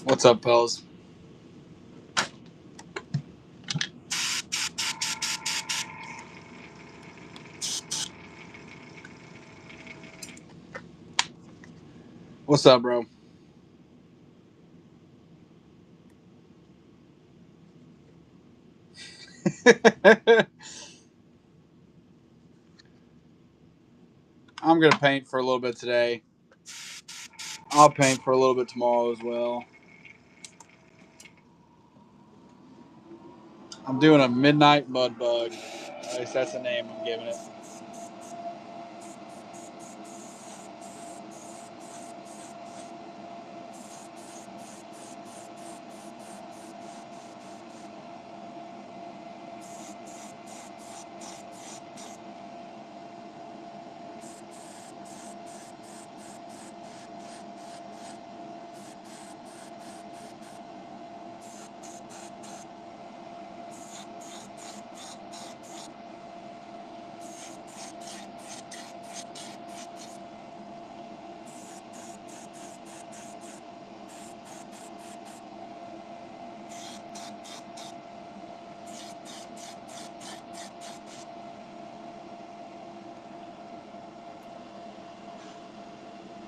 What's up, fellas? What's up, bro? I'm gonna paint for a little bit today. I'll paint for a little bit tomorrow as well. I'm doing a midnight mud bug. At least that's the name I'm giving it.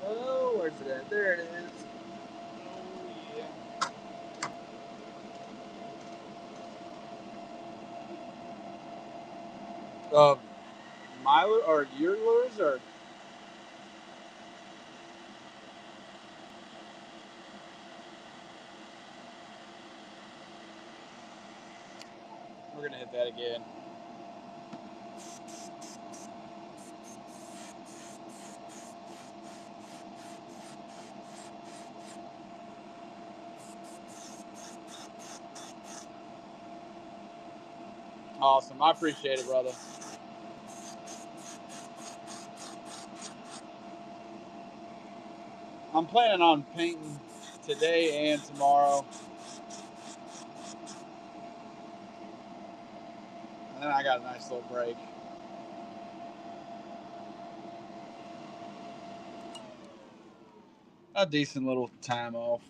Oh, where's it at? There it is. Oh yeah. My or your lures or we're gonna hit that again. Awesome. I appreciate it, brother. I'm planning on painting today and tomorrow. And then I got a nice little break. A decent little time off.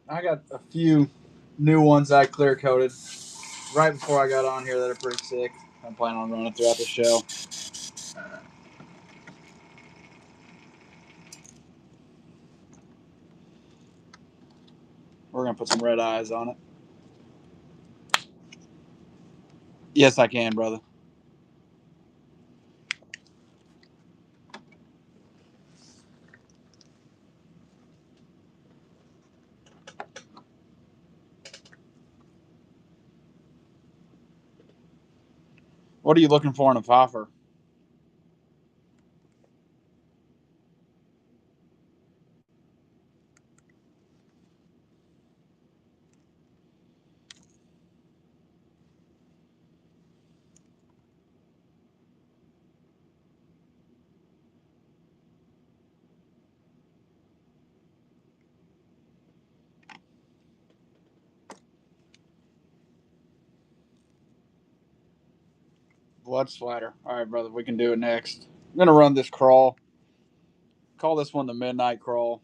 I got a few new ones I clear coated right before I got on here that are pretty sick. I'm planning on running throughout the show. We're gonna put some red eyes on it. Yes, I can, brother. What are you looking for in a popper? Blood splatter. All right, brother. We can do it next. I'm gonna run this crawl. Call this one the midnight crawl.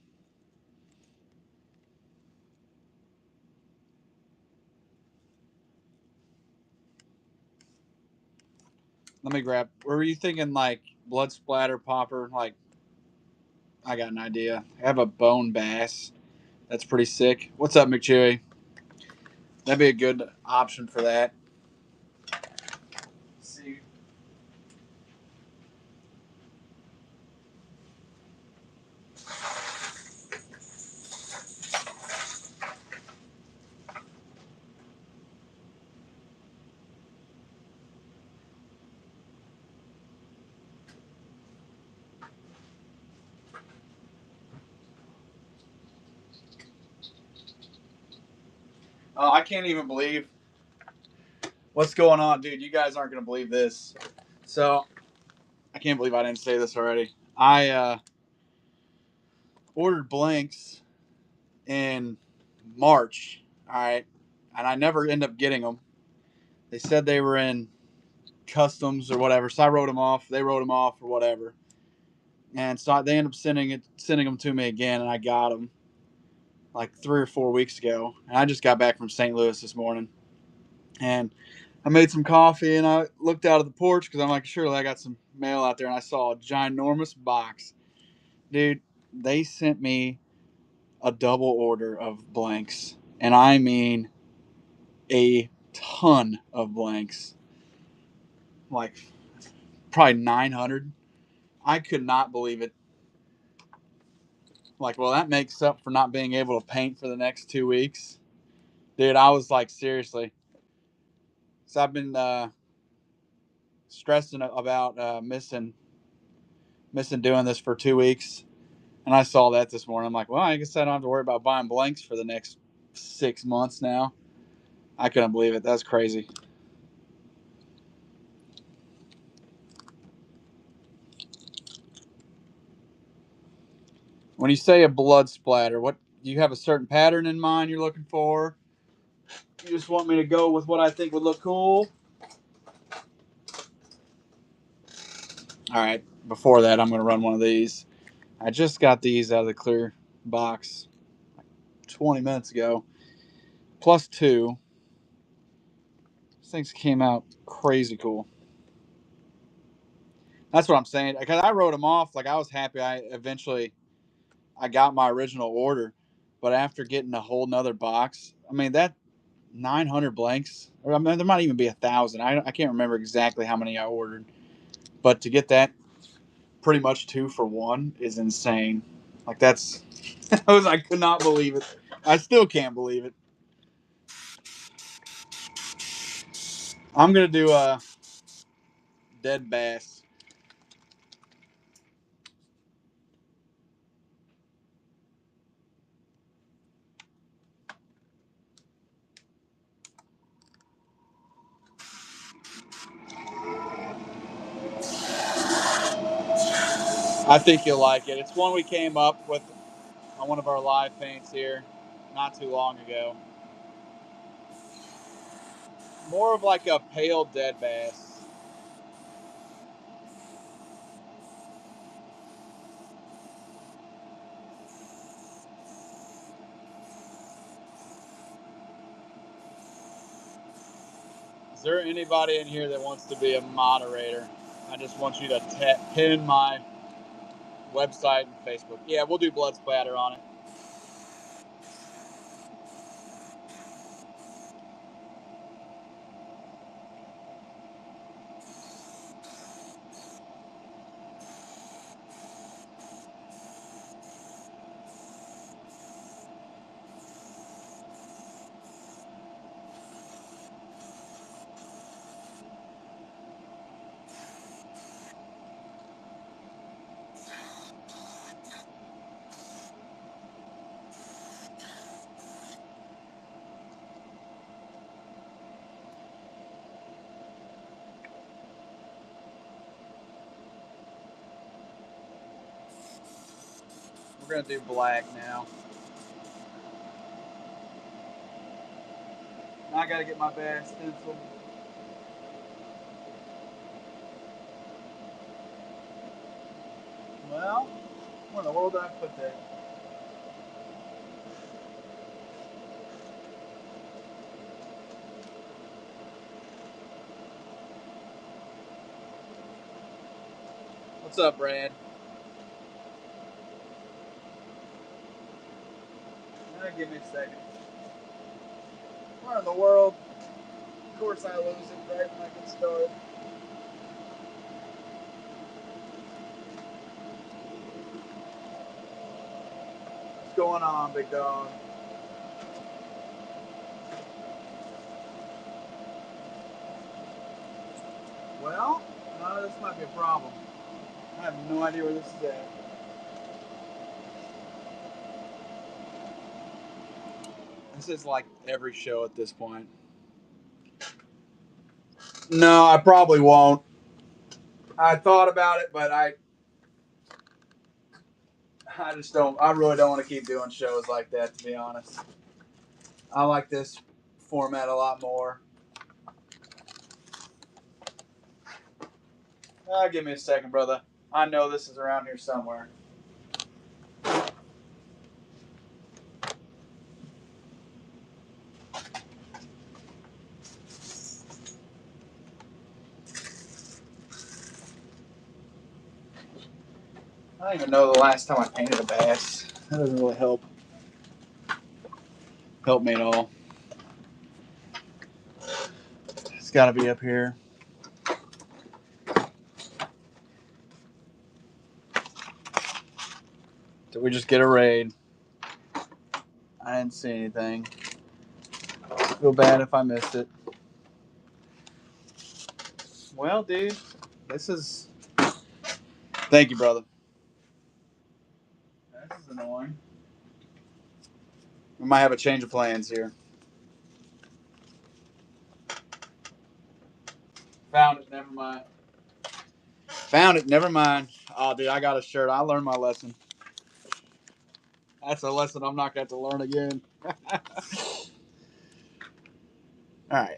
Let me grab. Were you thinking like blood splatter popper? Like I got an idea. I have a bone bass. That's pretty sick. What's up, McChewy? That'd be a good option for that. See. I can't even believe what's going on, dude. You guys aren't gonna believe this. So I can't believe I didn't say this already. I ordered blanks in March. All right, and I never end up getting them. They said they were in customs or whatever. So I wrote them off. They wrote them off or whatever. And so they ended up sending them to me again, and I got them like 3 or 4 weeks ago. And I just got back from St. Louis this morning, and I made some coffee, and I looked out of the porch because I'm like, surely I got some mail out there, and I saw a ginormous box, dude. They sent me a double order of blanks, and I mean a ton of blanks, like probably 900. I could not believe it. Like, well, that makes up for not being able to paint for the next 2 weeks. Dude, I was like, seriously. So I've been stressing about missing doing this for 2 weeks. And I saw that this morning. I'm like, well, I guess I don't have to worry about buying blanks for the next 6 months now. I couldn't believe it. That's crazy. When you say a blood splatter, what do you have a certain pattern in mind you're looking for? You just want me to go with what I think would look cool? All right. Before that, I'm going to run one of these. I just got these out of the clear box 20 minutes ago. Plus two. These things came out crazy cool. That's what I'm saying. Because I wrote them off. Like, I was happy I got my original order. But after getting a whole nother box, I mean, that 900 blanks, or I mean, there might even be 1,000. I can't remember exactly how many I ordered. But to get that pretty much 2 for 1 is insane. Like, that's, I could not believe it. I still can't believe it. I'm going to do a dead bass. I think you'll like it. It's one we came up with on one of our live paints here not too long ago. More of like a pale dead bass. Is there anybody in here that wants to be a moderator? I just want you to pin my website and Facebook. Yeah, we'll do blood splatter on it. We're gonna do black now. Now I gotta get my bass stencil. Well, where in the world did I put that? What's up, Brad? Give me a second. Where in the world? Of course I lose it right when I get started. What's going on, big dog? Well, this might be a problem. I have no idea where this is at. This is like every show at this point. No, I probably won't. I thought about it, but I just don't. I really don't want to keep doing shows like that, to be honest. I like this format a lot more. Give me a second, brother. I know this is around here somewhere. I don't even know the last time I painted a bass. That doesn't really help me at all. It's got to be up here. Did we just get a raid? I didn't see anything. I feel bad if I missed it. Well, dude, this is. Thank you, brother. This is annoying. We might have a change of plans here. Found it. Never mind. Found it. Never mind. Oh, dude, I got a shirt. I learned my lesson. That's a lesson I'm not going to learn again. All right.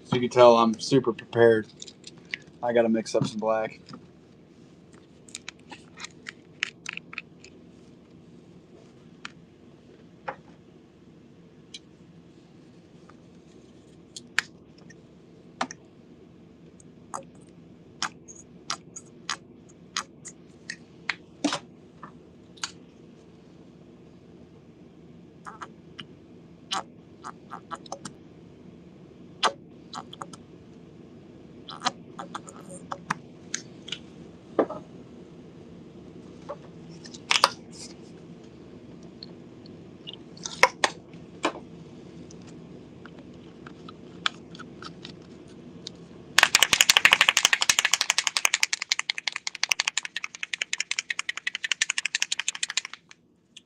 So you can tell I'm super prepared. I got to mix up some black.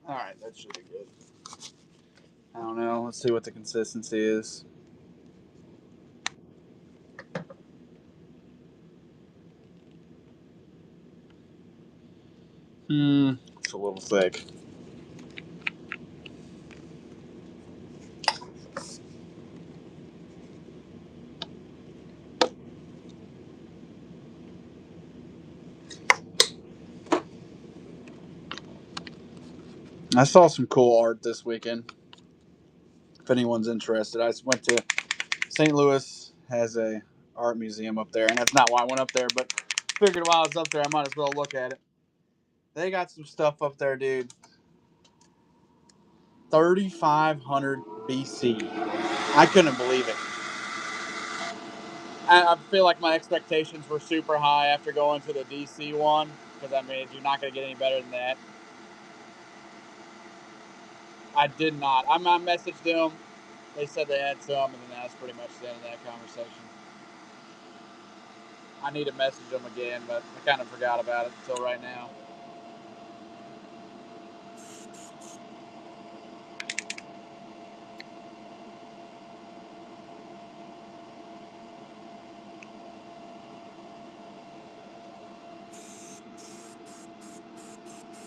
All right, that should be good. I don't know. Let's see what the consistency is. It's a little thick. I saw some cool art this weekend. If anyone's interested, I went to St. Louis, has a art museum up there, and that's not why I went up there, but figured while I was up there, I might as well look at it. They got some stuff up there, dude. 3,500 BC. I couldn't believe it. I feel like my expectations were super high after going to the DC one, because I mean, you're not going to get any better than that. I did not. I messaged them. They said they had some, and then that's pretty much the end of that conversation. I need to message them again, but I kind of forgot about it until right now.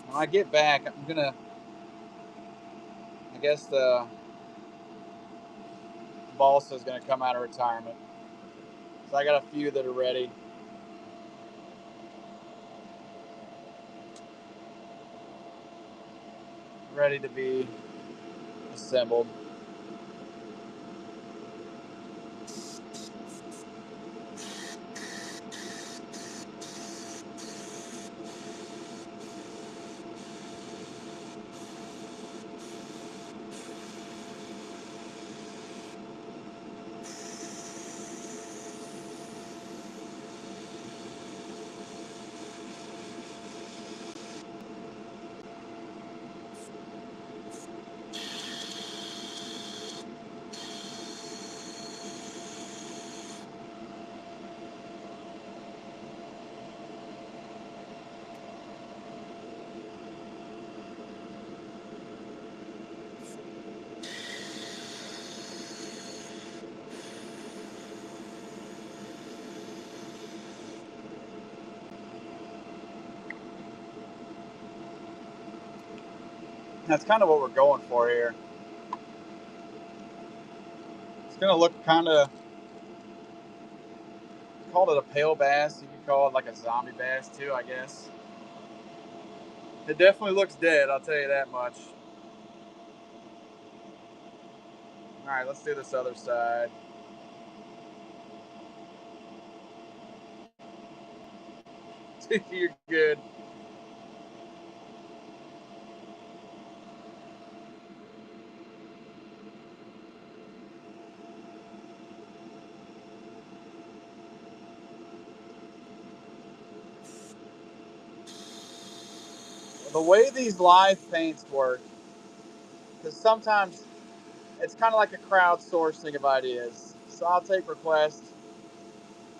When I get back, I'm gonna. I guess the boss is gonna come out of retirement, so I got a few that are ready to be assembled. That's kind of what we're going for here. It's gonna look kind of, call it a pale bass. You could call it like a zombie bass too, I guess. It definitely looks dead. I'll tell you that much. All right, let's do this other side. You're good. The way these live paints work, because sometimes it's kind of like a crowdsourcing of ideas. So I'll take requests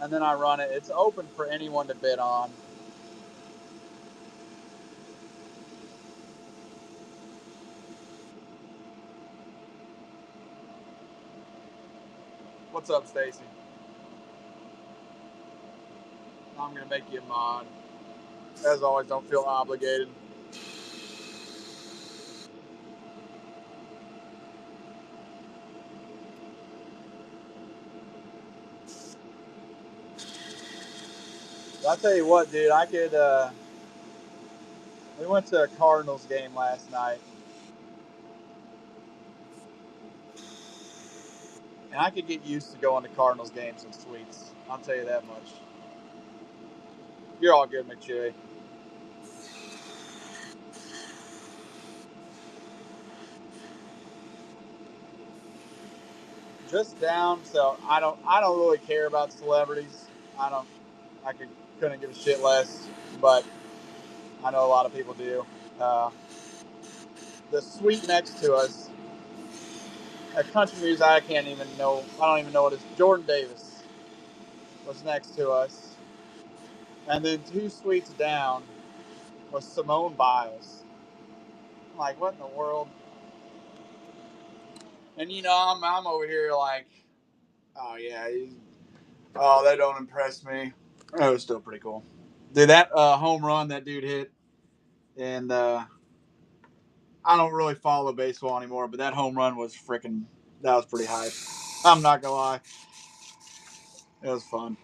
and then I run it. It's open for anyone to bid on. What's up, Stacy? I'm gonna make you a mod. As always, don't feel obligated. I'll tell you what, dude. I could. We went to a Cardinals game last night, and I could get used to going to Cardinals games in suites. I'll tell you that much. You're all good, McChewy. Just down, so I don't really care about celebrities. I don't. I couldn't give a shit less, but I know a lot of people do. Uh, the suite next to us, a country music I can't even know. I don't even know what it is. Jordan Davis was next to us, and then two suites down was Simone Biles. I'm like, what in the world? And I'm over here like, oh yeah, oh they don't impress me. Oh, it was still pretty cool. Dude, that home run that dude hit, and I don't really follow baseball anymore, but that home run was freaking. That was pretty hype. I'm not gonna lie, it was fun.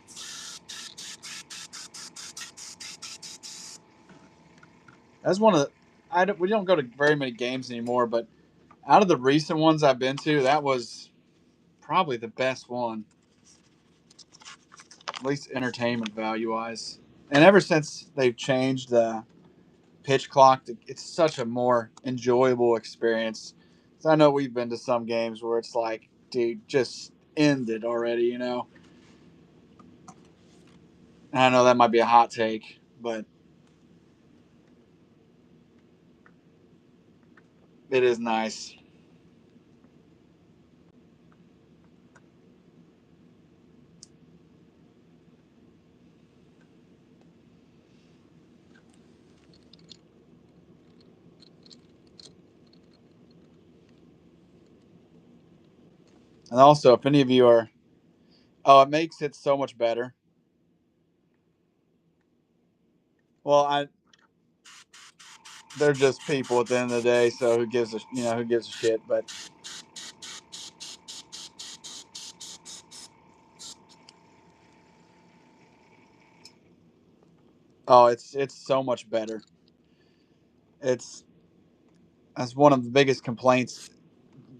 That's one of the. We don't go to very many games anymore, but out of the recent ones I've been to, that was probably the best one, at least entertainment value wise. And ever since they've changed the pitch clock, it's such a more enjoyable experience. So I know we've been to some games where it's like, dude, just end it already, And I know that might be a hot take, but it is nice. And also, if any of you are, oh, it makes it so much better. Well, they're just people at the end of the day, so who gives a shit? But oh, it's so much better. It's That's one of the biggest complaints.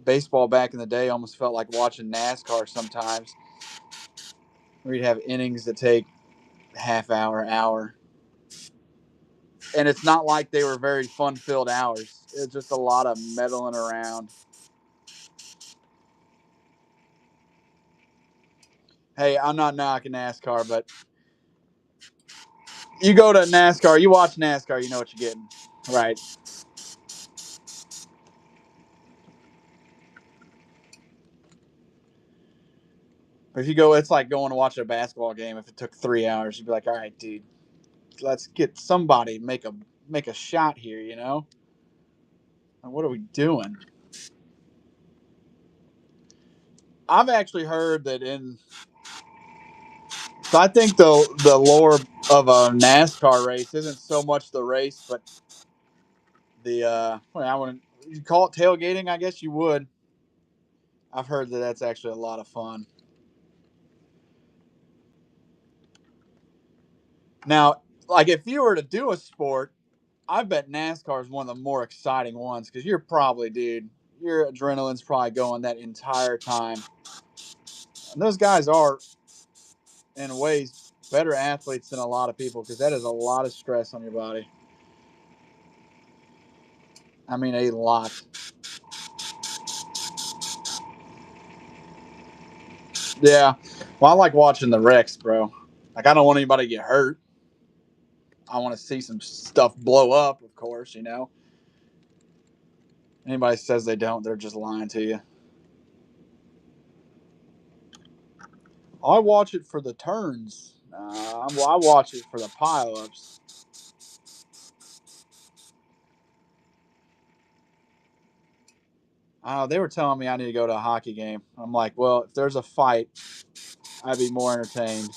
Baseball back in the day almost felt like watching NASCAR sometimes, where you'd have innings that take half hour, and it's not like they were very fun filled hours. It's just a lot of meddling around. Hey, I'm not knocking NASCAR, but you go to NASCAR, you watch NASCAR, you know what you're getting, right? But if you go, it's like going to watch a basketball game. If it took 3 hours, you'd be like, all right, dude, let's get somebody make a shot here. What are we doing? I've actually heard that in. So I think the lore of a NASCAR race isn't so much the race, but the well, I wouldn't. You call it tailgating? I guess you would. I've heard that that's actually a lot of fun. Now, like if you were to do a sport, I bet NASCAR is one of the more exciting ones because you're probably, dude, your adrenaline's probably going that entire time. And those guys are, in ways, better athletes than a lot of people because that is a lot of stress on your body. I mean, a lot. Yeah. Well, I like watching the wrecks, bro. Like, I don't want anybody to get hurt. I want to see some stuff blow up, of course, you know. Anybody says they don't, they're just lying to you. I watch it for the turns. I watch it for the pileups. They were telling me I need to go to a hockey game. I'm like, well, if there's a fight, I'd be more entertained.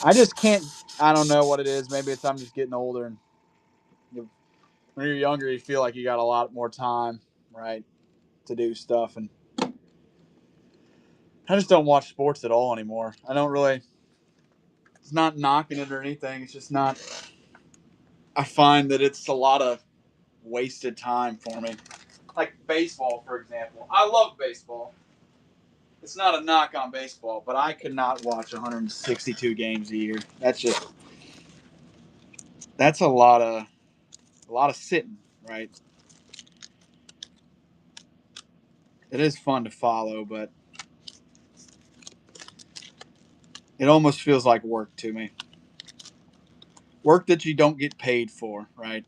I just can't. I don't know what it is. Maybe it's I'm just getting older, and when you're younger, you feel like you got a lot more time, right, to do stuff, and I just don't watch sports at all anymore. I don't really. It's not knocking it or anything. It's just not. I find that it's a lot of wasted time for me. Like baseball, for example. I love baseball. It's not a knock on baseball, but I could not watch 162 games a year. That's a lot of sitting, right? It is fun to follow, but it almost feels like work to me. Work that you don't get paid for, right?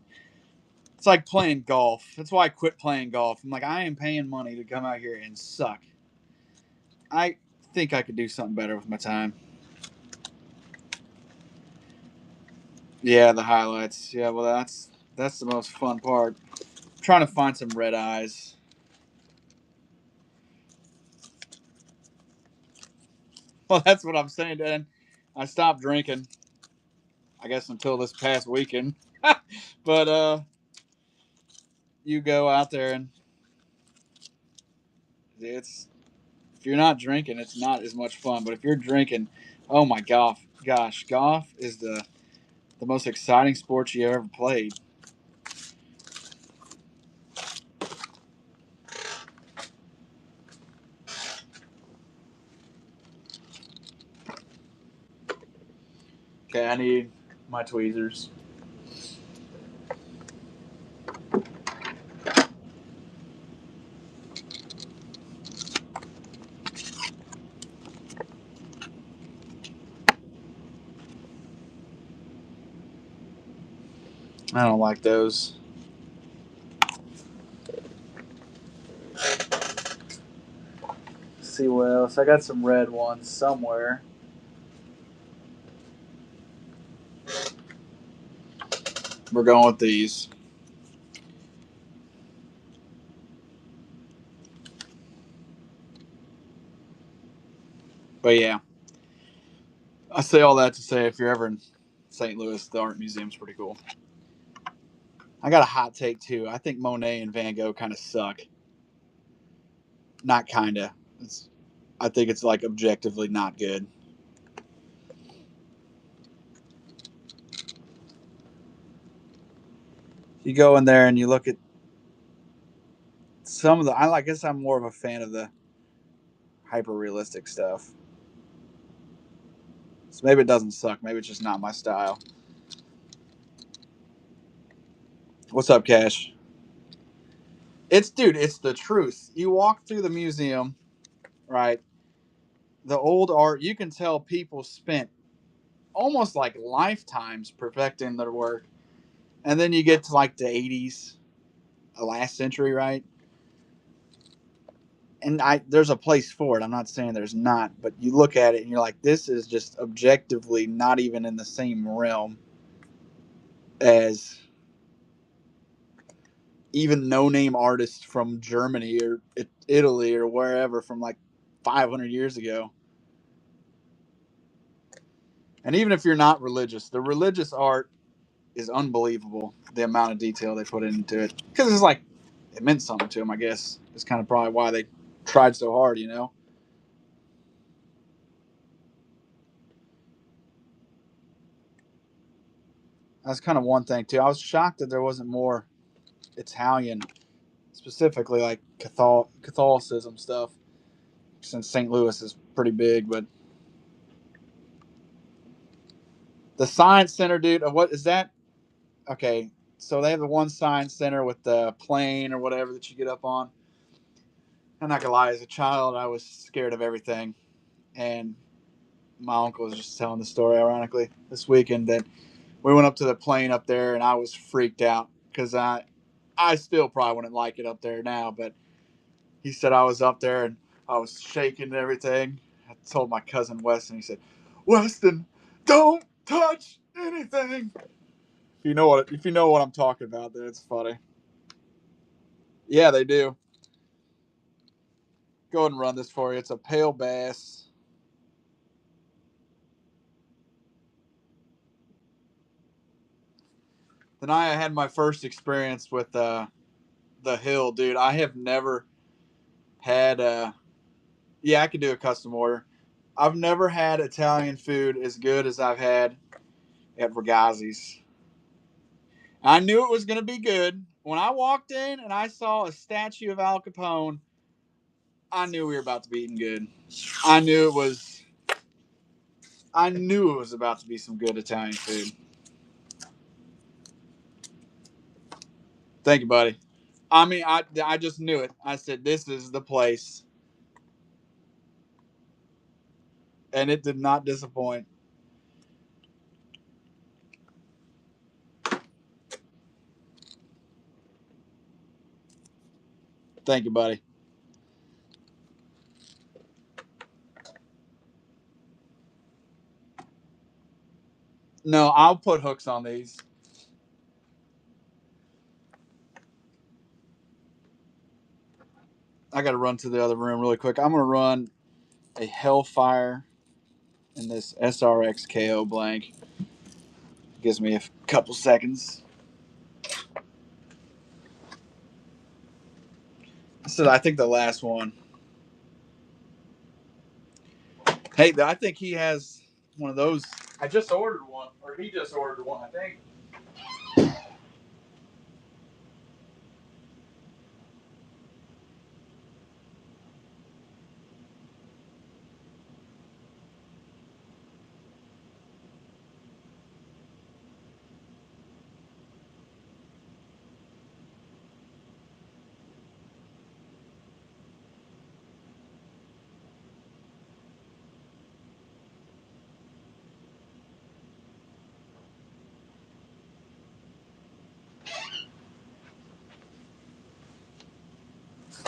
It's like playing golf. That's why I quit playing golf. I'm like, I am paying money to come out here and suck. I think I could do something better with my time. Yeah, the highlights. Yeah, well, that's the most fun part. I'm trying to find some red eyes. Well, that's what I'm saying, Dan. I stopped drinking, I guess, until this past weekend. But you go out there and it's if you're not drinking, it's not as much fun. But if you're drinking, oh my gosh, golf is the most exciting sport you ever played. Okay, I need my tweezers. I don't like those. Let's see what else. I got some red ones somewhere. We're going with these. But yeah, I say all that to say if you're ever in St. Louis, the art museum's pretty cool. I got a hot take too. I think Monet and Van Gogh kind of suck. Not kinda. I think it's like objectively not good. You go in there and you look at some of the. I guess I'm more of a fan of the hyper realistic stuff. So maybe it doesn't suck. Maybe it's just not my style. What's up, Cash? It's the truth. You walk through the museum, right? The old art, you can tell people spent almost like lifetimes perfecting their work. And then you get to like the 80s, the last century, right? And there's a place for it. I'm not saying there's not, but you look at it and you're like, this is just objectively not even in the same realm as even no name artists from Germany or Italy or wherever from like 500 years ago. And even if you're not religious, the religious art, is unbelievable. The amount of detail they put into it, because it's like it meant something to them. I guess it's kind of probably why they tried so hard. You know. That's kind of one thing too. I was shocked that there wasn't more Italian, specifically like Catholicism stuff, since St. Louis is pretty big. But the Science Center, dude, what is that? Okay, so they have the one Science Center with the plane or whatever that you get up on. I'm not gonna lie, as a child, I was scared of everything, and my uncle was just telling the story, ironically, this weekend that we went up to the plane up there, and I was freaked out because I still probably wouldn't like it up there now, but he said I was up there and I was shaking and everything. I told my cousin Weston. He said, "Weston, don't touch anything." If you know what I'm talking about, then it's funny. Yeah, they do. Go ahead and run this for you. It's a pale bass. Then I had my first experience with the hill, dude. I have never had. Yeah, I could do a custom order. I've never had Italian food as good as I've had at Ragazzi's. I knew it was going to be good. When I walked in and I saw a statue of Al Capone, I knew we were about to be eating good. I knew it was. I knew it was about to be some good Italian food. Thank you, buddy. I mean, I just knew it. I said, this is the place. And it did not disappoint. Thank you, buddy. No, I'll put hooks on these. I got to run to the other room really quick. I'm going to run a Hellfire in this SRX KO blank. Gives me a couple seconds. This is, I think, the last one. Hey, I think he has one of those. I just ordered one, or he just ordered one, I think.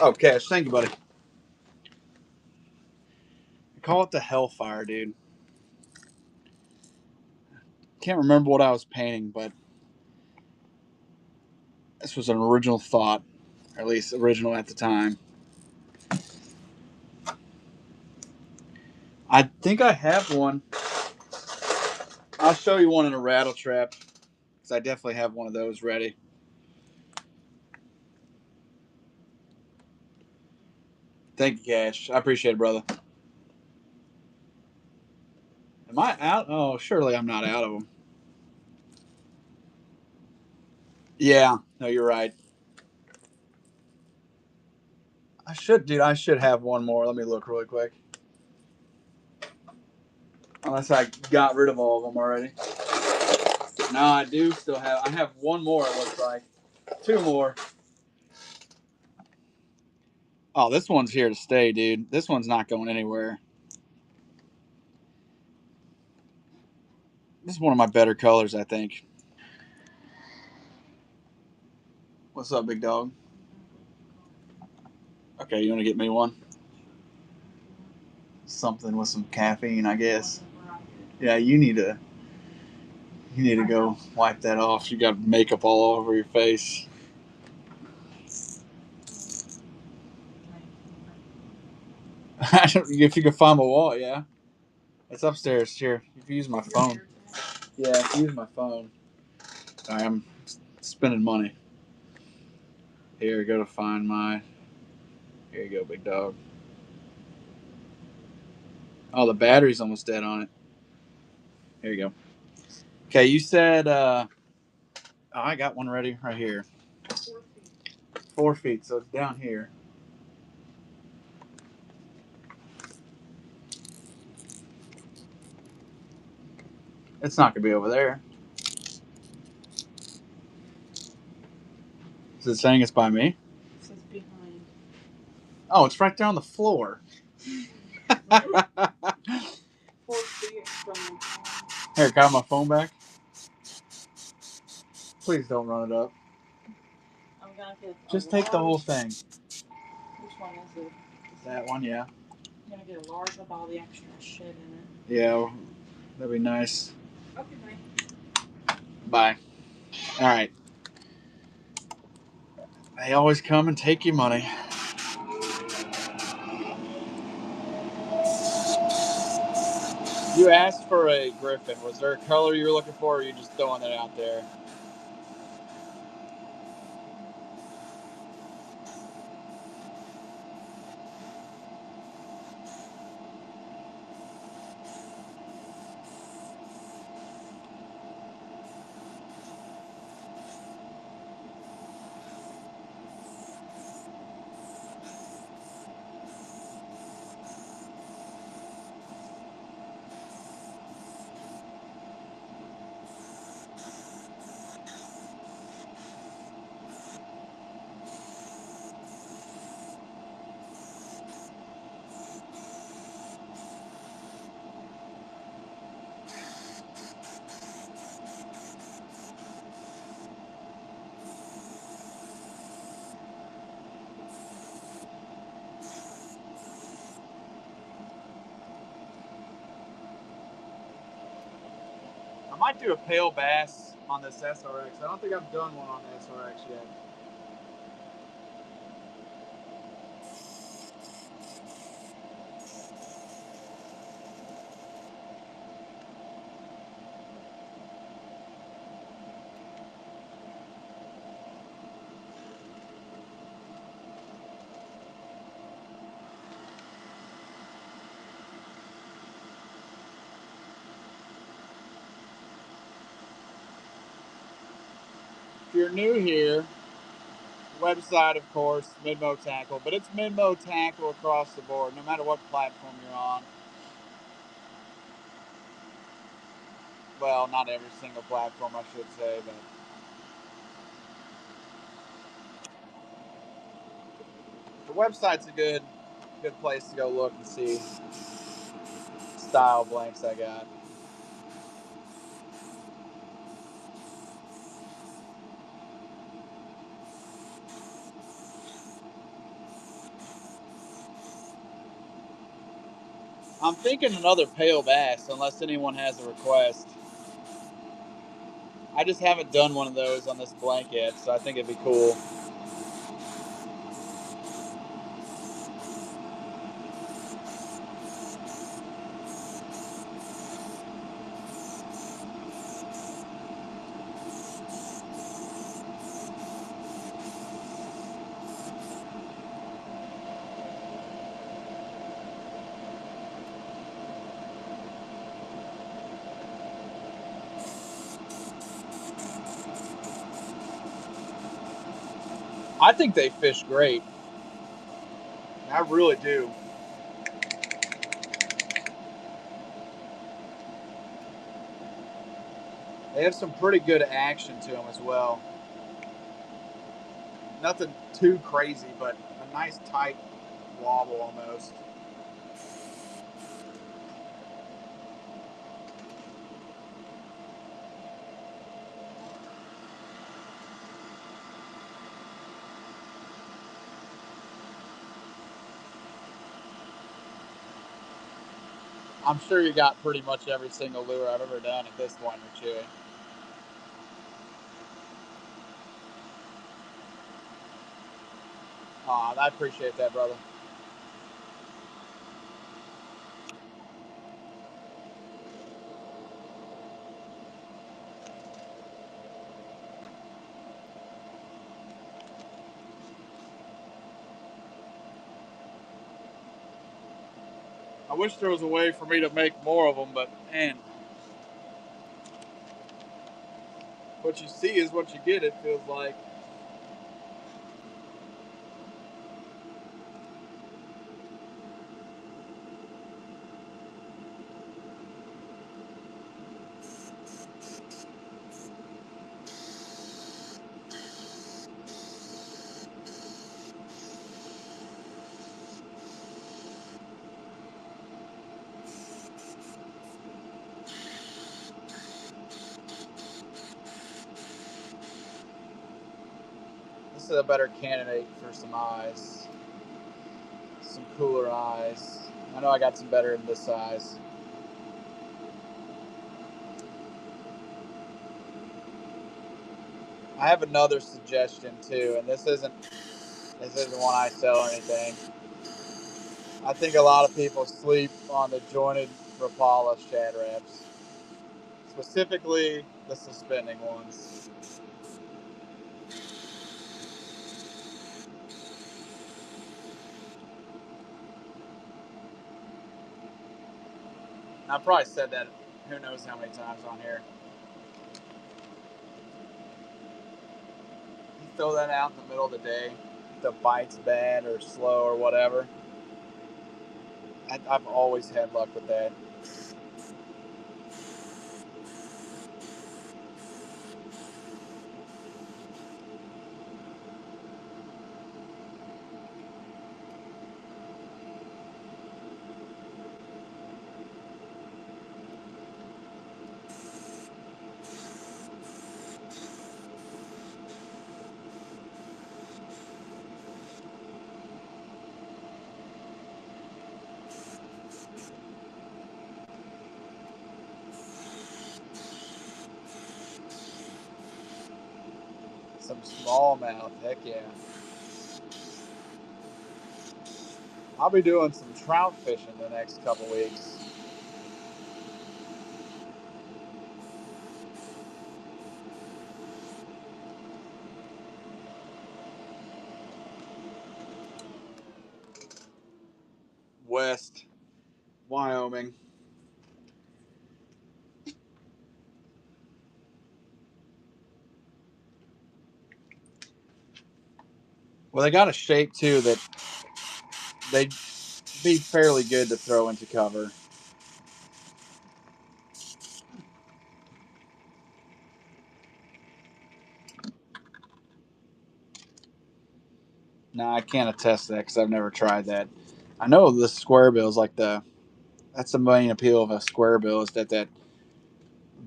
Oh, Cash, thank you, buddy. Call it the Hellfire, dude. Can't remember what I was painting, but this was an original thought, or at least original at the time. I think I have one. I'll show you one in a rattle trap, because I definitely have one of those ready. Thank you, Cash. I appreciate it, brother. Am I out? Oh, surely I'm not out of them. Yeah, no, you're right. I should, dude. I should have one more. Let me look really quick. Unless I got rid of all of them already. No, I do still have. I have one more. It looks like two more. Oh, this one's here to stay, dude. This one's not going anywhere. This is one of my better colors, I think. What's up, big dog? Okay, you want to get me one? Something with some caffeine, I guess. Yeah, you need to go wipe that off. You got makeup all over your face. If you can find my wallet, yeah. It's upstairs. Here, if you use my phone. Yeah, if you use my phone. Sorry, I'm spending money. Here, go to find my. Here you go, big dog. Oh, the battery's almost dead on it. Here you go. Okay, you said. Oh, I got one ready right here. 4 feet, so it's down here. It's not gonna be over there. Is it saying it's by me? It says behind. Oh, it's right there on the floor. 4 feet from the Here, can I have my phone back? Please don't run it up. I'm gonna get Just take the whole thing. Which one is it? That one, yeah. I'm gonna get a large with all the extra shit in it. Yeah, that'd be nice. Okay, Bye. bye. All right. They always come and take your money. You asked for a Griffin. Was there a color you were looking for, or are you just throwing it out there? I might do a pale bass on this SRX. I don't think I've done one on the SRX yet. If you're new here, website, of course, Midmo Tackle, but it's Midmo Tackle across the board, no matter what platform you're on. Well, not every single platform, I should say, but the website's a good place to go look and see style blanks I got. I'm thinking another pale bass, unless anyone has a request. I just haven't done one of those on this blank yet, so I think it'd be cool. I think they fish great. I really do. They have some pretty good action to them as well. Nothing too crazy, but a nice tight wobble almost. I'm sure you got pretty much every single lure I've ever done at this point, Chewy. I appreciate that, brother. I wish there was a way for me to make more of them, but man, what you see is what you get, it feels like. This is a better candidate for some eyes. Some cooler eyes. I know I got some better in this size. I have another suggestion too, and this isn't one I sell or anything. I think a lot of people sleep on the jointed Rapala Shad Raps, specifically the suspending ones. I've probably said that who knows how many times on here. You throw that out in the middle of the day, the bite's bad or slow or whatever. I've always had luck with that. Some smallmouth, heck yeah. I'll be doing some trout fishing the next couple weeks. West, Wyoming. Well, they got a shape too that they'd be fairly good to throw into cover. Nah, I can't attest to that because I've never tried that. I know the square bill is like that's the main appeal of a square bill is that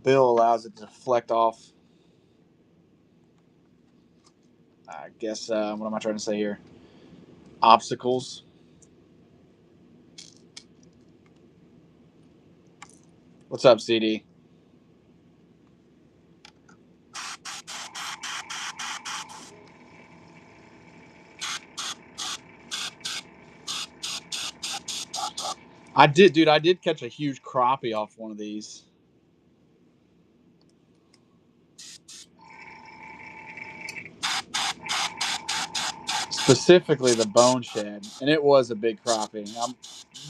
bill allows it to deflect off. I guess what am I trying to say here? Obstacles. What's up, CD? I did, dude. I did catch a huge crappie off one of these. Specifically the bone shad, and it was a big crappie.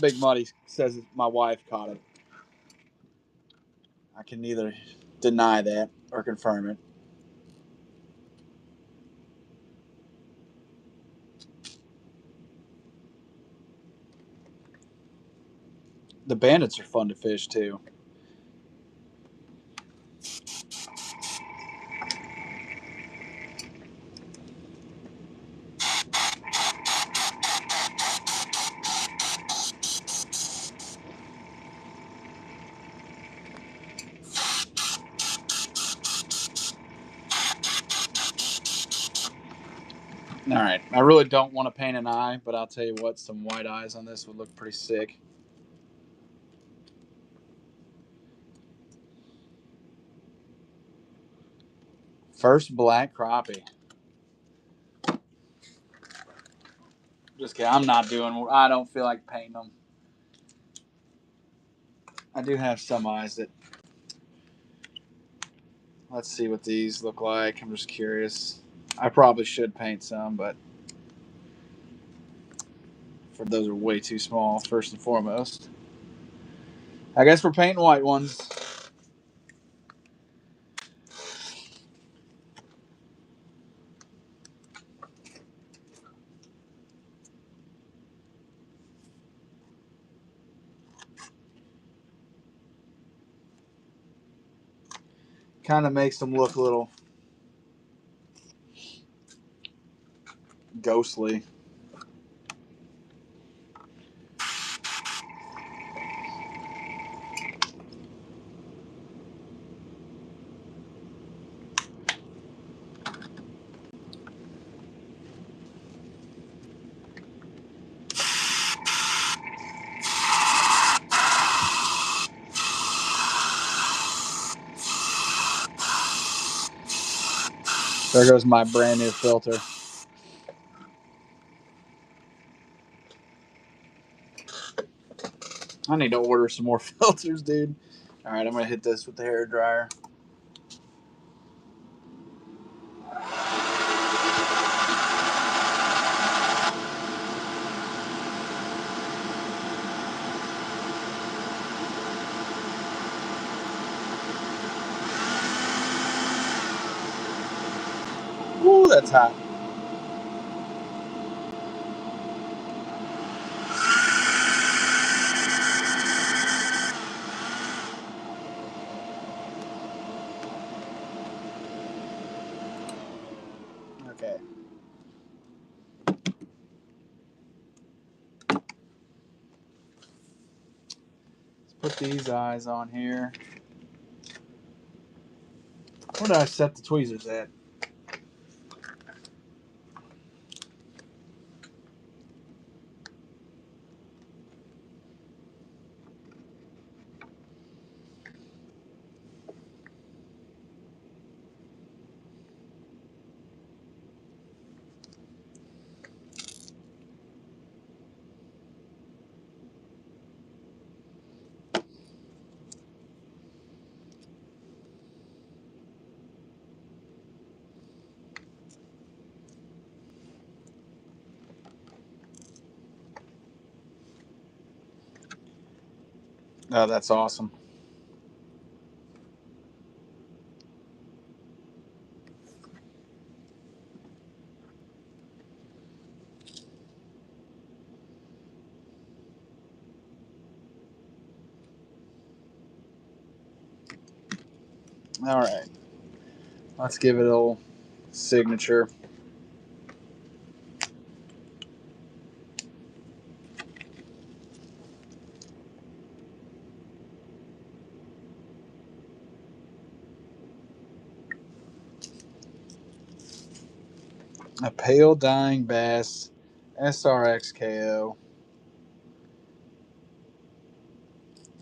Big Muddy says my wife caught it. I can neither deny that or confirm it. The bandits are fun to fish too. All right, I really don't want to paint an eye, but I'll tell you what, some white eyes on this would look pretty sick. First black crappie. Just kidding. I'm not doing. I don't feel like painting them. I do have some eyes that. Let's see what these look like. I'm just curious. I probably should paint some, but for those are way too small. First and foremost. I guess we're painting white ones. Kind of makes them look a little ghostly. There goes my brand new filter. I need to order some more filters, dude. All right, I'm going to hit this with the hair dryer. Ooh, that's hot. Okay. Let's put these eyes on here. Where did I set the tweezers at? Oh, that's awesome. All right. Let's give it a little signature. A pale dying bass SRX KO.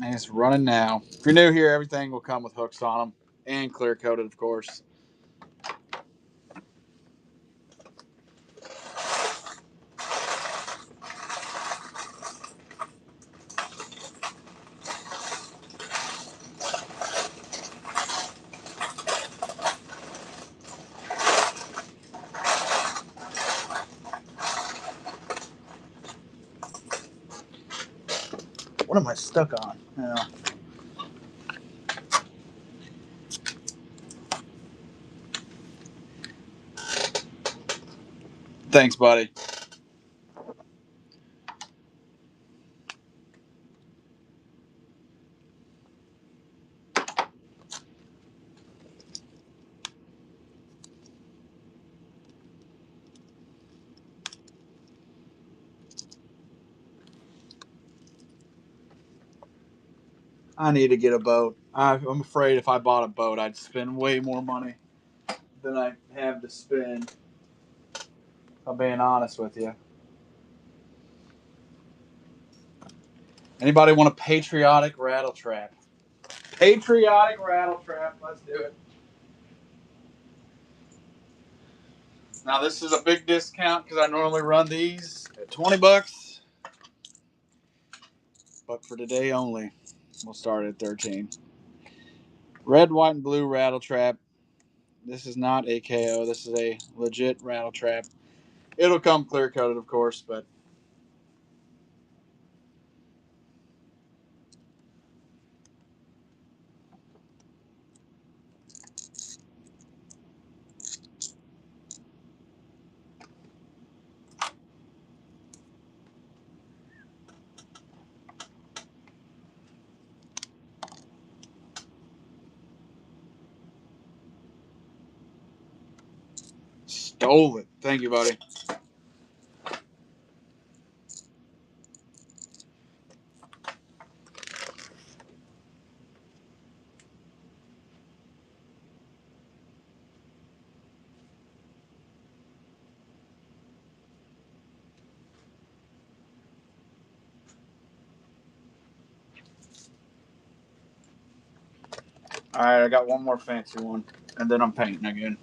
And it's running now. If you're new here, everything will come with hooks on them and clear coated, of course. What am I stuck on? Yeah. Thanks, buddy. I need to get a boat. I'm afraid if I bought a boat, I'd spend way more money than I have to spend. If I'm being honest with you. Anybody want a patriotic rattle trap? Patriotic rattle trap. Let's do it. Now this is a big discount because I normally run these at $20, but for today only, we'll start at 13. Red, white, and blue rattle trap. This is not a KO. This is a legit rattle trap. It'll come clear coated, of course, but stole it. Thank you, buddy. All right, I got one more fancy one, and then I'm painting again.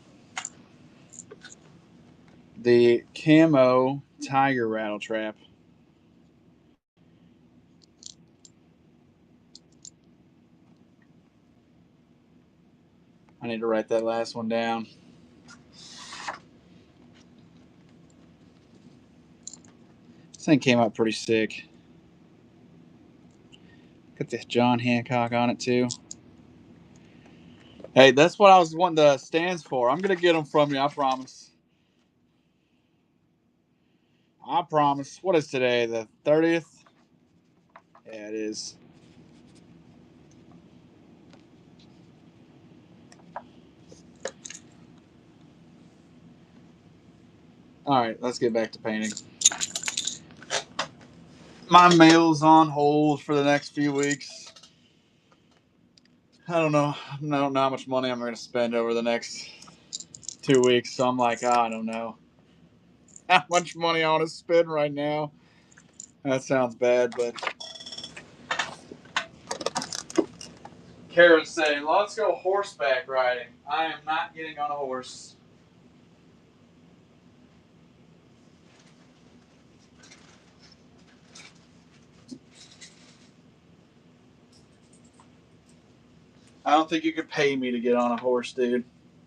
The camo tiger rattle trap. I need to write that last one down. This thing came out pretty sick. Got this John Hancock on it too. Hey, that's what I was wanting the stands for. I'm gonna get them from you. I promise. I promise. What is today? The 30th? Yeah, it is. All right, let's get back to painting. My mail's on hold for the next few weeks. I don't know. I don't know how much money I'm going to spend over the next 2 weeks. So I'm like, I don't know how much money I want to spend right now. That sounds bad, but Kara's saying, let's go horseback riding. I am not getting on a horse. I don't think you could pay me to get on a horse, dude.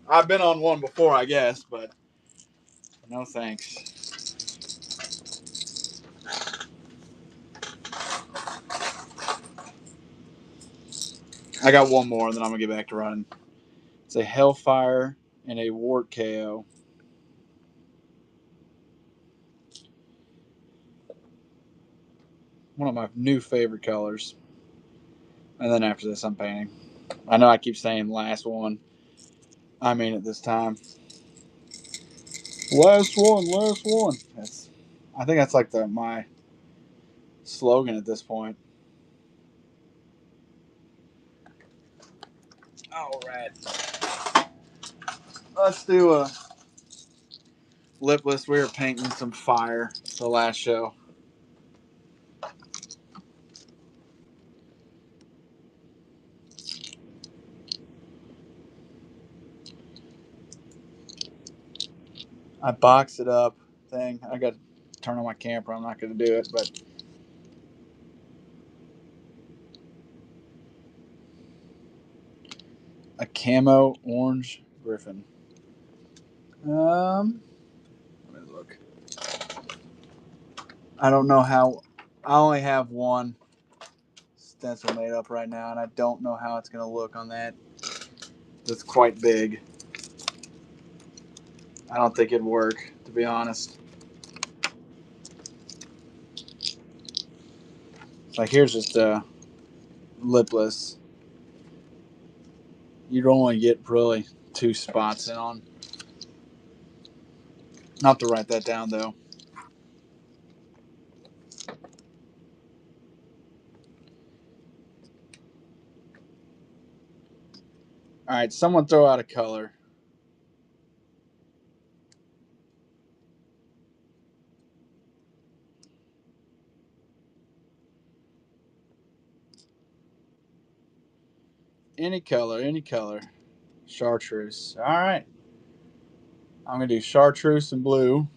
I've been on one before, I guess, but no thanks. I got one more, and then I'm going to get back to running. It's a Hellfire and a Wart KO. One of my new favorite colors. And then after this, I'm painting. I know I keep saying last one. I mean it this time. Last one, last one. I think that's like my slogan at this point. All right. Let's do a lipless. We were painting some fire the last show. I boxed it up thing. I got to turn on my camera. I'm not going to do it, but a camo orange griffin. Let me look. I don't know how. I only have one stencil made up right now, and I don't know how it's going to look on that. It's quite big. I don't think it'd work, to be honest. Like, here's just a lipless. You'd only get really 2 spots in on. Not to write that down, though. All right, someone throw out a color. Any color, any color. Chartreuse. All right. I'm going to do chartreuse and blue.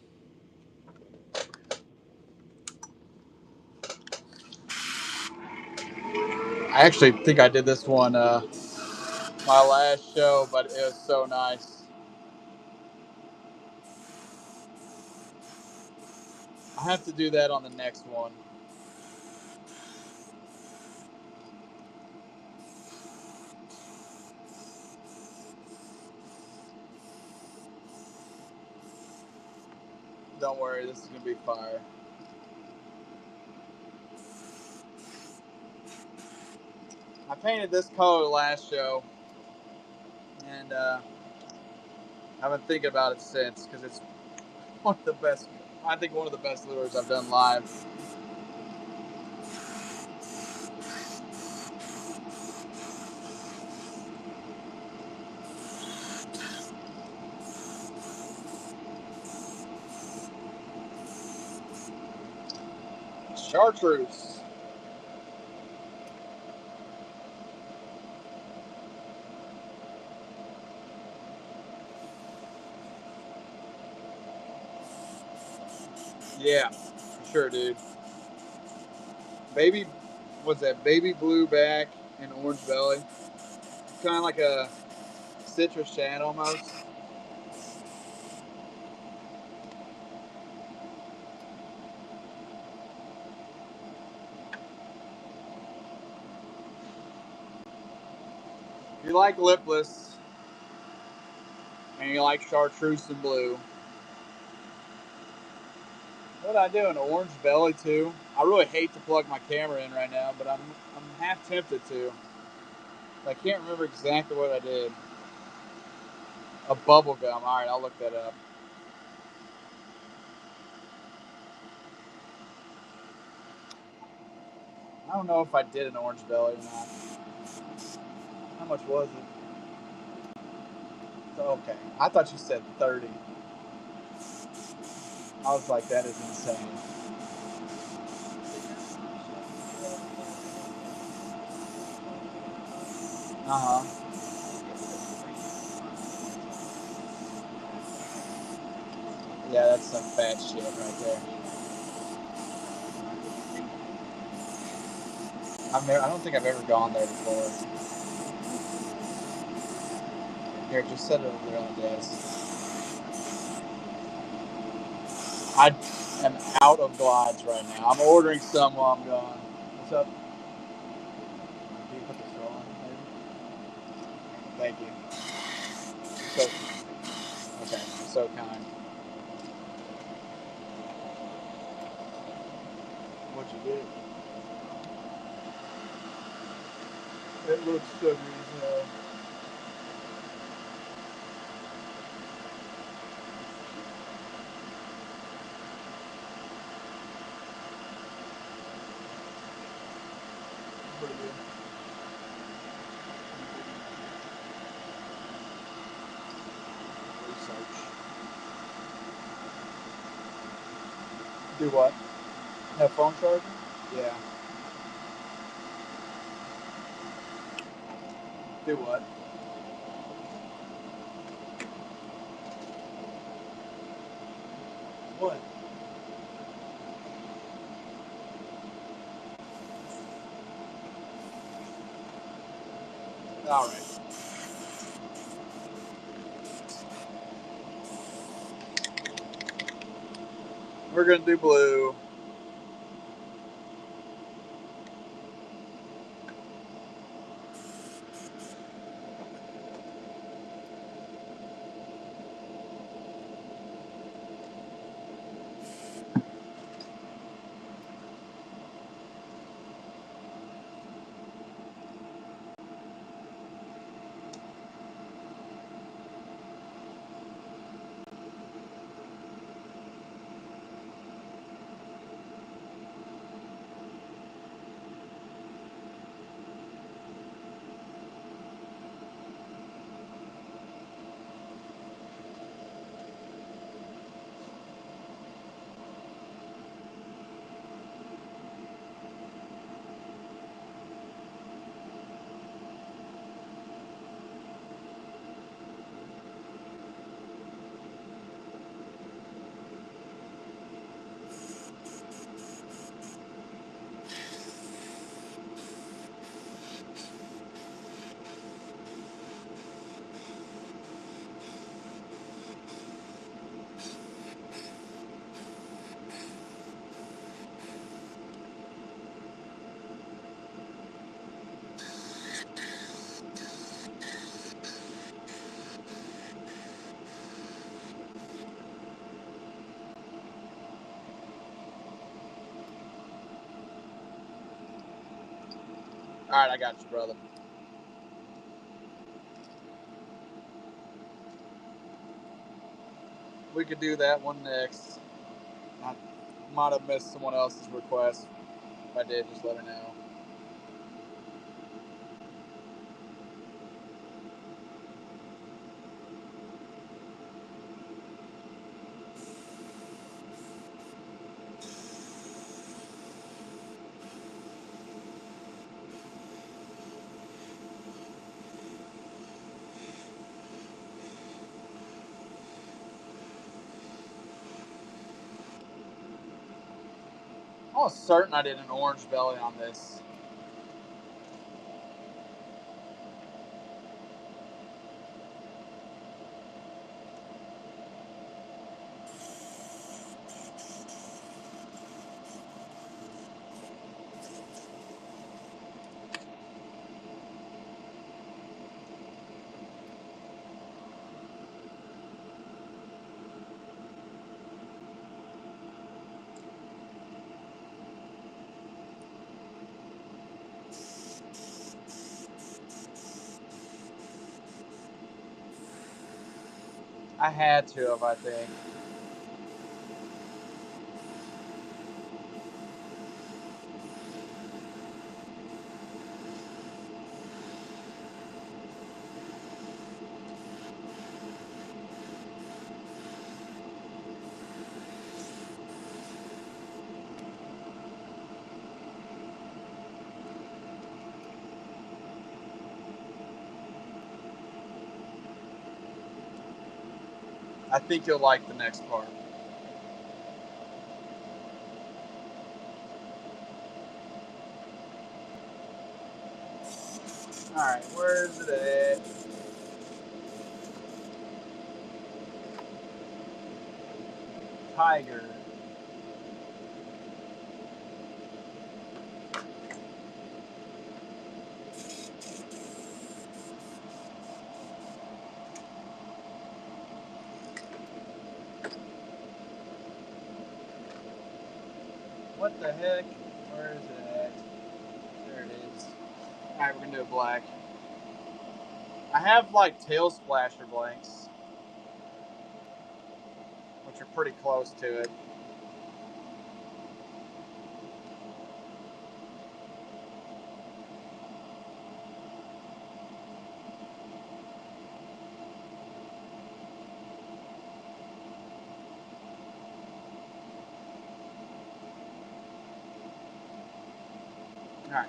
I actually think I did this one my last show, but it was so nice. I have to do that on the next one. Don't worry, this is going to be fire. I painted this color last show, and I've been thinking about it since because it's one of the best. I think one of the best lures I've done live. Chartreuse. Yeah, for sure, dude. Baby, what's that? Baby blue back and orange belly. Kind of like a citrus shad almost. If you like lipless and you like chartreuse and blue, what I do? An orange belly too. I really hate to plug my camera in right now, but I'm half tempted to. I can't remember exactly what I did. A bubble gum. All right, I'll look that up. I don't know if I did an orange belly or not. How much was it? Okay. I thought you said 30. I was like, that is insane. Uh-huh. Yeah, that's some fat shit right there. I don't think I've ever gone there before. Here, just set it over there on the desk. I am out of glides right now. I'm ordering some while I'm gone. What's up? Can you put the straw on, maybe? Thank you. So, okay, so kind. What'd you get? It looks sugary as hell. Pretty good. Research. Do what? Have phone charger? Yeah. Do what? What? All right. We're gonna do blue. All right, I got you, brother. we could do that one next. I might have missed someone else's request. If I did, just let me know. I'm almost certain I did an orange belly on this. I had to have, I think. I think you'll like the next part. Alright, where's it at? Tiger. What the heck? Where is it at? There it is. Alright, we're gonna do a black. I have like tail splasher blanks, which are pretty close to it. Alright.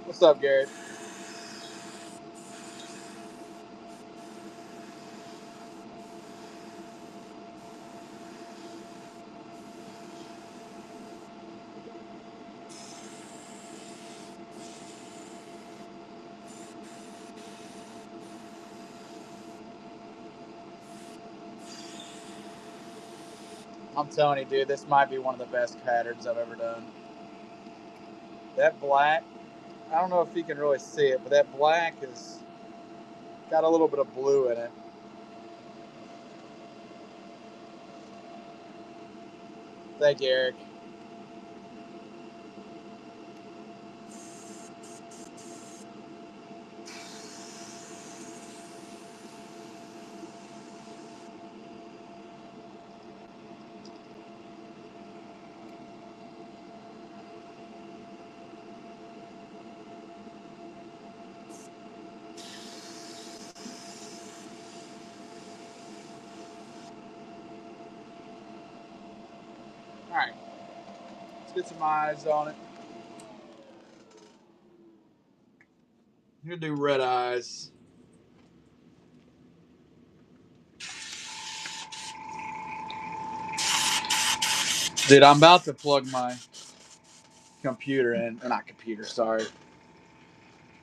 What's up, Garrett? I'm telling you, dude, this might be one of the best patterns I've ever done. That black, I don't know if you can really see it, but that black has got a little bit of blue in it. Thank you, Eric. All right, let's get some eyes on it. I'm gonna do red eyes. Dude, I'm about to plug my computer in. Or not computer, sorry.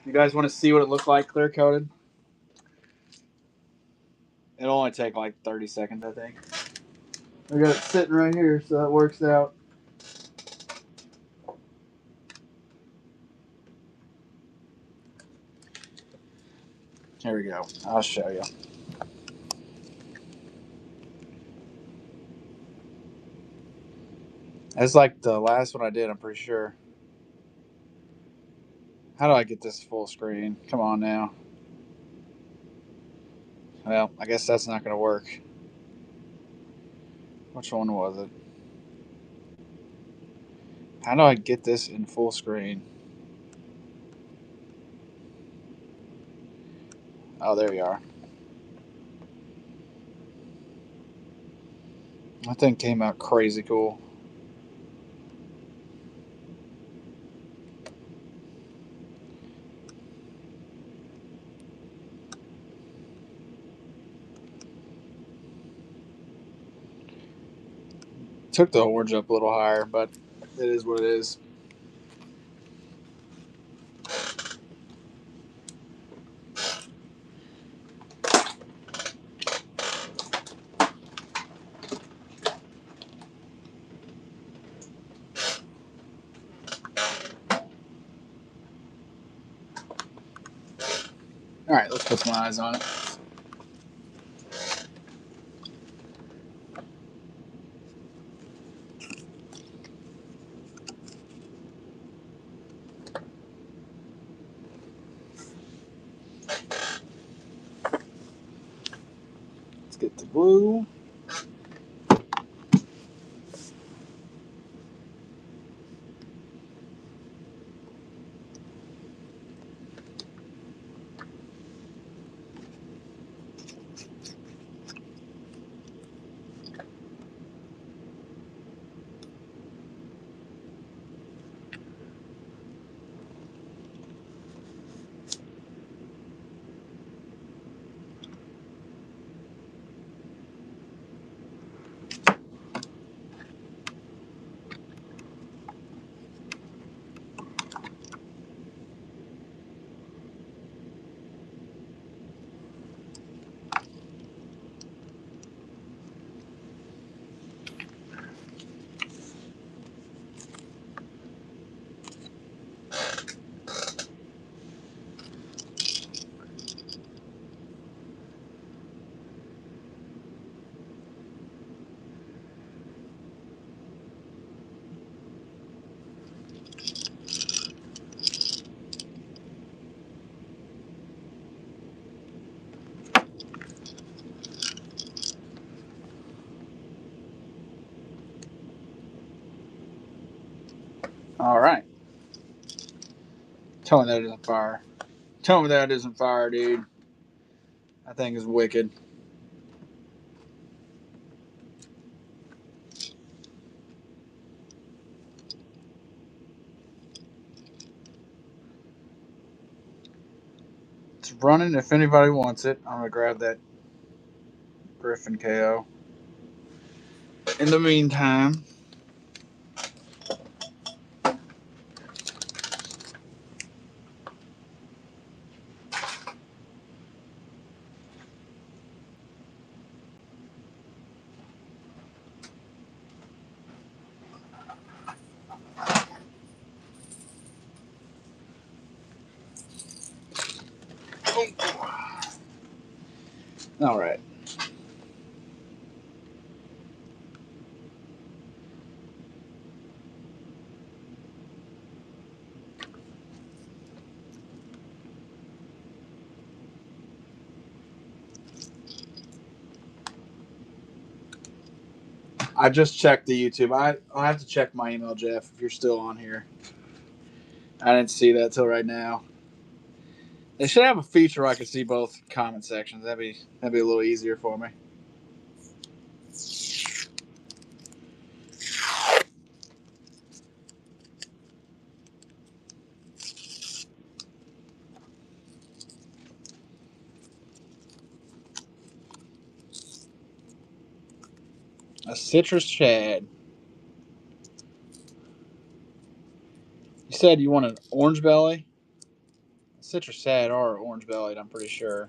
You guys want to see what it looked like clear coated? It'll only take like 30 seconds, I think. I got it sitting right here, so that works out. Here we go. I'll show you. That's like the last one I did, I'm pretty sure. How do I get this full screen? Come on now. Well, I guess that's not going to work. Which one was it? How do I get this in full screen? Oh, there you are. That thing came out crazy cool. Took the orange up a little higher, but it is what it is. All right, let's put some eyes on it. Let's get the blue. All right. Tell me that isn't fire. Tell me that isn't fire, dude. That thing is wicked. It's running if anybody wants it. I'm going to grab that Griffin KO. In the meantime, All right. I just checked the YouTube. I'll have to check my email, Jeff, if you're still on here. I didn't see that till right now. They should have a feature where I can see both comment sections. That'd be a little easier for me. A citrus shad. You said you want an orange belly? Citrus shad are orange bellied, I'm pretty sure.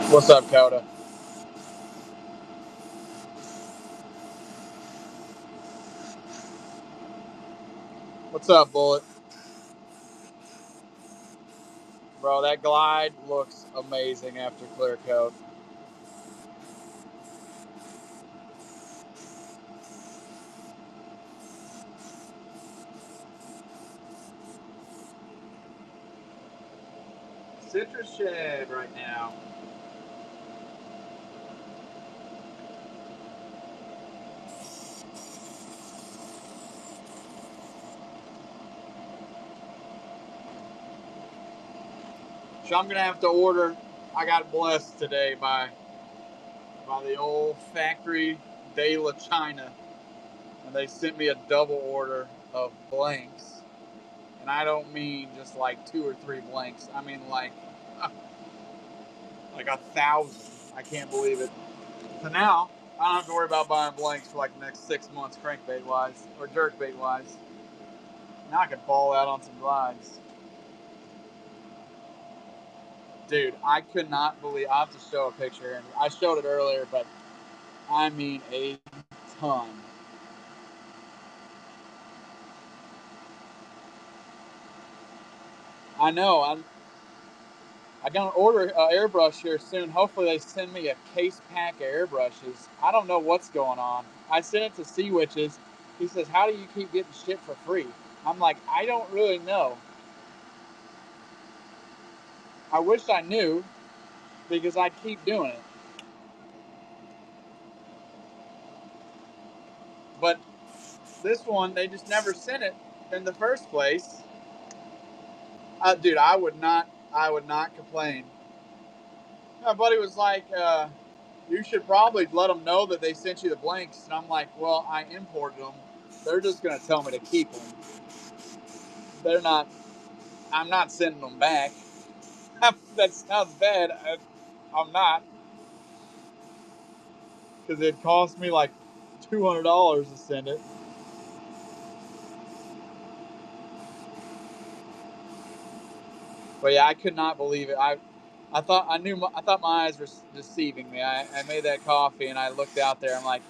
What's up, Coda? What's up, Bullet? Bro, that Glide looks amazing after clear coat. Citrus shad right now. So I'm gonna have to order. I got blessed today by the old factory de la China, and they sent me a double order of blanks. And I don't mean just like 2 or 3 blanks. I mean like 1,000. I can't believe it. So now I don't have to worry about buying blanks for like the next 6 months, crankbait wise or jerkbait wise. Now I can ball out on some glides. Dude, I could not believe. I have to show a picture, and I showed it earlier, but I mean a ton. I know. I'm gonna order an airbrush here soon. Hopefully, they send me a case pack of airbrushes. I don't know what's going on. I sent it to Sea Witches. He says, "How do you keep getting shit for free?" I'm like, I don't really know. I wish I knew because I'd keep doing it. But this one, they just never sent it in the first place. Dude, I would not. I would not complain. My buddy was like, "You should probably let them know that they sent you the blanks." And I'm like, "Well, I imported them. They're just gonna tell me to keep them. They're not. I'm not sending them back." That sounds bad. I'm not, because it cost me like $200 to send it. But yeah, I could not believe it. I thought I knew. I thought my eyes were deceiving me. I made that coffee and I looked out there. I'm like,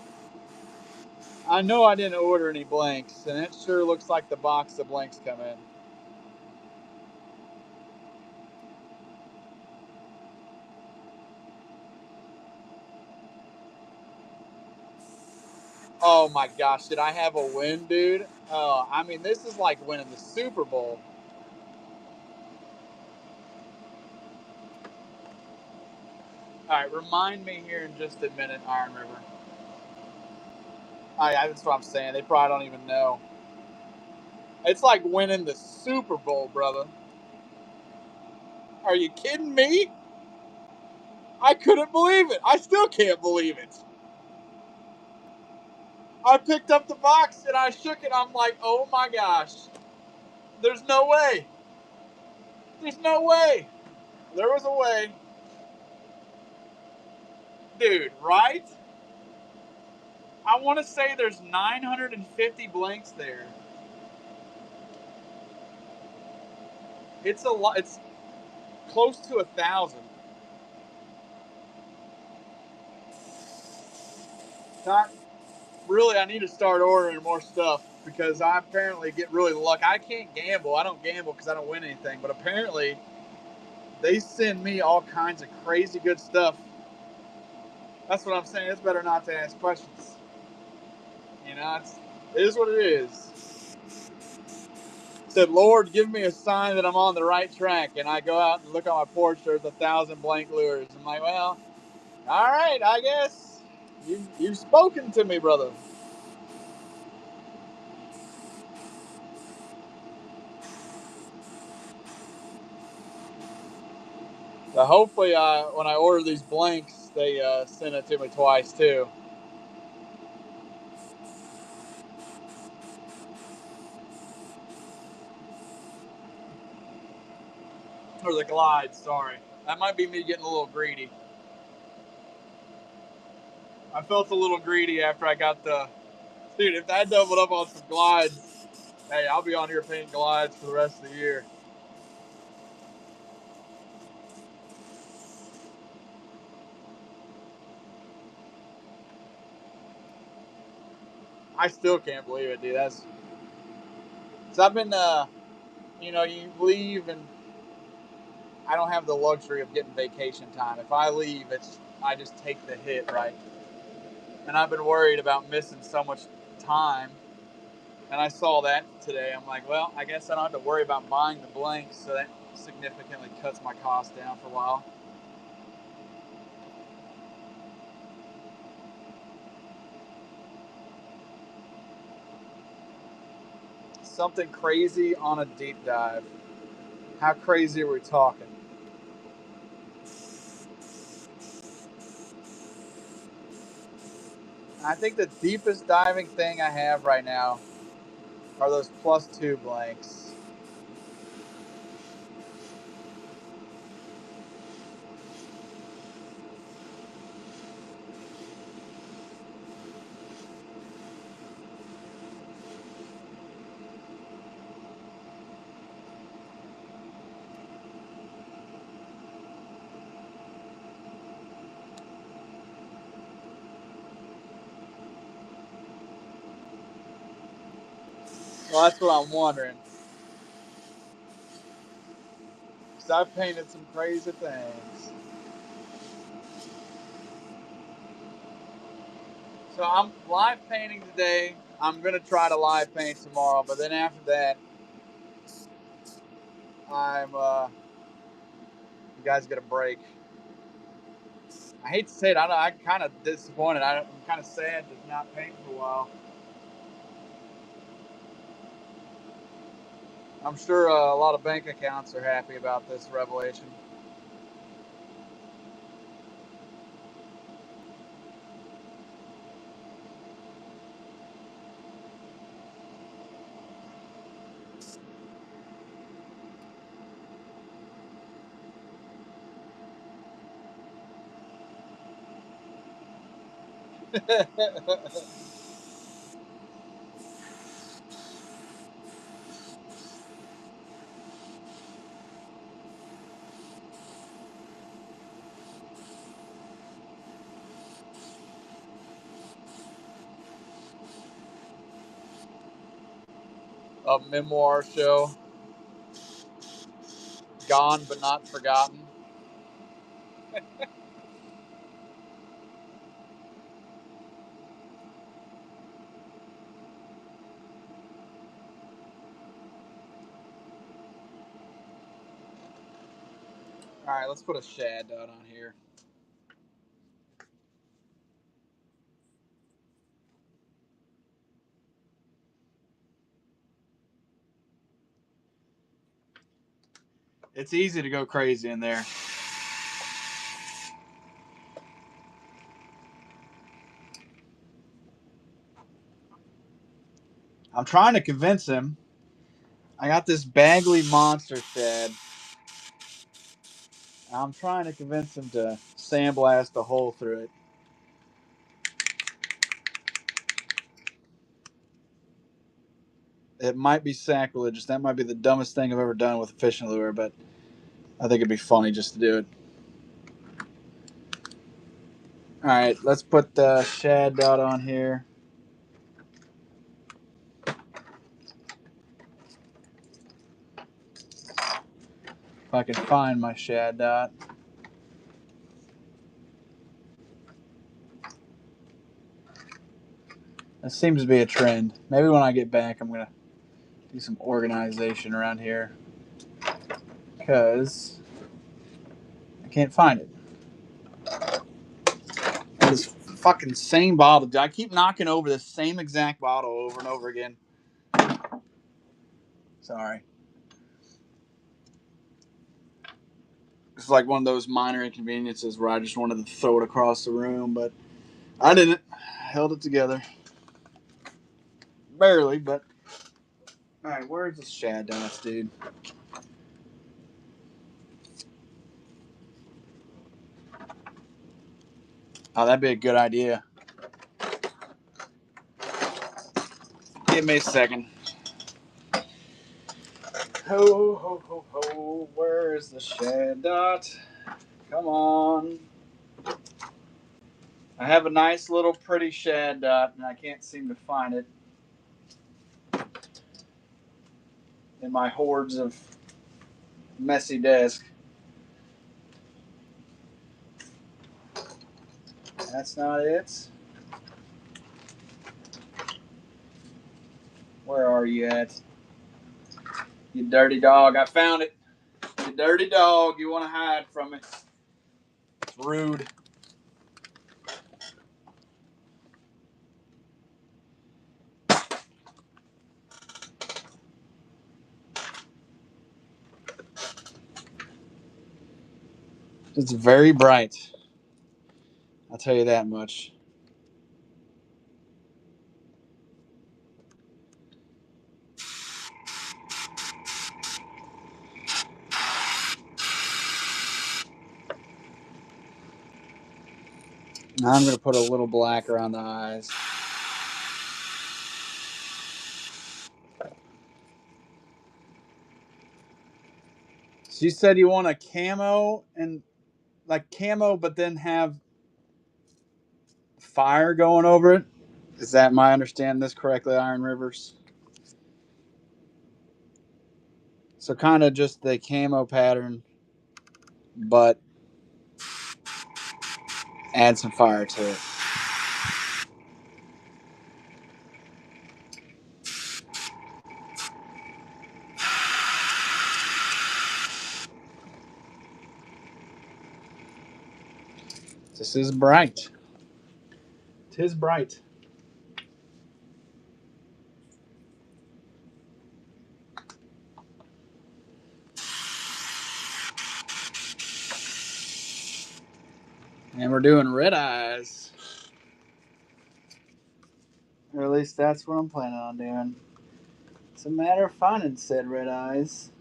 I know I didn't order any blanks, and it sure looks like the box of blanks come in. Oh my gosh, did I have a win, dude? Oh, I mean, this is like winning the Super Bowl. All right, remind me here in just a minute, Iron River. That's what I'm saying. They probably don't even know. It's like winning the Super Bowl, brother. Are you kidding me? I couldn't believe it. I still can't believe it. I picked up the box and I shook it. I'm like, oh my gosh. There's no way. There's no way. There was a way. Dude, right? I want to say there's 950 blanks there. It's a lot. It's close to 1,000. Not really. I need to start ordering more stuff because I apparently get really lucky. I can't gamble. I don't gamble because I don't win anything. But apparently, they send me all kinds of crazy good stuff. That's what I'm saying. It's better not to ask questions. You know, it is what it is. Said, Lord, give me a sign that I'm on the right track. And I go out and look on my porch. There's 1,000 blank lures. I'm like, well, all right, I guess you've spoken to me, brother. So hopefully, when I order these blanks, they send it to me twice too. Or the glides, sorry. That might be me getting a little greedy. I felt a little greedy after I got the. Dude, if I doubled up on some glides, hey, I'll be on here painting glides for the rest of the year. I still can't believe it, dude. That's. So I've been, you leave and I don't have the luxury of getting vacation time. If I leave, I just take the hit, right? And I've been worried about missing so much time. And I saw that today. I'm like, well, I guess I don't have to worry about buying the blanks, so that significantly cuts my cost down for a while. Something crazy on a deep dive. How crazy are we talking? I think the deepest diving thing I have right now are those +2 blanks. Well, that's what I'm wondering. Because I've painted some crazy things. So I'm live painting today. I'm gonna try to live paint tomorrow, but then after that, you guys get a break. I hate to say it. I'm kind of disappointed. I'm kind of sad to not paint for a while. I'm sure a lot of bank accounts are happy about this revelation. A memoir show, gone but not forgotten. All right, let's put a shad dot on here. It's easy to go crazy in there. I'm trying to convince him. I got this Bagley monster shed. I'm trying to convince him to sandblast a hole through it. It might be sacrilegious. That might be the dumbest thing I've ever done with a fishing lure, but I think it'd be funny just to do it. All right, let's put the shad dot on here. If I can find my shad dot. That seems to be a trend. Maybe when I get back, I'm going to do some organization around here. Because I can't find it. This fucking same bottle. I keep knocking over the same exact bottle over and over again. Sorry. It's like one of those minor inconveniences where I just wanted to throw it across the room, but I didn't. I held it together. Barely, but... Alright, where's the shad dots, dude? Oh, that'd be a good idea. Give me a second. Ho, ho, ho, ho. Where's the shad dot? Come on. I have a nice little pretty shad dot, and I can't seem to find it in my hordes of messy desk. That's not it. Where are you at? You dirty dog. I found it. You dirty dog. You want to hide from it. It's rude. It's very bright. I'll tell you that much. Now I'm going to put a little black around the eyes. So you said you want a camo and like camo, but then have fire going over it. Is that my understanding this correctly, Iron Rivers? So kind of just the camo pattern, but add some fire to it. This is bright. 'Tis bright. And we're doing red eyes. Or at least that's what I'm planning on doing. It's a matter of finding said red eyes.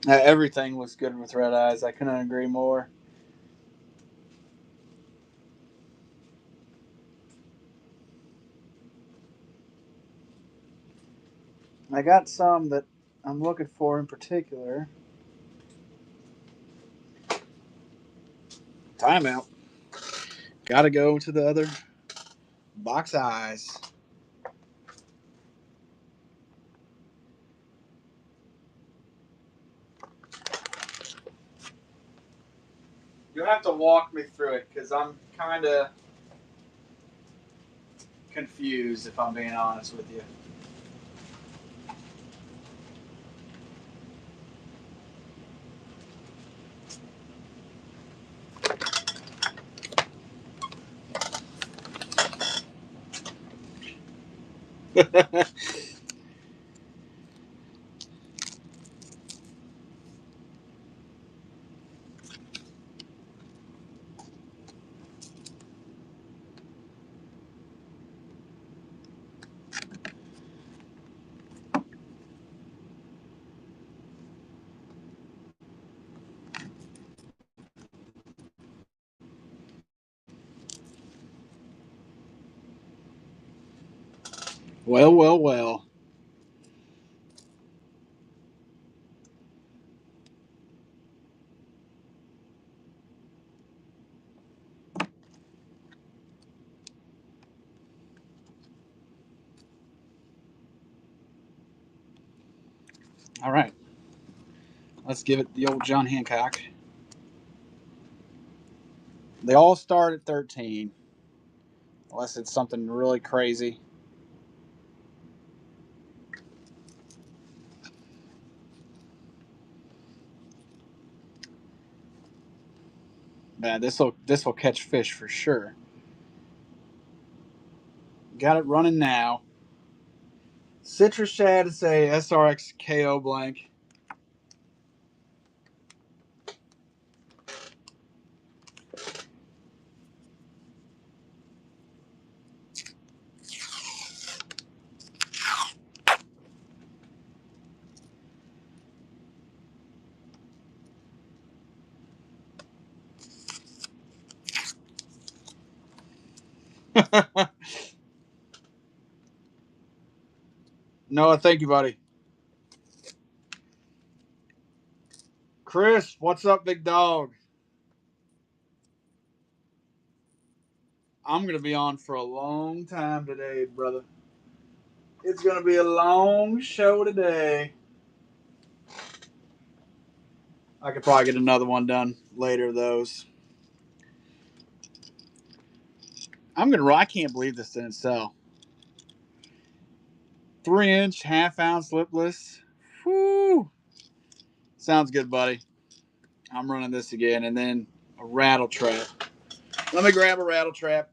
Everything looks good with red eyes. I couldn't agree more. I got some that I'm looking for in particular. Timeout. Gotta go to the other box eyes. You'll have to walk me through it because I'm kind of confused, if I'm being honest with you. Well, well, well. All right. Let's give it the old John Hancock. They all start at 13, unless it's something really crazy. Man, this will catch fish for sure. Got it running now. Citrus Shad is a SRX KO blank. Noah, thank you, buddy. Chris, what's up, big dog? I'm going to be on for a long time today, brother. It's going to be a long show today. I could probably get another one done later, those. I can't believe this didn't sell. 3-inch, half-ounce lipless. Whoo! Sounds good, buddy. I'm running this again, and then a rattle trap. Let me grab a rattle trap.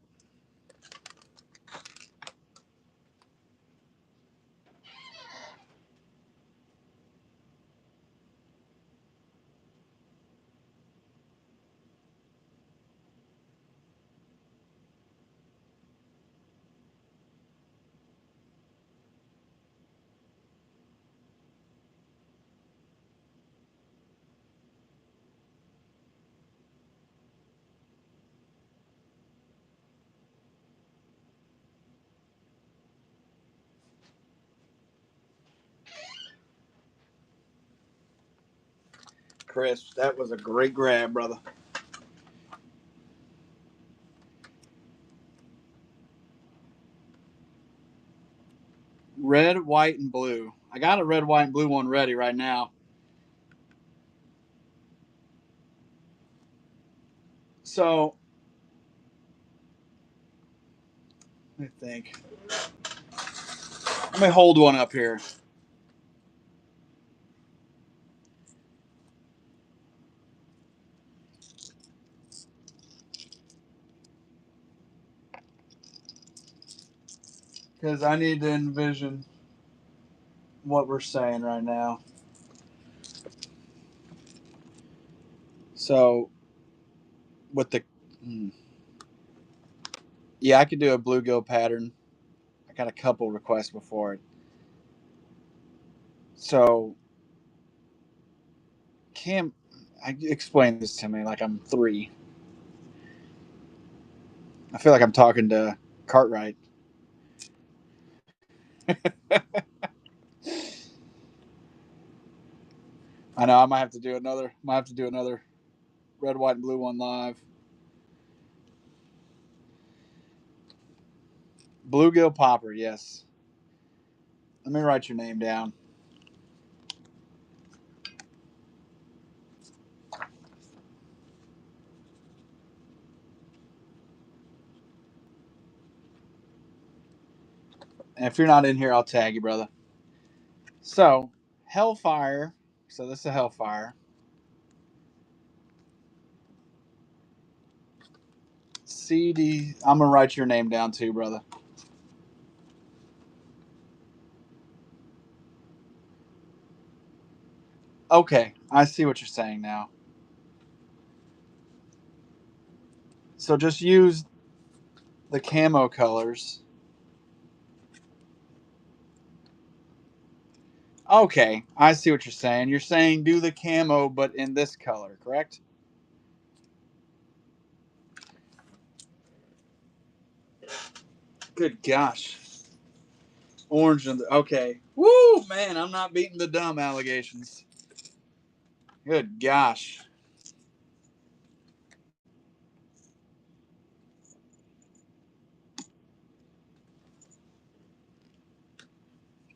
Chris, that was a great grab, brother. Red, white, and blue. I got a red, white, and blue one ready right now. So, let me think. Let me hold one up here. Because I need to envision what we're saying right now. So, with the. Yeah, I could do a bluegill pattern. I got a couple requests before it. So, Cam, explain this to me like I'm 3. I feel like I'm talking to Cartwright. I know I might have to do another. Red, white, and blue one live. Bluegill popper, yes. Let me write your name down. And if you're not in here, I'll tag you, brother. So, Hellfire. So this is a Hellfire. CD. I'm going to write your name down too, brother. Okay, I see what you're saying now. So just use the camo colors. Okay, I see what you're saying. You're saying do the camo, but in this color, correct? Good gosh. Orange and okay. Woo, man, I'm not beating the dumb allegations. Good gosh.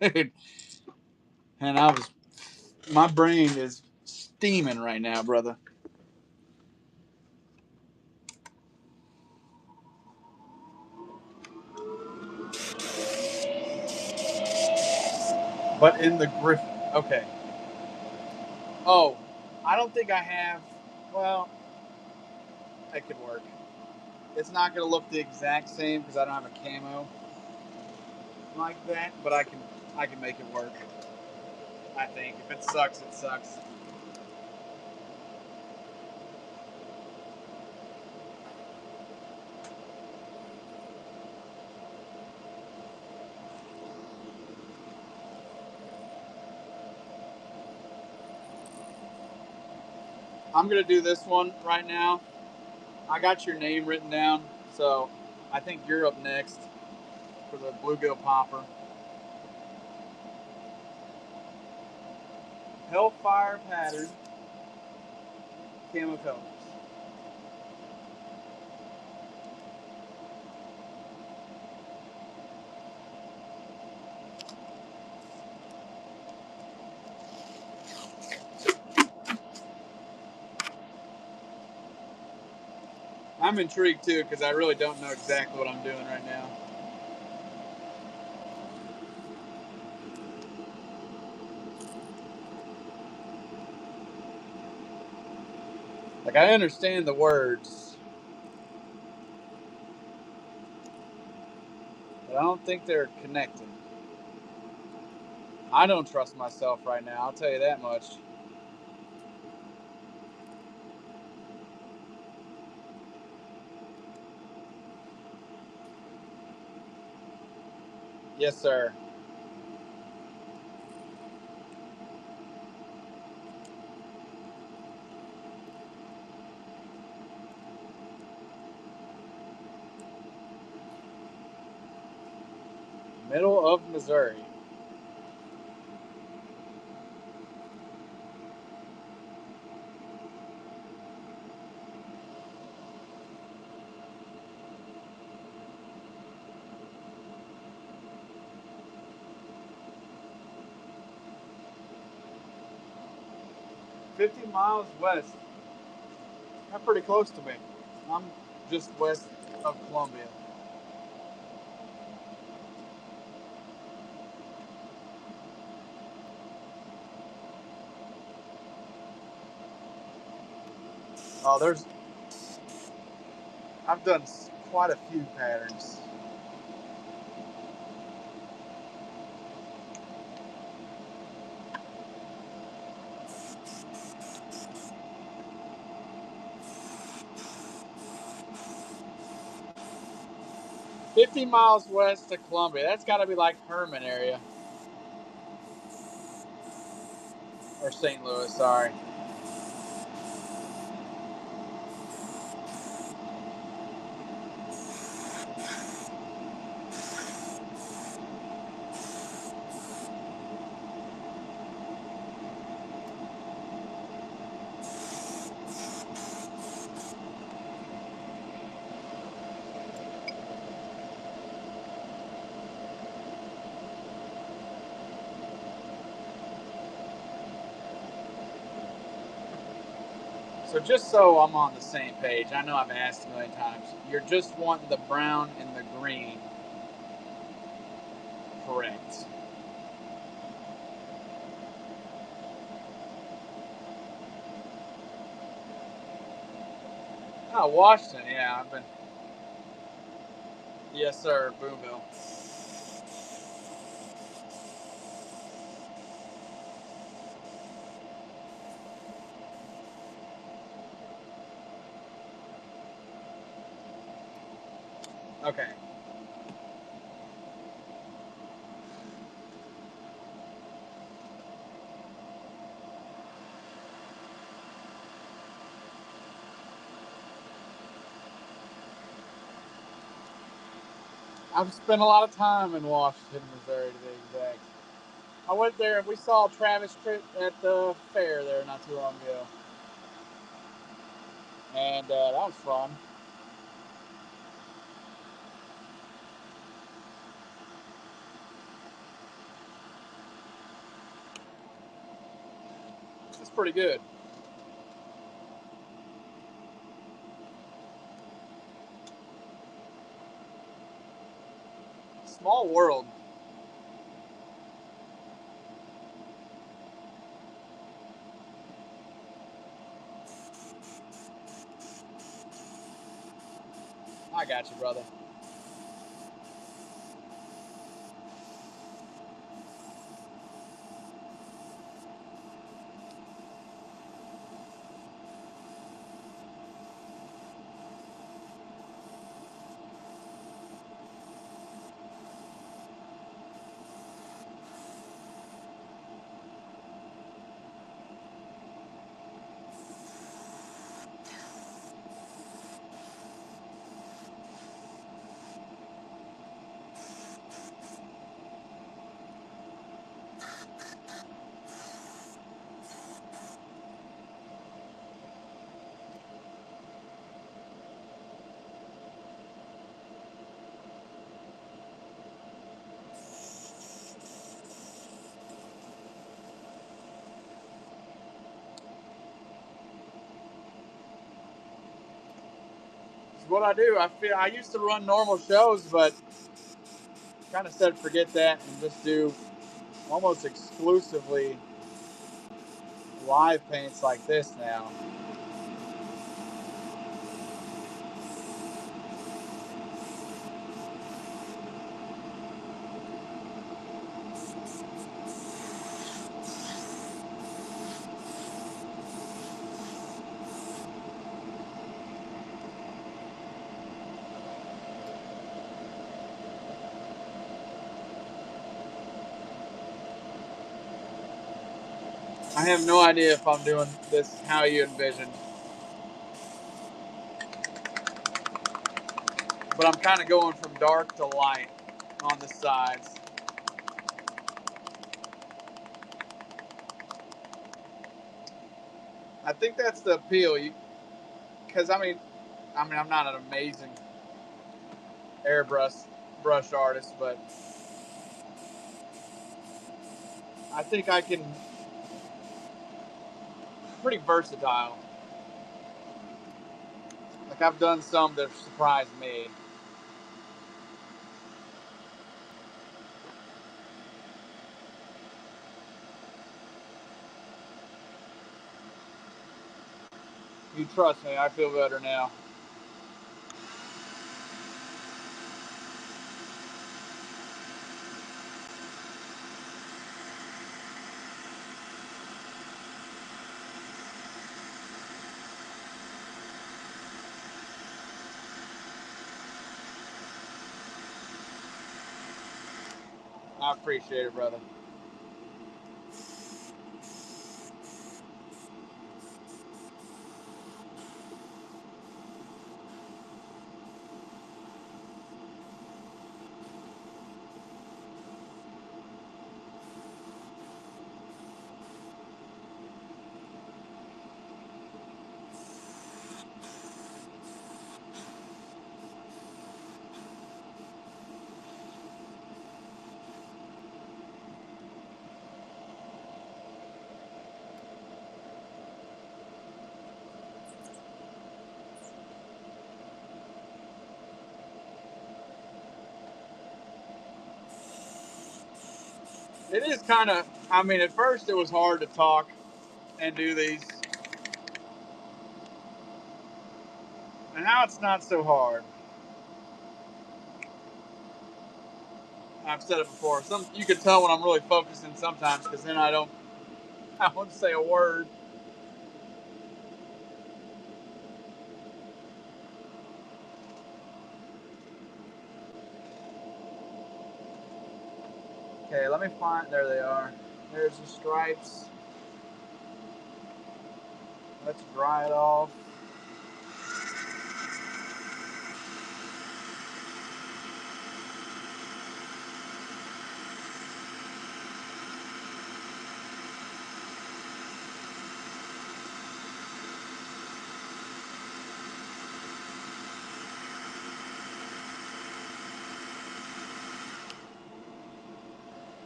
Dude. And my brain is steaming right now, brother. But in the Griffin. Okay. Oh, I don't think I have. Well, that could work. It's not going to look the exact same because I don't have a camo like that, but I can make it work. I think if it sucks, it sucks. I'm going to do this one right now. I got your name written down, so I think you're up next for the bluegill popper. Hellfire pattern, camo colors. I'm intrigued too because I really don't know exactly what I'm doing right now. Like I understand the words, but I don't think they're connected. I don't trust myself right now, I'll tell you that much. Yes, sir. Middle of Missouri. $50 miles west. That's pretty close to me. I'm just west of Columbia. Oh, I've done quite a few patterns. $50 miles west of Columbia. That's got to be like Herman area. Or St. Louis, sorry. So just so I'm on the same page, I know I've asked a million times. You're just wanting the brown and the green Correct. Oh, Washington. Yeah, I've been. Yes, sir. Boonville. Okay. I've spent a lot of time in Washington, Missouri, to be exact. I went there and we saw Travis Tritt at the fair there not too long ago, and that was fun. It's pretty good. Small world. I got you, brother. It's what I do. I used to run normal shows, but kind of said forget that and just do almost exclusively live paints like this now. I have no idea if I'm doing this how you envisioned, but I'm kind of going from dark to light on the sides. I think that's the appeal, because I'm not an amazing brush artist, but I think I can pretty versatile. Like I've done some that have surprised me. You trust me, I feel better now. I appreciate it, brother. It is kind of, I mean, at first it was hard to talk and do these. And now it's not so hard. I've said it before. You can tell when I'm really focusing sometimes because then I won't say a word. Okay, let me find. There they are. There's the stripes. Let's dry it off.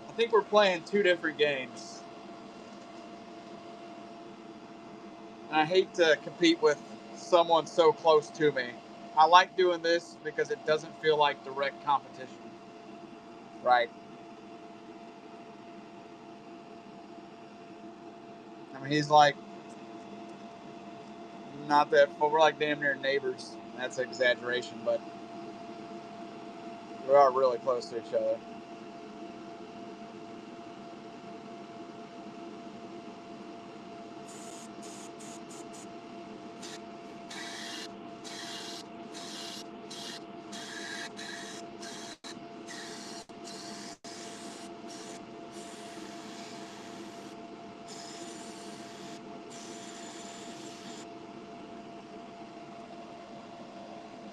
I think we're playing two different games. And I hate to compete with someone so close to me. I like doing this because it doesn't feel like direct competition. Right? I mean, he's like, not that, but we're like damn near neighbors. That's an exaggeration, but we are really close to each other.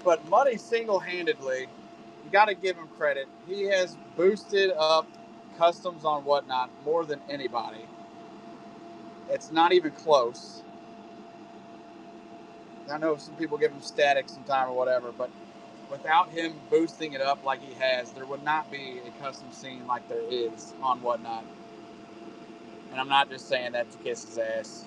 But Muddy single-handedly, you got to give him credit. He has boosted up customs on Whatnot more than anybody. It's not even close. I know some people give him static sometime or whatever, but without him boosting it up like he has, there would not be a custom scene like there is on Whatnot. And I'm not just saying that to kiss his ass.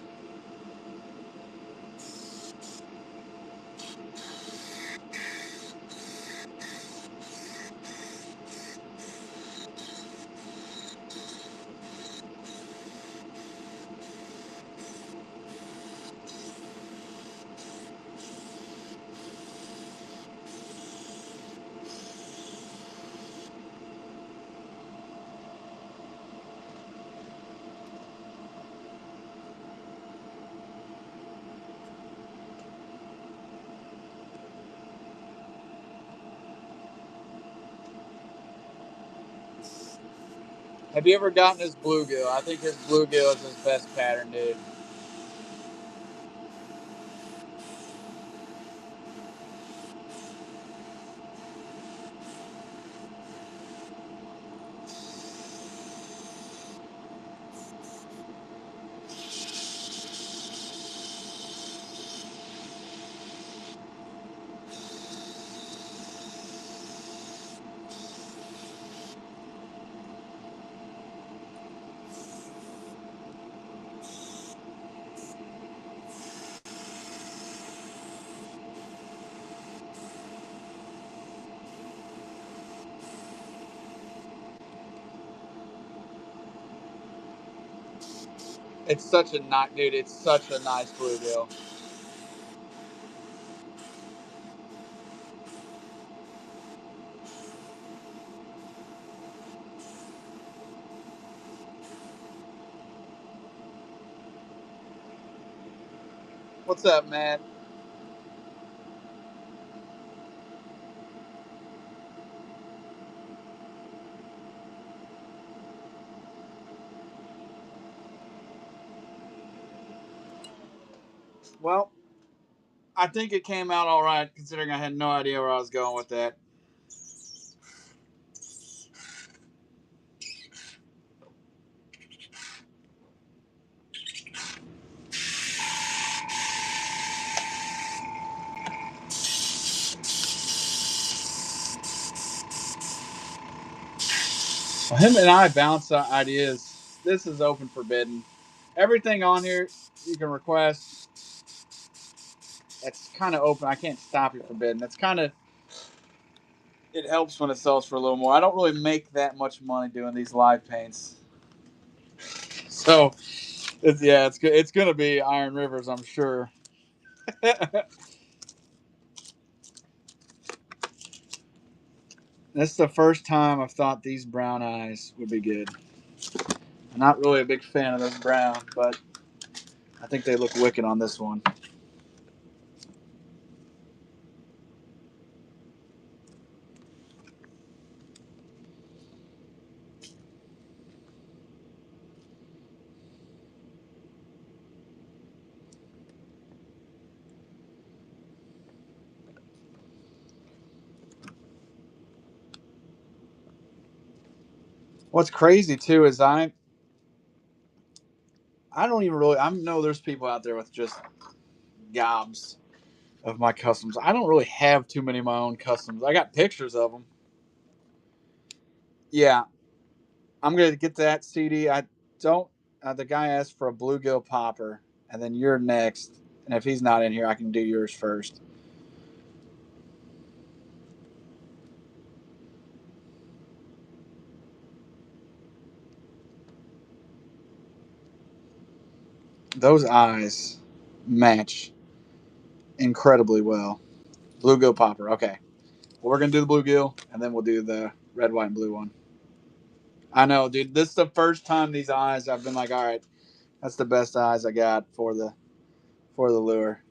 Have you ever gotten his bluegill? I think his bluegill is his best pattern, dude. It's such a not, dude. It's such a nice bluegill. What's up, man? Well, I think it came out all right, considering I had no idea where I was going with that. Well, him and I bounce ideas. This is open forbidden. Everything on here you can request. It's kind of open. I can't stop you forbidden. That's kind of, it helps when it sells for a little more. I don't really make that much money doing these live paints. So it's gonna be Iron Rivers, I'm sure. This is the first time I've thought these brown eyes would be good. I'm not really a big fan of those brown, but I think they look wicked on this one. What's crazy too is I don't even really I know there's people out there with just gobs of my customs. I don't really have too many of my own customs. I got pictures of them. Yeah, I'm gonna get that CD. I don't. The guy asked for a bluegill popper, and then you're next. And if he's not in here, I can do yours first. Those eyes match incredibly well. Bluegill popper. Okay. Well, we're gonna do the bluegill, and then we'll do the red, white, and blue one. I know, dude. This is the first time these eyes. I've been like, all right, that's the best eyes I got for the lure.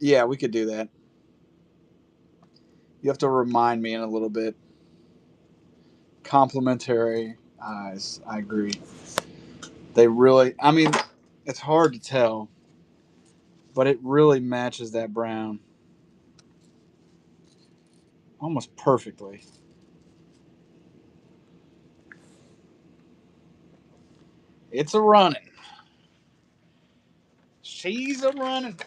Yeah, we could do that. You have to remind me in a little bit. Complimentary eyes. I agree. They really. I mean, it's hard to tell, but it really matches that brown almost perfectly. It's a running. She's a running.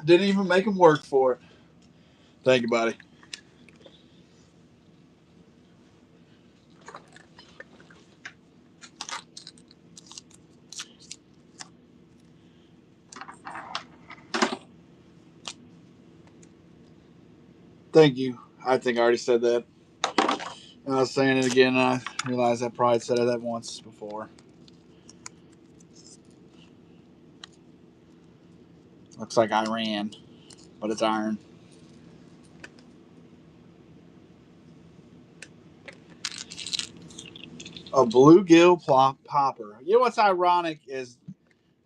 Didn't even make him work for it. Thank you, buddy. Thank you. I think I already said that. I was saying it again. And I realized I probably said it that once before. Looks like Iran, but it's iron. A bluegill popper. You know what's ironic is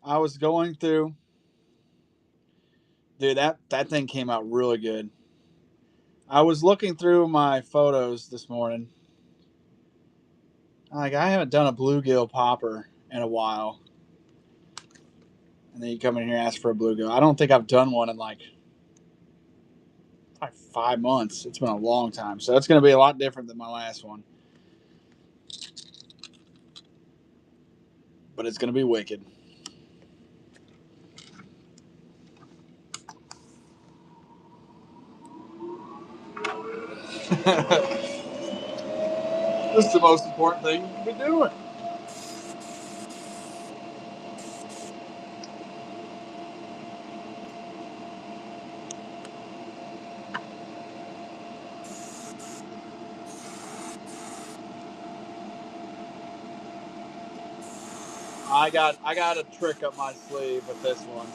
I was going through. Dude, that thing came out really good. I was looking through my photos this morning. Like I haven't done a bluegill popper in a while, and then you come in here and ask for a bluegill. I don't think I've done one in like 5 months. It's been a long time, so it's going to be a lot different than my last one. But it's going to be wicked. This is the most important thing you can be doing. I got a trick up my sleeve with this one.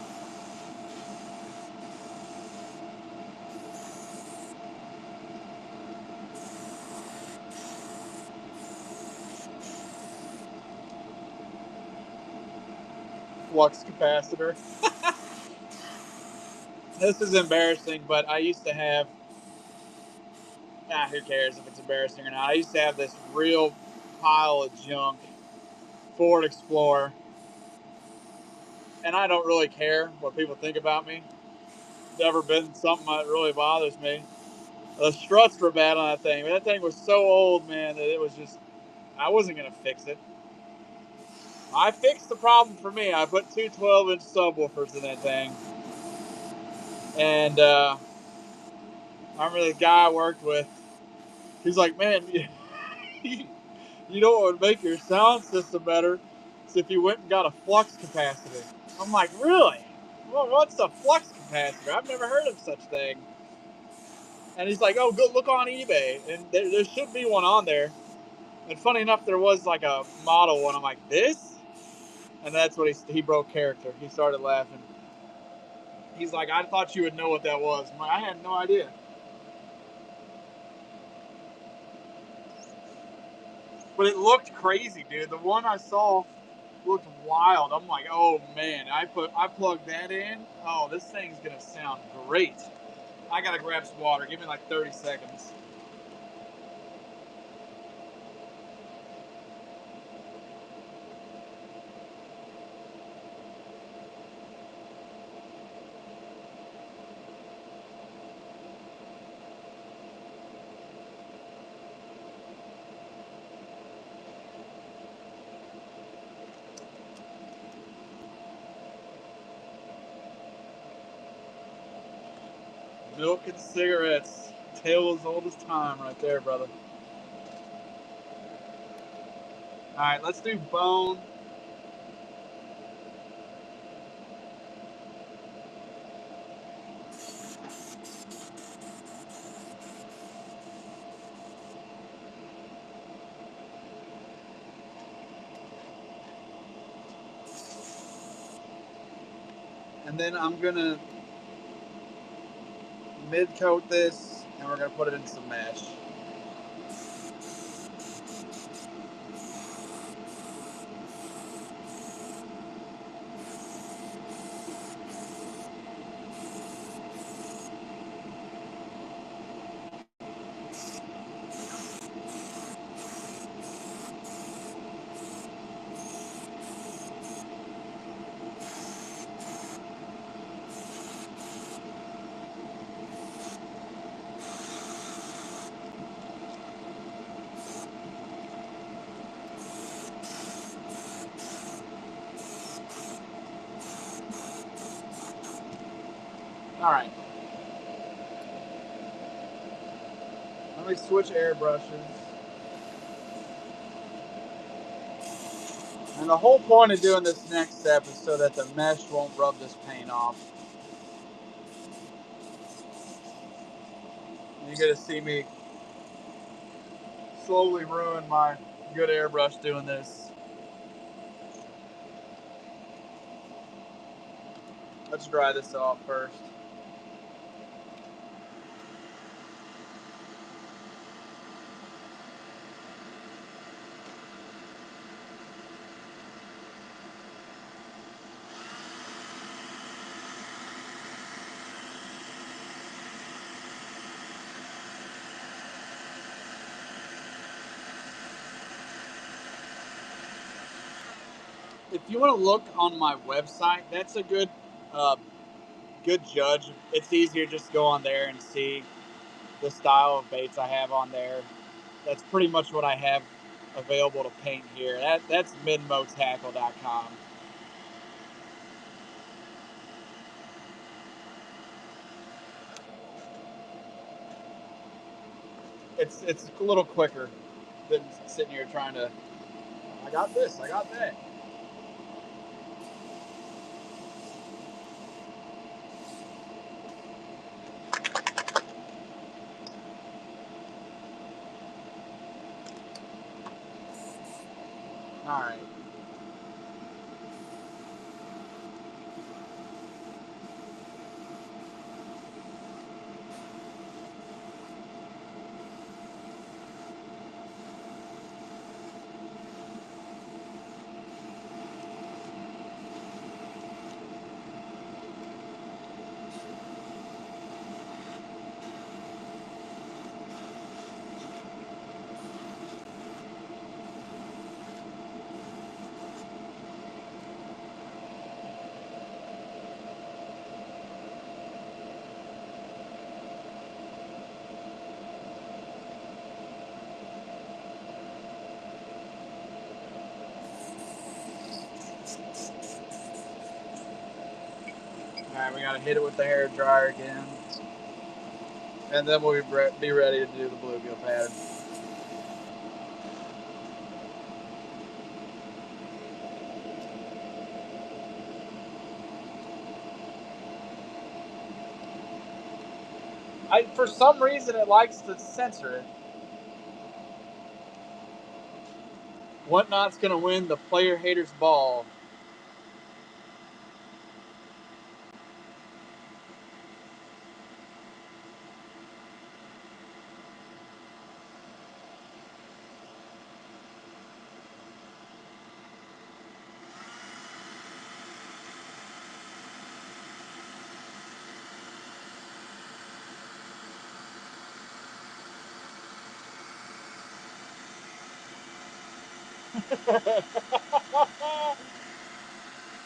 Flux capacitor. This is embarrassing, but I used to have. Who cares if it's embarrassing or not? I used to have this real pile of junk Ford Explorer, and I don't really care what people think about me. Never been something that really bothers me. The struts were bad on that thing. That thing was so old, man, that it was just, I wasn't going to fix it. I fixed the problem for me. I put two 12-inch subwoofers in that thing. And I remember the guy I worked with, he's like, man, you know what would make your sound system better is if you went and got a flux capacitor. I'm like, really? Well, what's a flux capacitor? I've never heard of such thing. And he's like, oh, go look on eBay. And there should be one on there. And funny enough, there was like a model one. I'm like, this? And that's what he broke character. He started laughing. He's like, I thought you would know what that was. I'm like, I had no idea. But it looked crazy, dude. The one I saw looked wild. I'm like, oh man, I plugged that in. Oh, this thing's gonna sound great. I gotta grab some water. Give me like 30 seconds. Milk and cigarettes. Tale as old as time right there, brother. Alright, let's do bone. And then I'm gonna mid coat this and we're gonna put it in some mesh. Alright. Let me switch airbrushes. And the whole point of doing this next step is so that the mesh won't rub this paint off. You're gonna see me slowly ruin my good airbrush doing this. Let's dry this off first. If you want to look on my website, that's a good good judge. It's easier just to go on there and see the style of baits I have on there. That's pretty much what I have available to paint here. That's midmotackle.com. It's a little quicker than sitting here trying to, I got this, I got that. All right. we got to hit it with the hair dryer again. And then we'll be ready to do the bluegill pattern. For some reason, it likes to censor it. Whatnot's going to win the player hater's ball.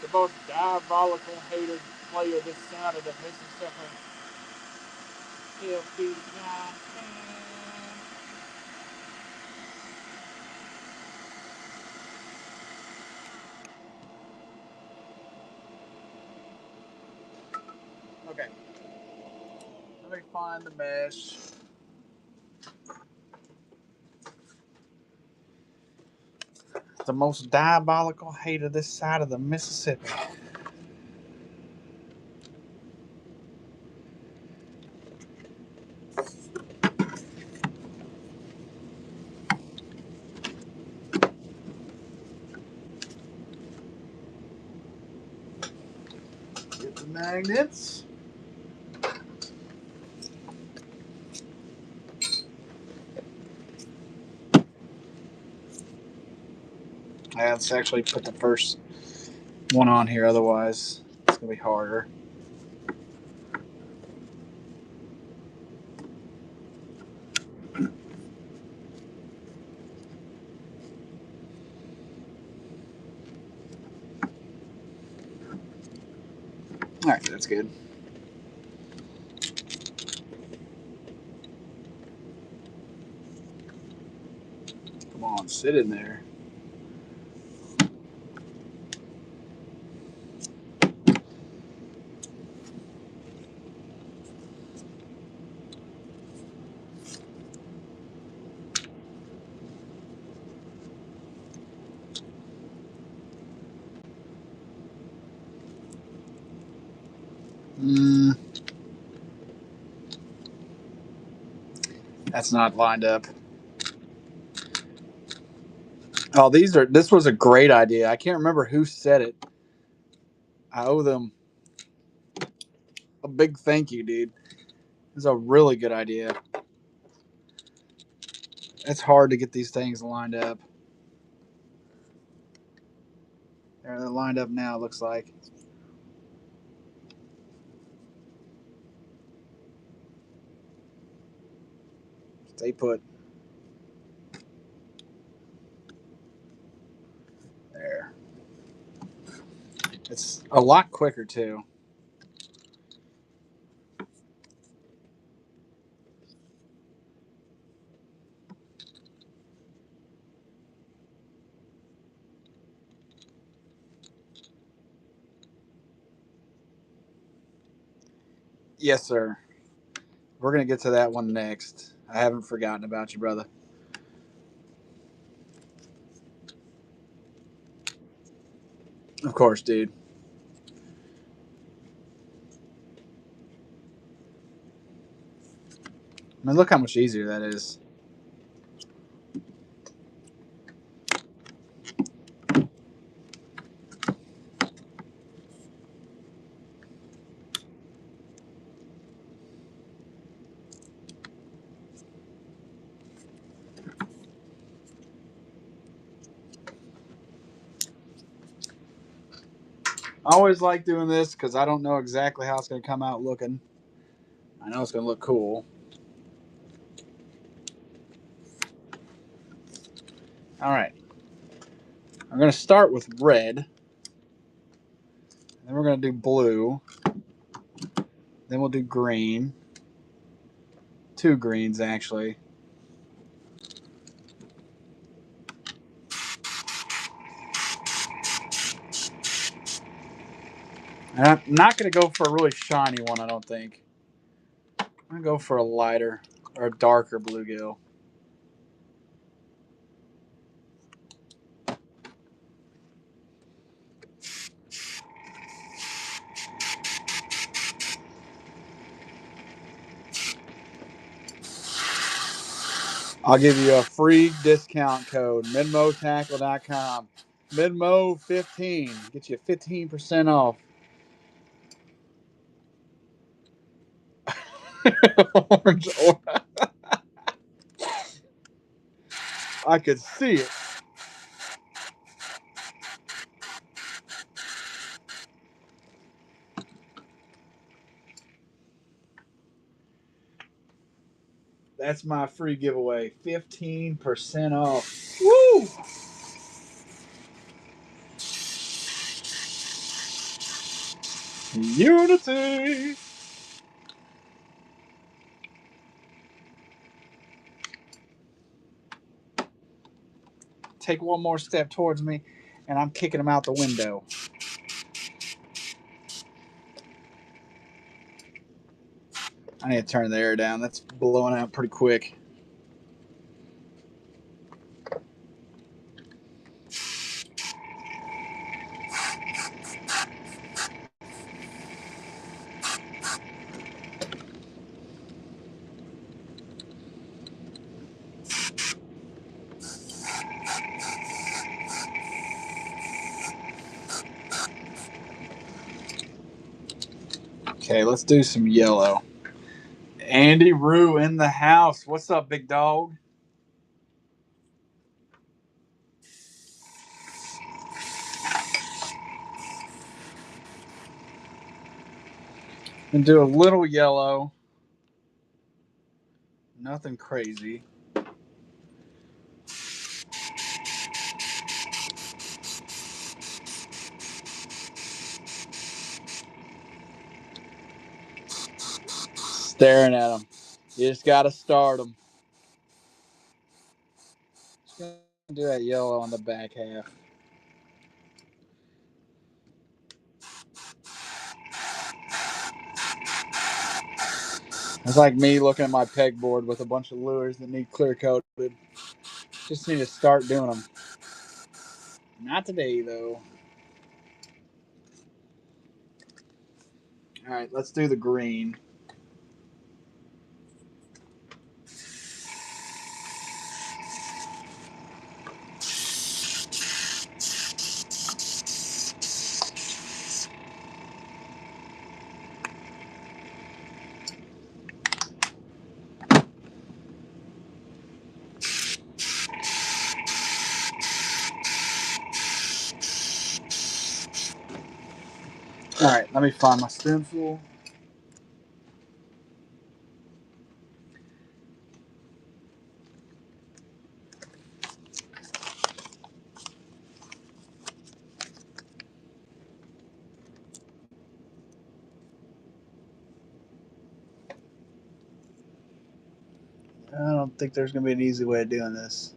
The most diabolical hated player this side of the Mississippi. Filthy Johnson. Okay. Let me find the mesh. The most diabolical hater this side of the Mississippi. Get the magnets. Let's actually put the first one on here, otherwise it's going to be harder. Alright, that's good. Come on, sit in there. That's not lined up. Oh, this was a great idea. I can't remember who said it. I owe them a big thank you, dude. It's a really good idea. It's hard to get these things lined up. They're lined up now, it looks like. Stay put. There. It's a lot quicker, too. Yes, sir. We're going to get to that one next. I haven't forgotten about you, brother. Of course, dude. I mean, look how much easier that is. I always like doing this because I don't know exactly how it's going to come out looking. I know it's going to look cool. All right. I'm going to start with red. Then we're going to do blue. Then we'll do green. 2 greens, actually. And I'm not going to go for a really shiny one, I don't think. I'm going to go for a lighter or a darker bluegill. I'll give you a free discount code, MidmoTackle.com. Midmo15. Get you 15% off. Orange. I could see it. That's my free giveaway. 15% off. Woo! Unity. Take one more step towards me, and I'm kicking him out the window. I need to turn the air down. That's blowing out pretty quick. Okay, let's do some yellow. Andy Rue in the house. What's up, big dog? And do a little yellow. Nothing crazy. Staring at them. You just got to start them. Just gonna do that yellow on the back half. It's like me looking at my pegboard with a bunch of lures that need clear coated. Just need to start doing them. Not today, though. All right, let's do the green. All right, let me find my spoonful. I don't think there's going to be an easy way of doing this.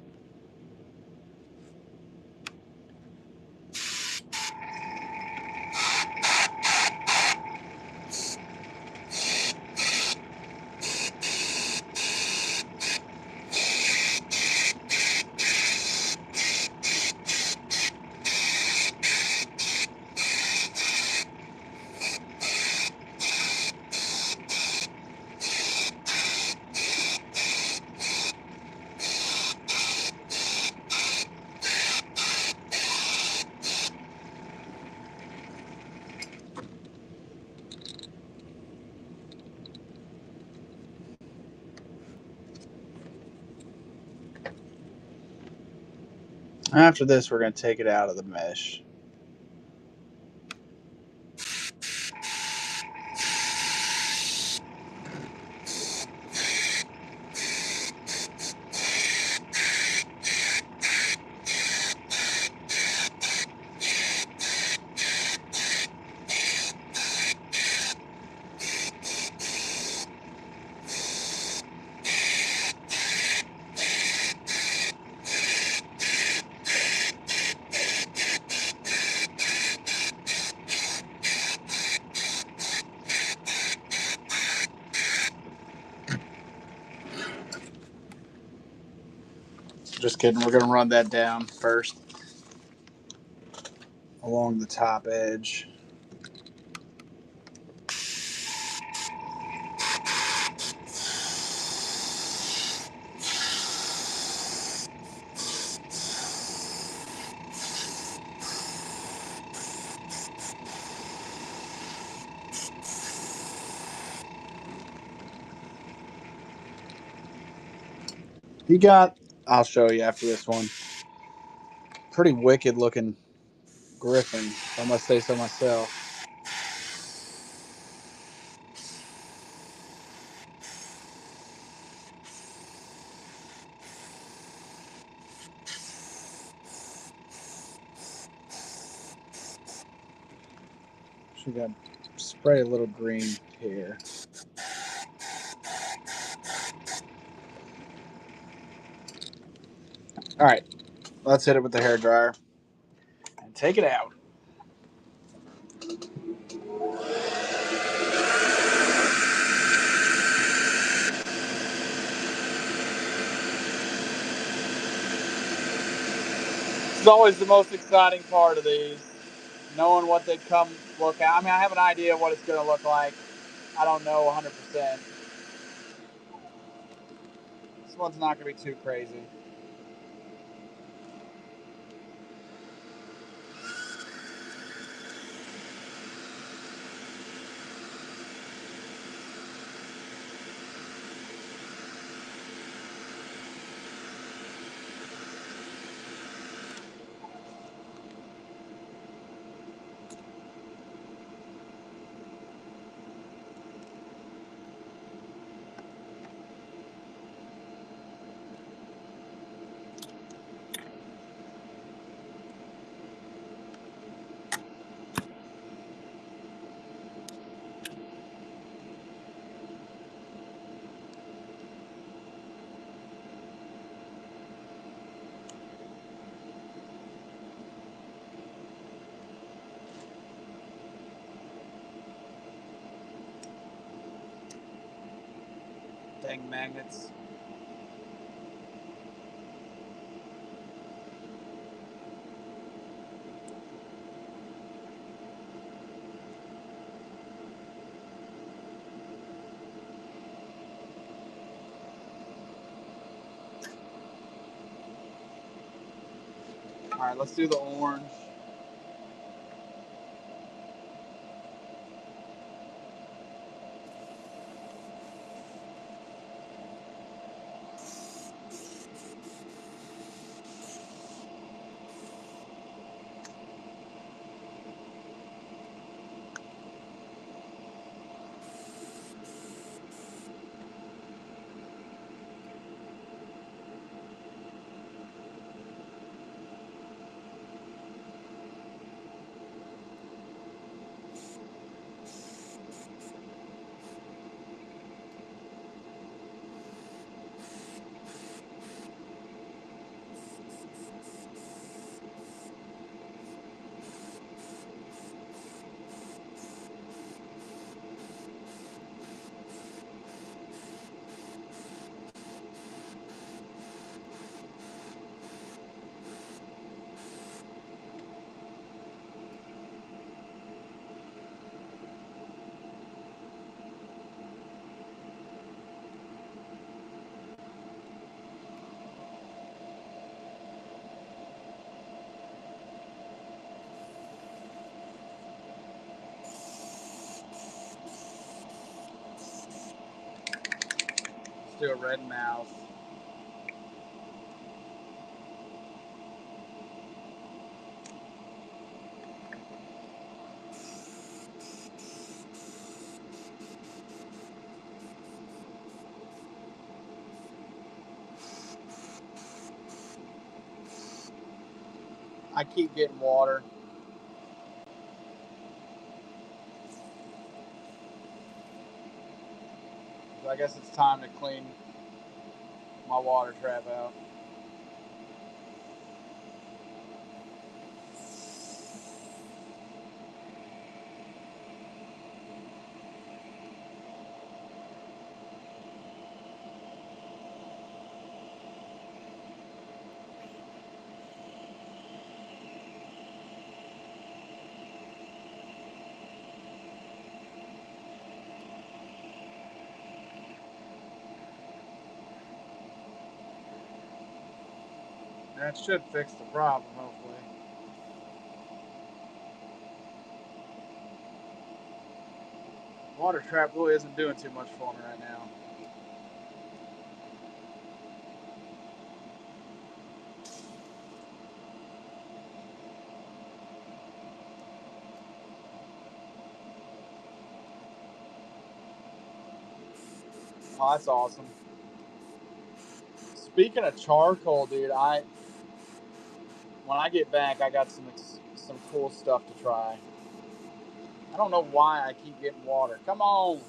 After this, we're going to take it out of the mesh. Just kidding. We're going to run that down first along the top edge. He got, I'll show you after this one, pretty wicked looking griffin, if I must say so myself. Should got spray a little green here. All right, let's hit it with the hair dryer and take it out. This is always the most exciting part of these, knowing what they come look at. I mean, I have an idea of what it's going to look like. I don't know 100%. This one's not going to be too crazy. Dang magnets. All right, let's do the orange. Let's do a red mouth. I keep getting water. So I guess it's time to clean my water trap out. That should fix the problem, hopefully. Water trap really isn't doing too much for me right now. Oh, that's awesome. Speaking of charcoal, dude, when I get back, I got some cool stuff to try. I don't know why I keep getting water. Come on.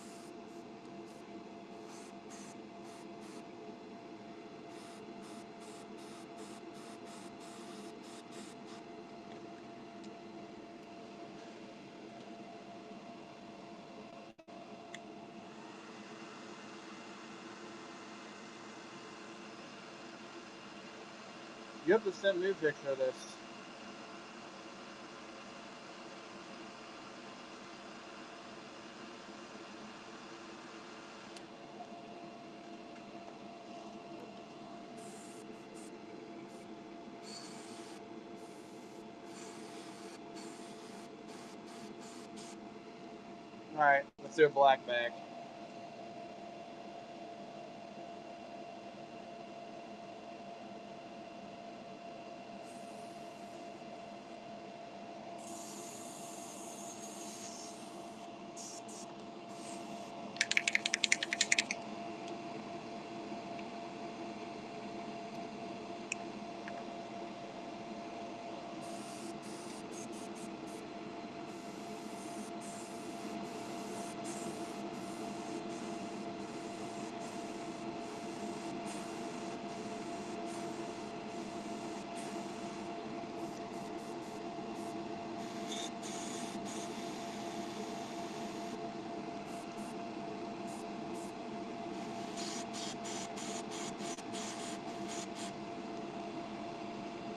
You have to send me a picture of this. All right, let's do a black bag.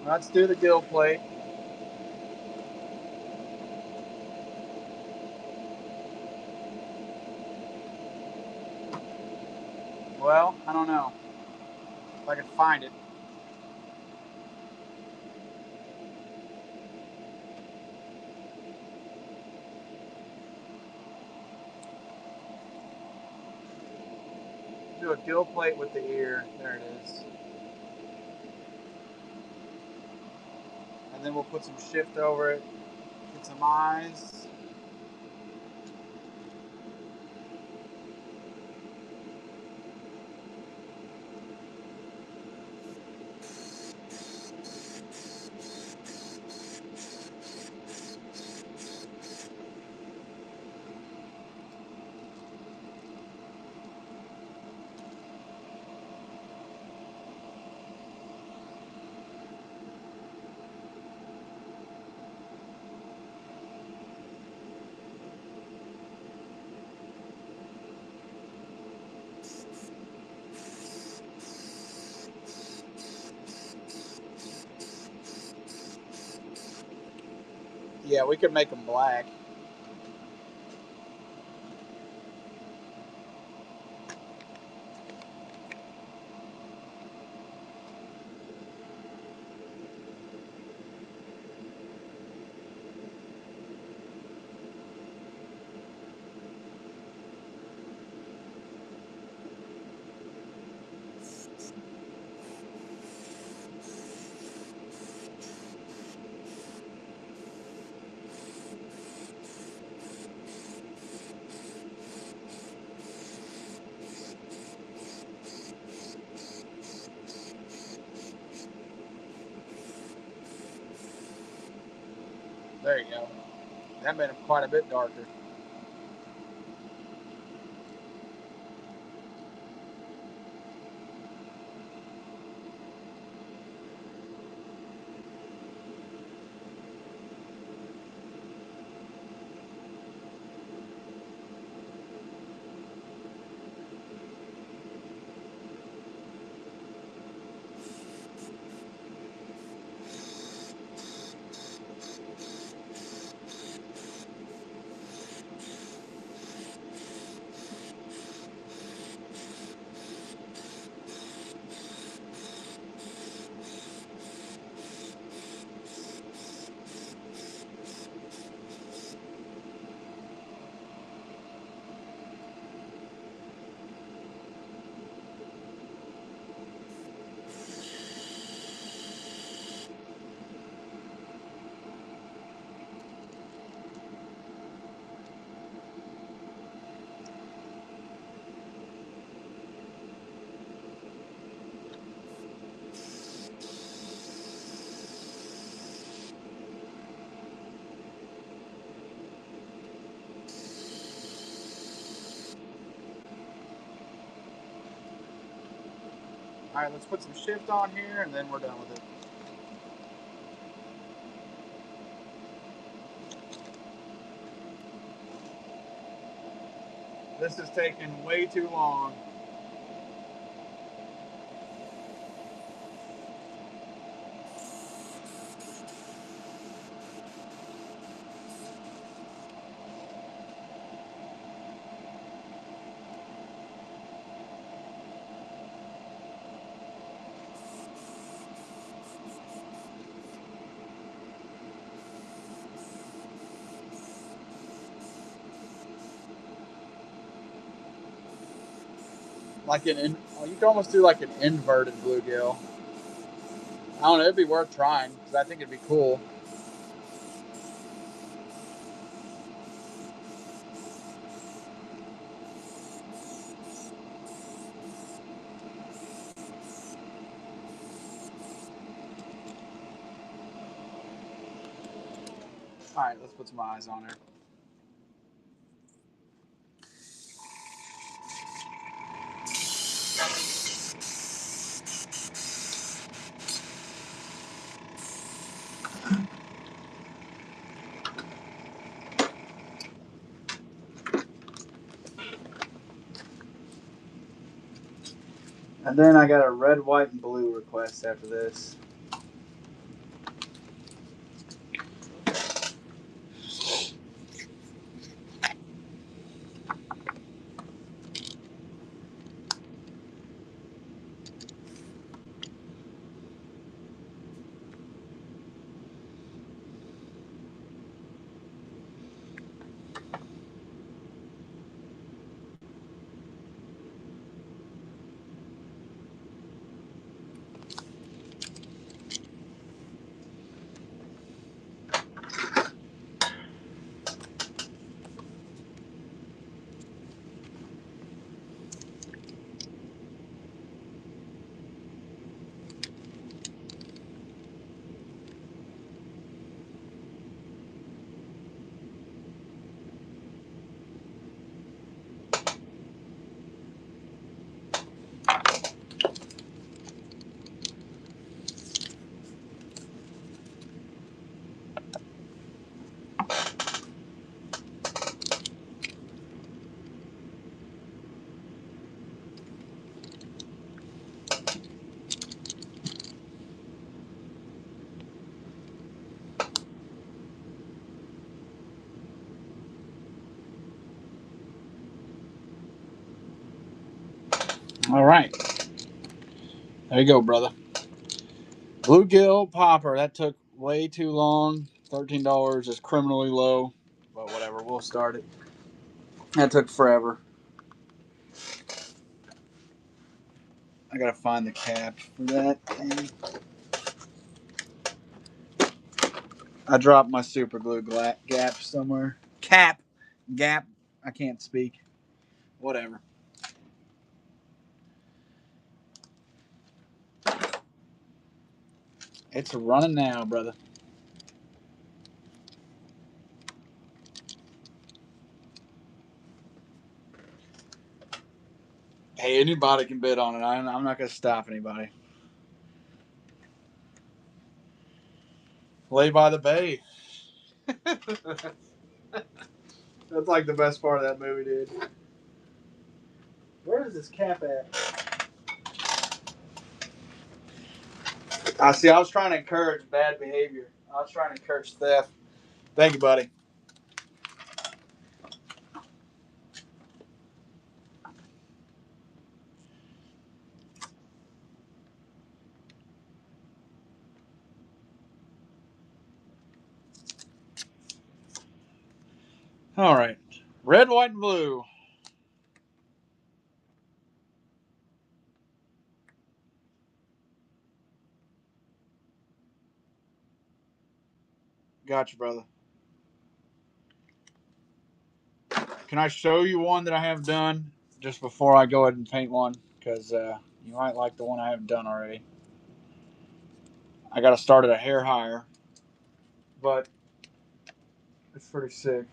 Let's do the gill plate. Well, I don't know if I can find it. Do a gill plate with the ear. There it is. And then we'll put some shift over it. Get some eyes. Yeah, we could make them black. There you go. That made them quite a bit darker. All right, let's put some shift on here, and then we're done with it. This is taking way too long. Like you can almost do like an inverted bluegill. I don't know. It'd be worth trying because I think it'd be cool. All right, let's put some eyes on her. And then I got a red, white, and blue request after this. All right. There you go, brother. Bluegill popper. That took way too long. $13 is criminally low, but whatever. We'll start it. That took forever. I gotta find the cap for that. And I dropped my super glue gap somewhere. Gap. I can't speak. Whatever. It's running now, brother. Hey, anybody can bid on it. I'm not gonna stop anybody. Lay by the bay. That's like the best part of that movie, dude. Where is this cap at? I see. I was trying to encourage bad behavior. I was trying to encourage theft. Thank you, buddy. All right. Red, white, and blue. Gotcha, brother. Can I show you one that I have done just before I go ahead and paint one? Because you might like the one I have done already. I got to start at a hair higher, but it's pretty sick.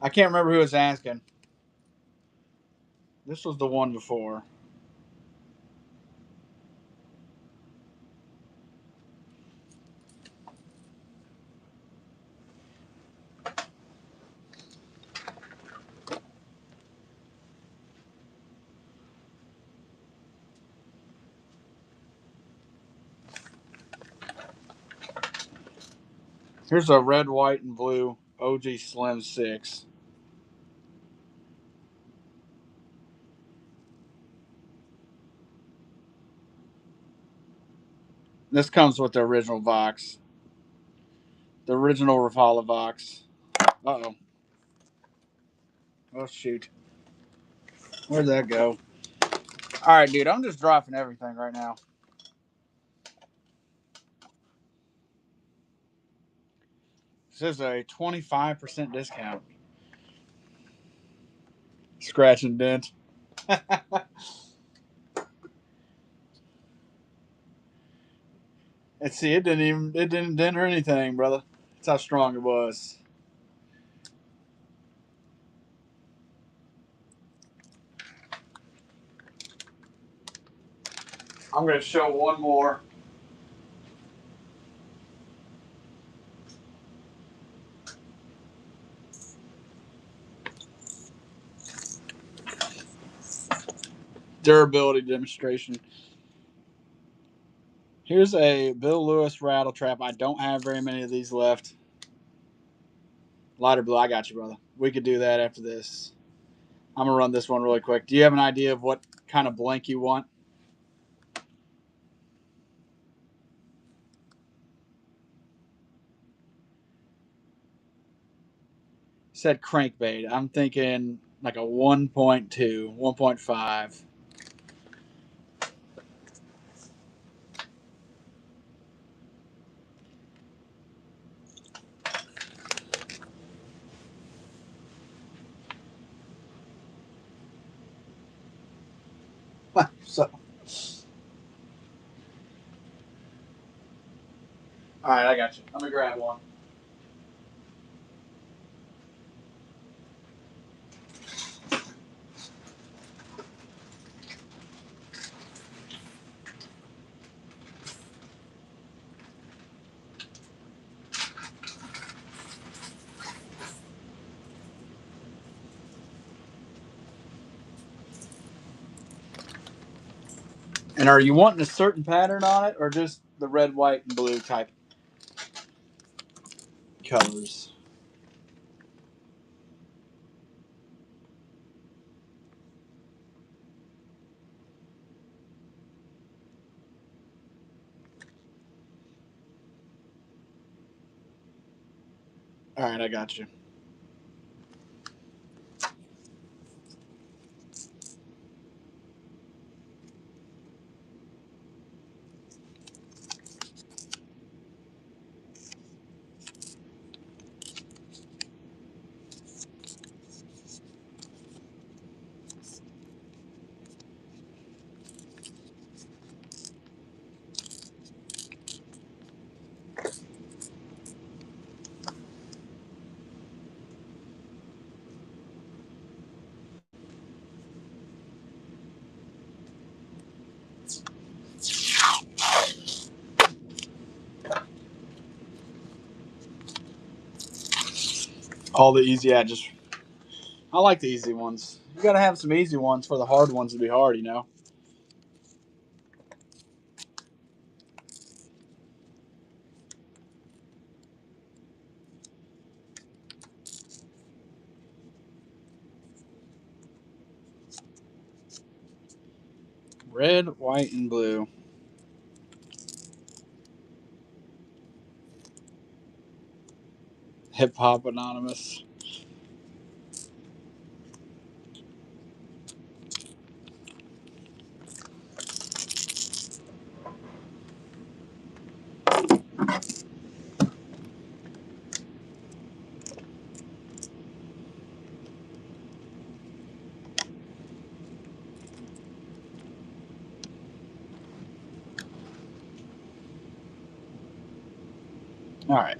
I can't remember who was asking. This was the one before. Here's a red, white, and blue OG Slim 6. This comes with the original Vox. The original Rapala Vox. Uh-oh. Oh, shoot. Where'd that go? All right, dude. I'm just dropping everything right now. This is a 25% discount. Scratch and dent. And see, it didn't dent or anything, brother. That's how strong it was. I'm gonna show one more. Durability demonstration. Here's a Bill Lewis rattle trap. I don't have very many of these left. Lighter blue, I got you, brother. We could do that after this. I'm gonna run this one really quick. Do you have an idea of what kind of blank you want? Said crankbait. I'm thinking like a 1.2, 1.5. So, all right, I got you. Let me grab one. And are you wanting a certain pattern on it, or just the red, white, and blue type colors? All right, I got you. All the easy, yeah, just I like the easy ones. You gotta have some easy ones for the hard ones to be hard, you know. Red, white, and blue. Hip Hop Anonymous. All right.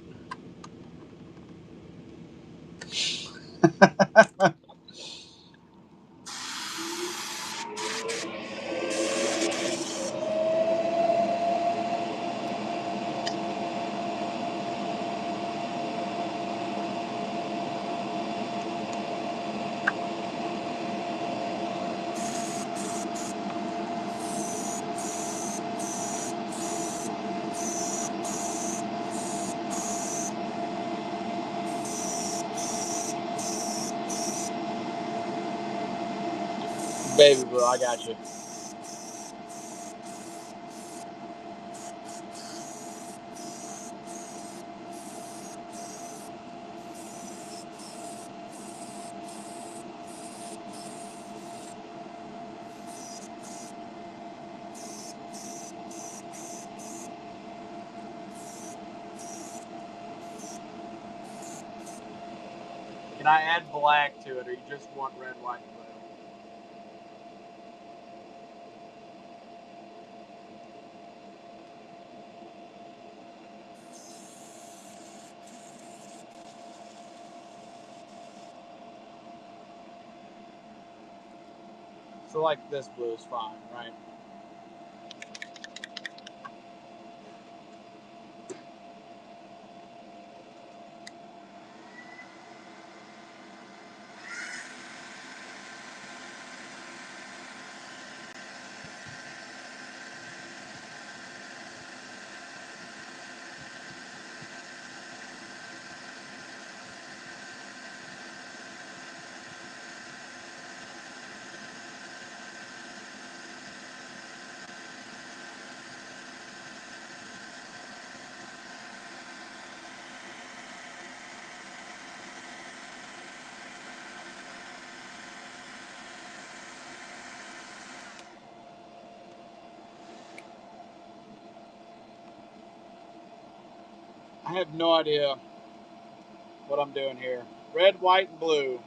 Baby blue, I got you. Can I add black to it, or you just want red, white, and blue? So like this blue is fine, right? I have no idea what I'm doing here. Red, white, and blue.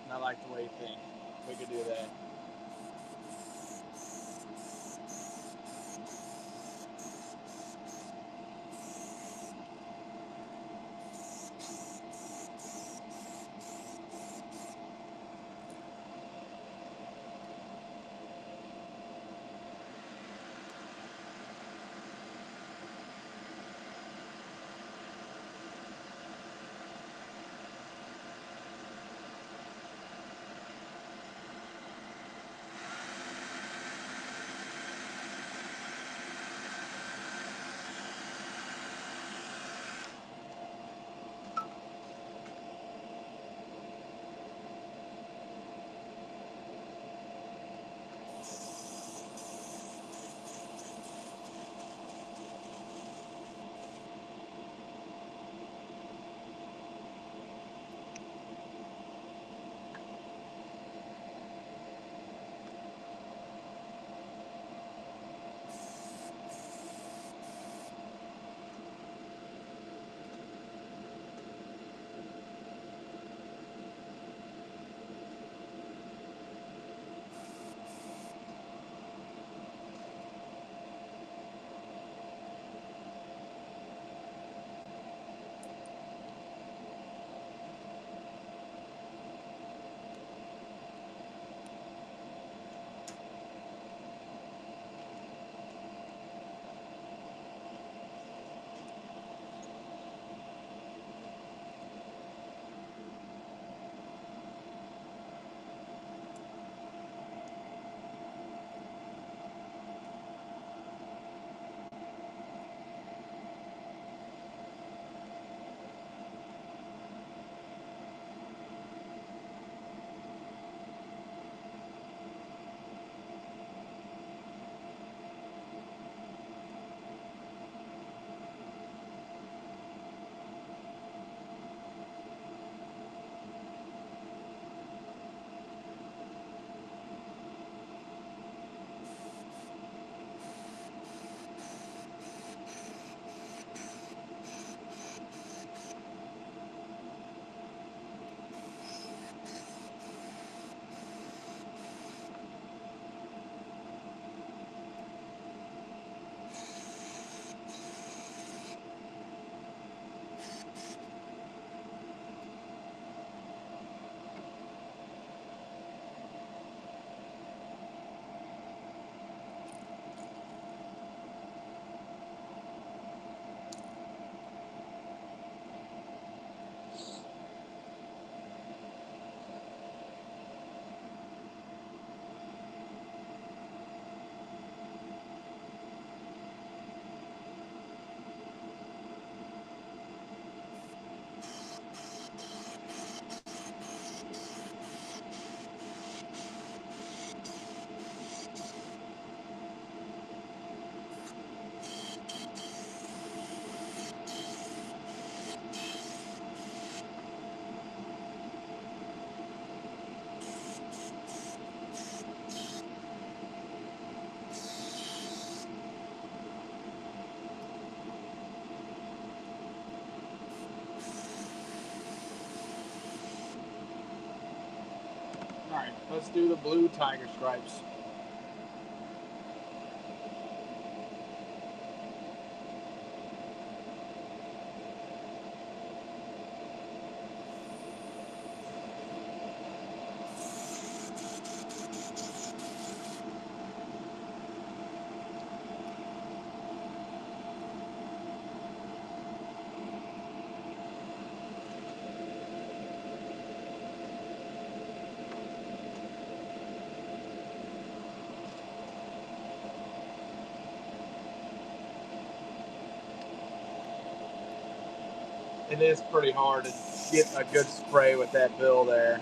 I like the way you think. We could do that. right, let's do the blue tiger stripes. It is pretty hard to get a good spray with that bill there.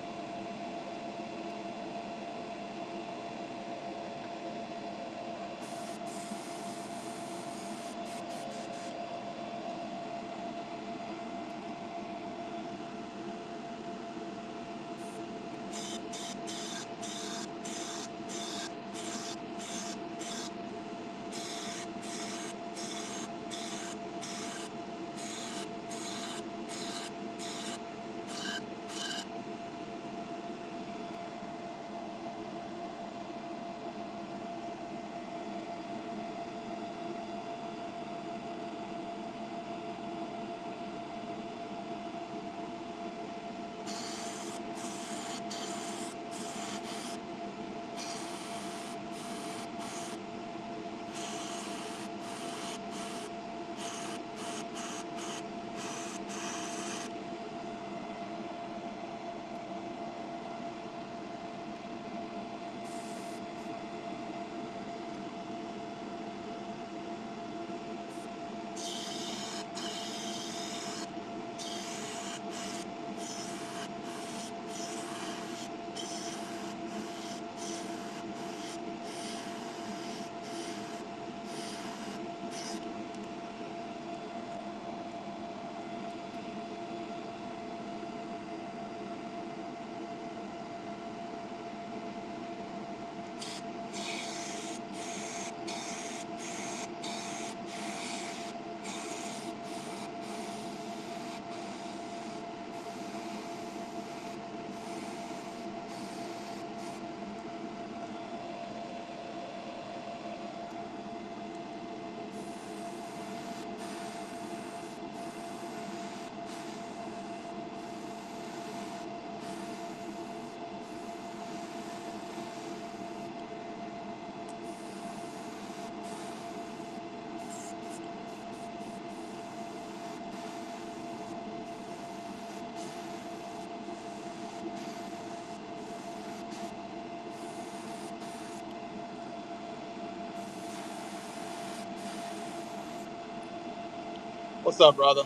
What's up, brother?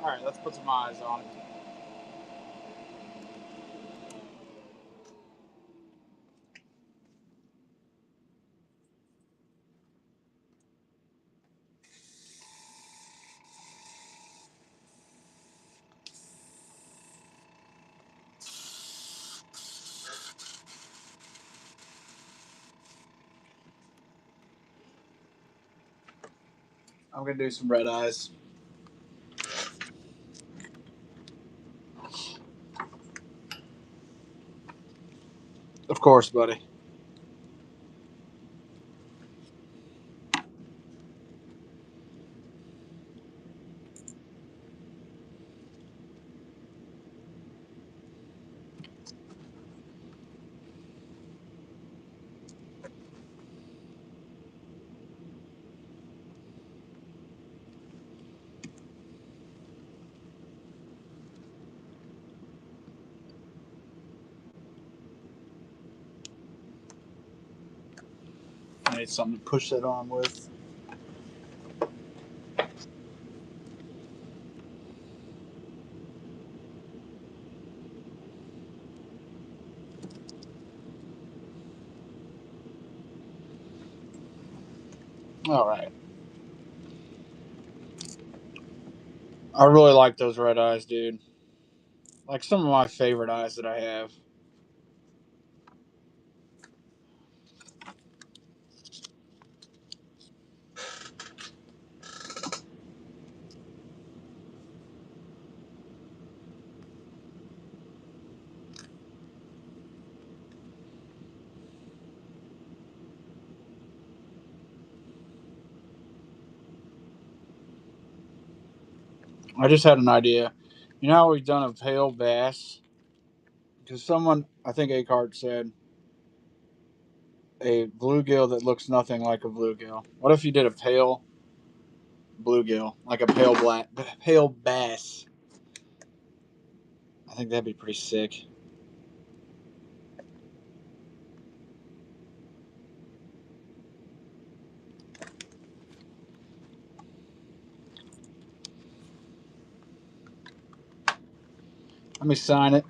All right, let's put some eyes on it. I'm gonna do some red eyes. Of course, buddy. I need something to push that on with. All right. I really like those red eyes, dude. Like some of my favorite eyes that I have. I just had an idea. You know how we've done a pale bass? Because someone, I think Acart said, a bluegill that looks nothing like a bluegill. What if you did a pale bluegill, like a pale bass? I think that'd be pretty sick. Let me sign it.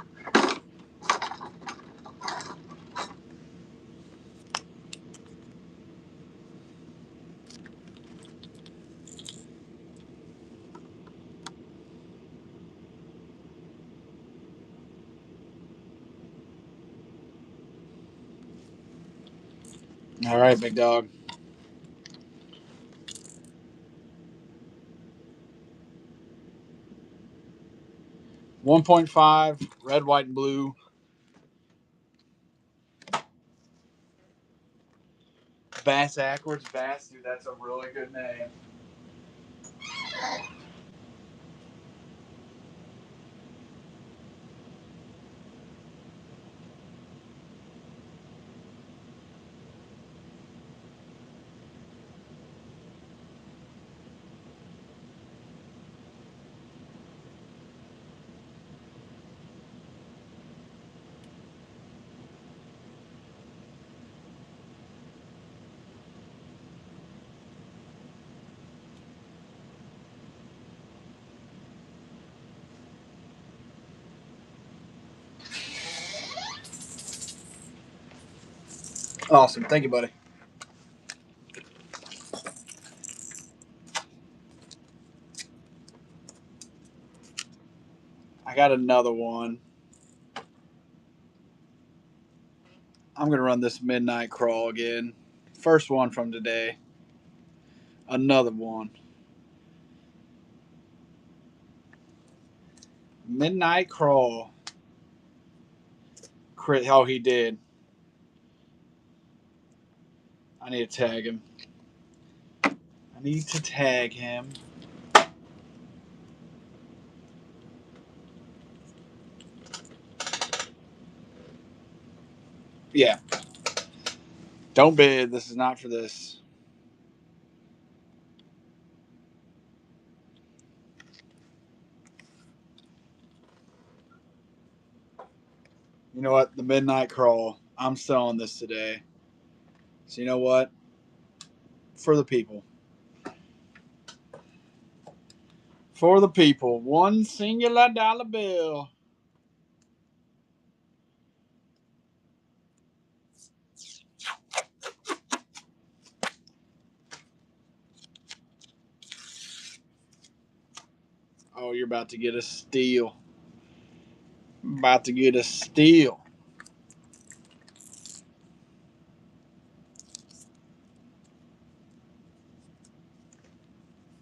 All right, big dog. 1.5, red, white, and blue. Bass Ackwards Bass, dude, that's a really good name. Awesome. Thank you, buddy. I got another one. I'm going to run this midnight crawl again. First one from today. Another one. Midnight crawl. Oh, he did. I need to tag him. I need to tag him. Yeah. Don't bid. This is not for this. You know what? The midnight crawl. I'm selling this today. So you know what? For the people. For the people. One singular dollar bill. Oh, you're about to get a steal. About to get a steal.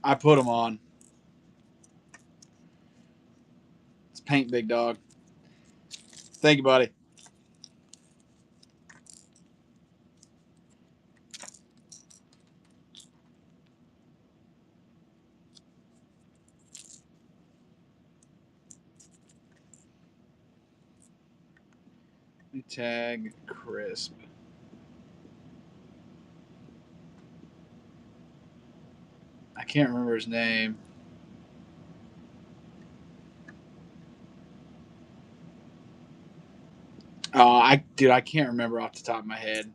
I put them on. It's paint, big dog. Thank you, buddy. Let me tag Crisp. I can't remember his name. Oh, I can't remember off the top of my head.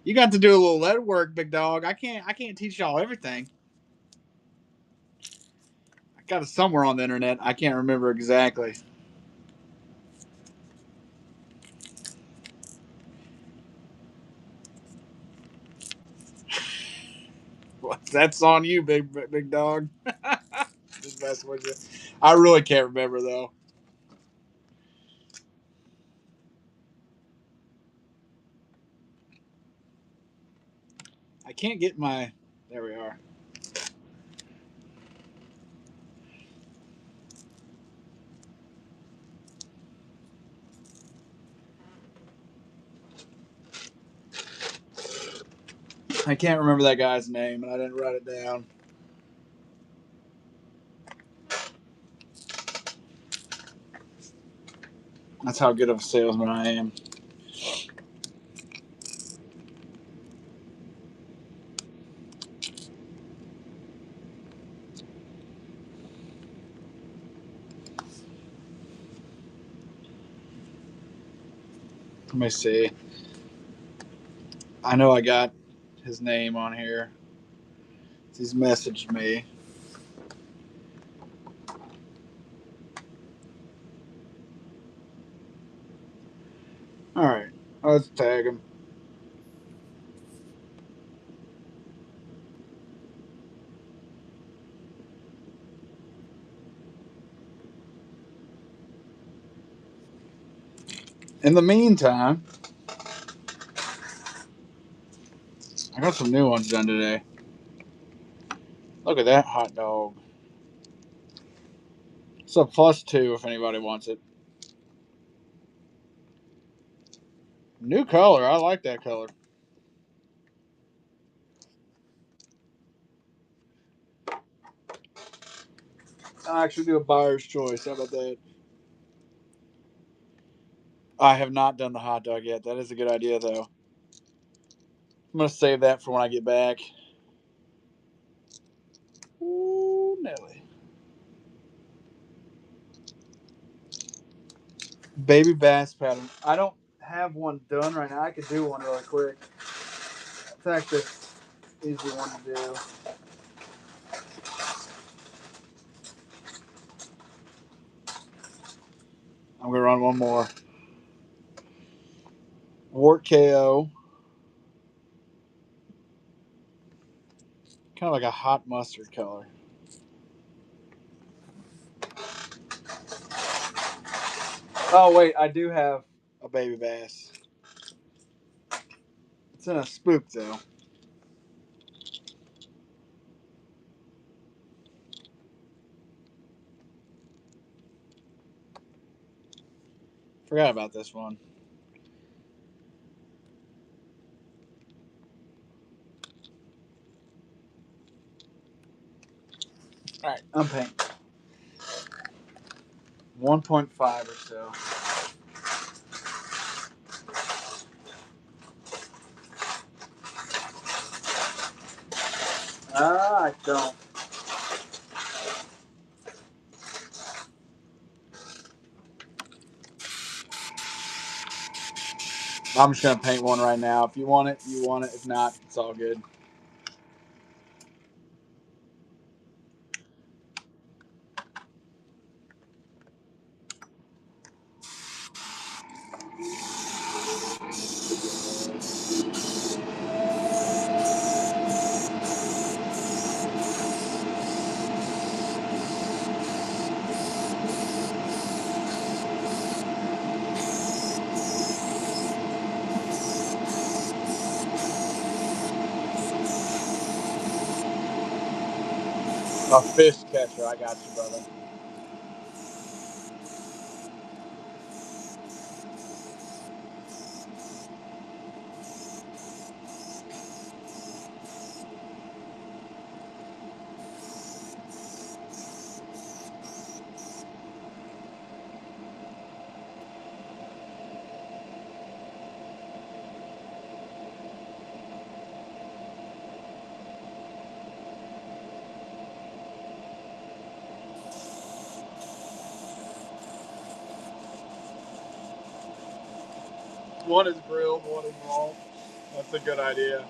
You got to do a little lead work, big dog. I can't teach y'all everything. I got it somewhere on the internet. I can't remember exactly. That's on you, big dog. Just messing with you. I really can't remember though. I can't get my. There we are. I can't remember that guy's name, and I didn't write it down. That's how good of a salesman I am. Let me see. I know I got his name on here. He's messaged me. All right, let's tag him. In the meantime, I got some new ones done today. Look at that hot dog. It's a +2 if anybody wants it. New color. I like that color. I'll actually do a buyer's choice. How about that? I have not done the hot dog yet. That is a good idea, though. I'm going to save that for when I get back. Ooh, Nelly. Baby bass pattern. I don't have one done right now. I could do one really quick. It's actually an easy one to do. I'm going to run one more. Wart KO. Kind of like a hot mustard color. Oh, wait. I do have a baby bass. It's in a spook, though. Forgot about this one. All right, I'm paying 1.5 or so. I don't. I'm just gonna paint one right now. If you want it, you want it. If not, it's all good. A fish catcher. I got you, brother. One is grilled, one is raw. That's a good idea.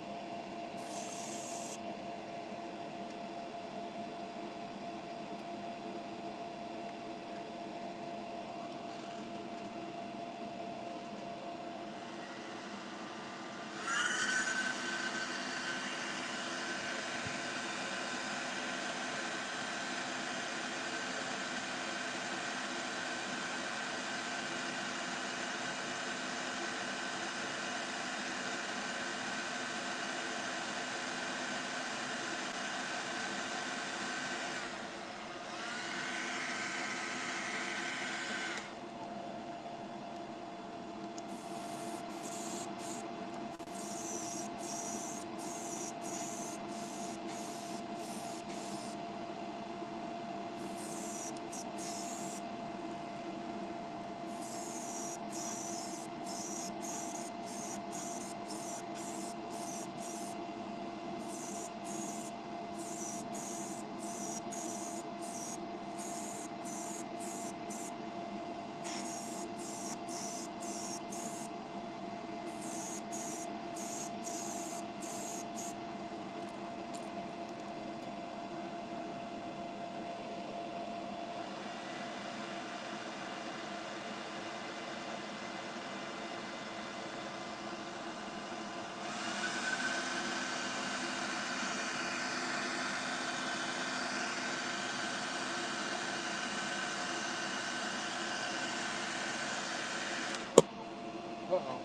Uh-oh.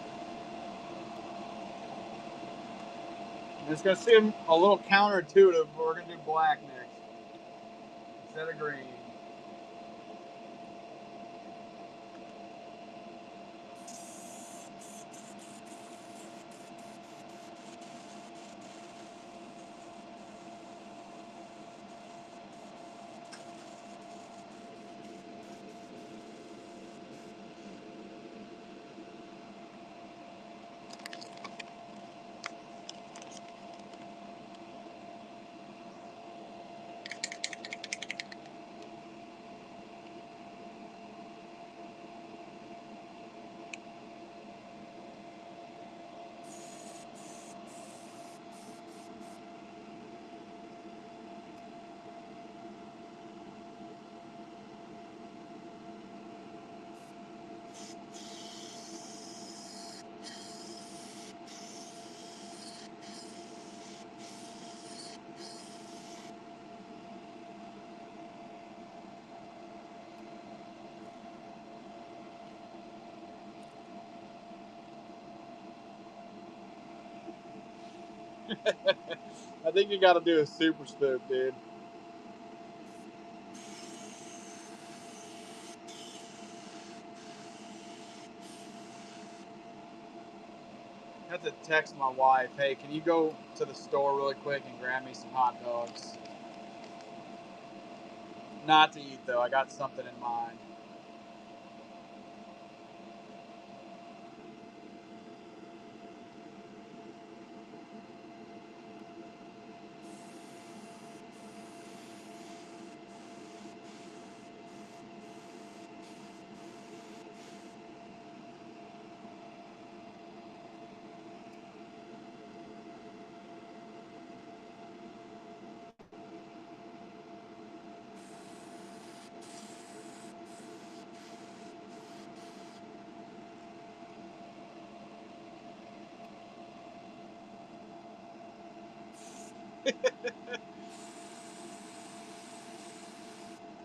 It's going to seem a little counterintuitive, but we're going to do black next instead of green. I think you got to do a super spook, dude. I have to text my wife, hey, can you go to the store really quick and grab me some hot dogs? Not to eat, though. I got something in mind.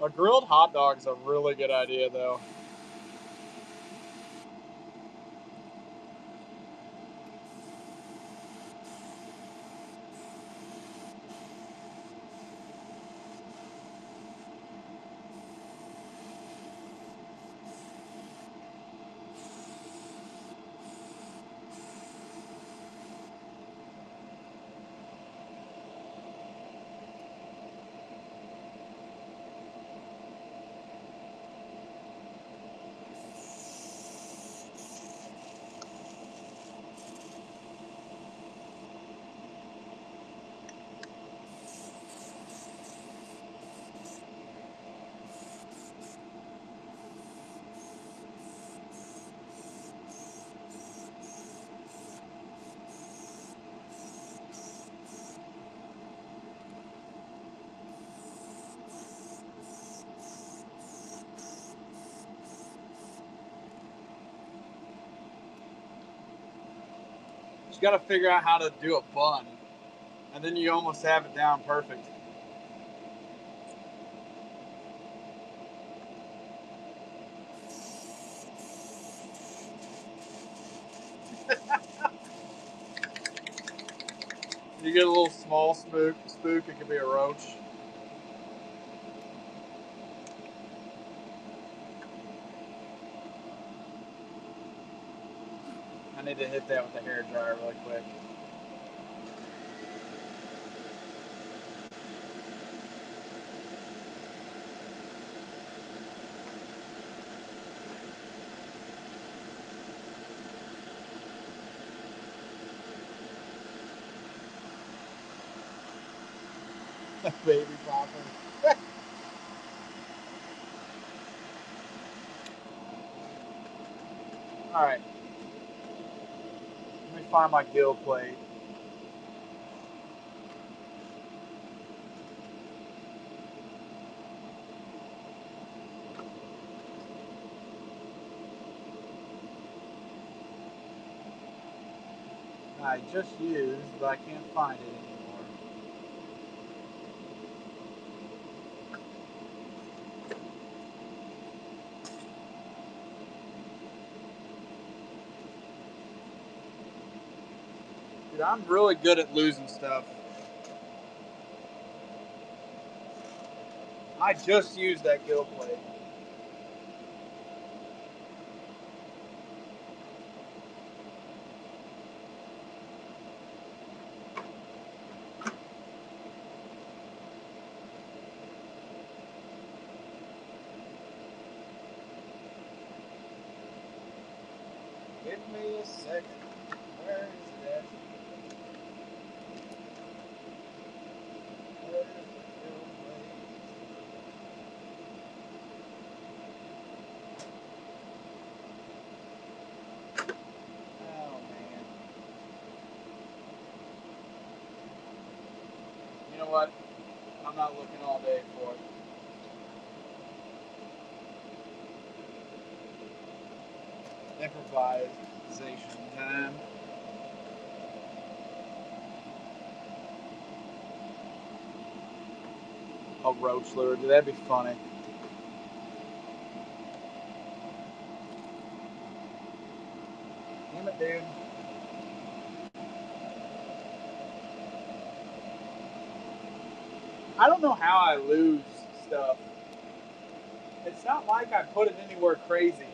A grilled hot dog is a really good idea, though. Just got to figure out how to do a bun, and then you almost have it down perfect. You get a little small spook, it could be a roach. I need to hit that with a hair dryer really quick. Baby popper. All right, let me find my gill plate. I just used, but I can't find it anymore. Dude, I'm really good at losing stuff. I just used that gill plate. Give me a second. Where is that? Where's the gill plate? Oh man. You know what? I'm not looking all day for it. Improvisation time. A roach lure. Dude, that'd be funny. Damn it, dude. I don't know how I lose stuff. It's not like I put it anywhere crazy.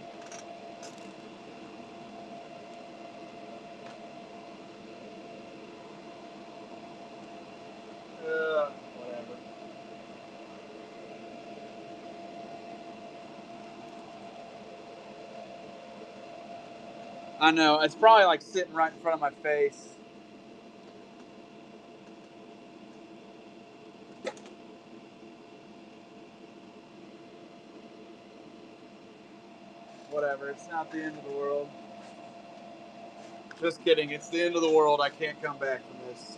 Whatever. I know. It's probably like sitting right in front of my face. Whatever. It's not the end of the world. Just kidding. It's the end of the world. I can't come back from this.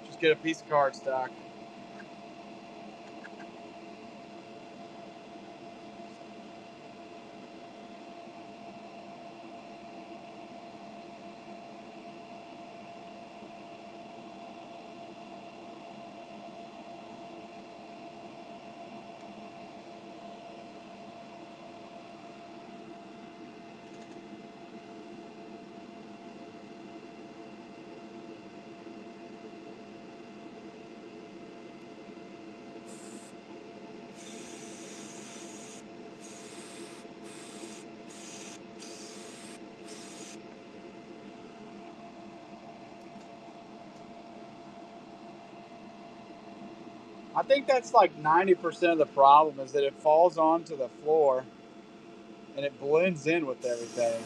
Just get a piece of cardstock. I think that's like 90% of the problem is that it falls onto the floor and it blends in with everything.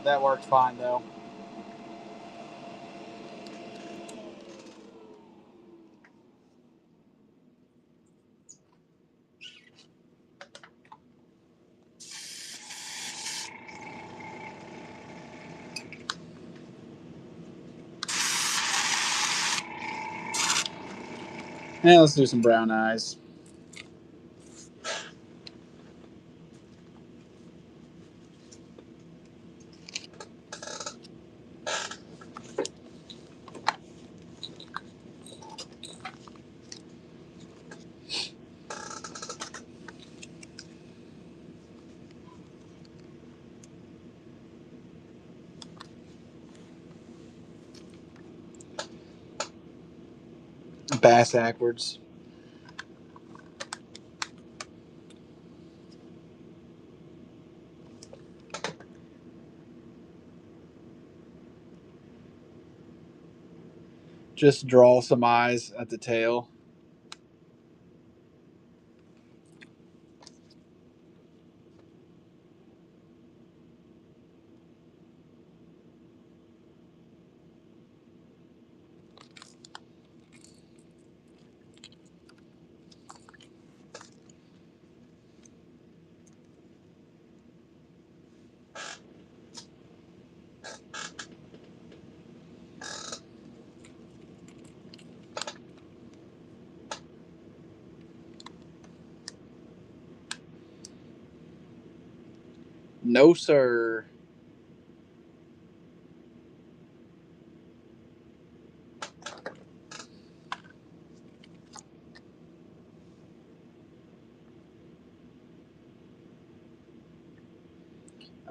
That works fine though. And let's do some brown eyes. Bass backwards. Just draw some eyes at the tail. No, sir.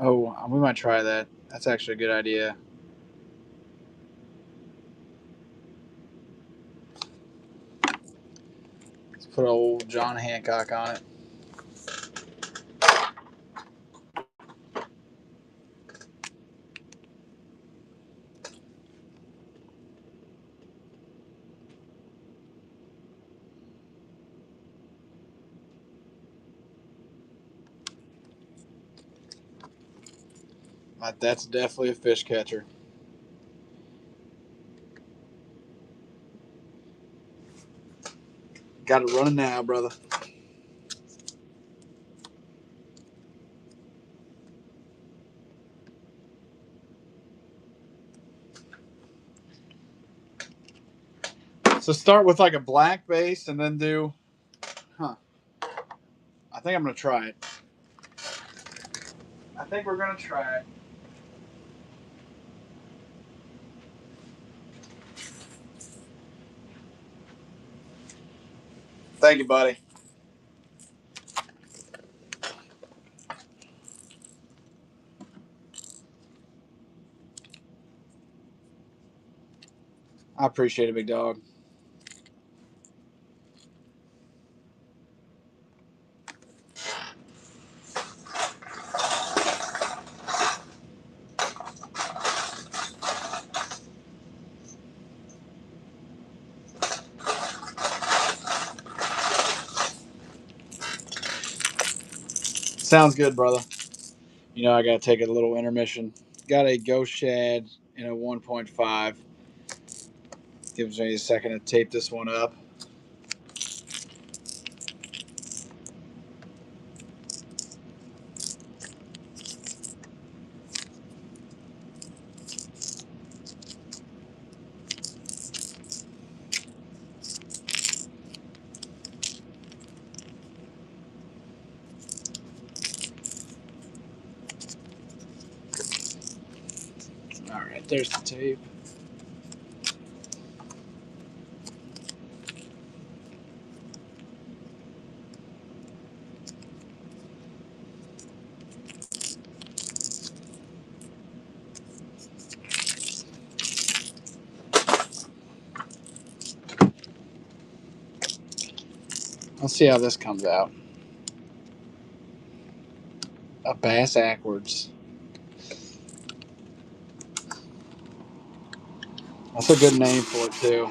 Oh, we might try that. That's actually a good idea. Let's put old John Hancock on it. That's definitely a fish catcher. Got it running now, brother. So start with like a black base and then do, I think I'm going to try it. I think we're going to try it. Thank you, buddy. I appreciate it, big dog. Sounds good, brother. You know, I got to take a little intermission. Got a ghost shad in a 1.5. Gives me a second to tape this one up. All right, there's the tape. Let's see how this comes out. A bass backwards. That's a good name for it, too.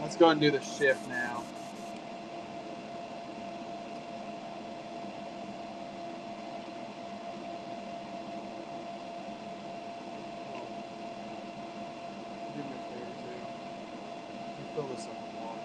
Let's go ahead and do the shift now. Do me a favor too. Fill this up with water.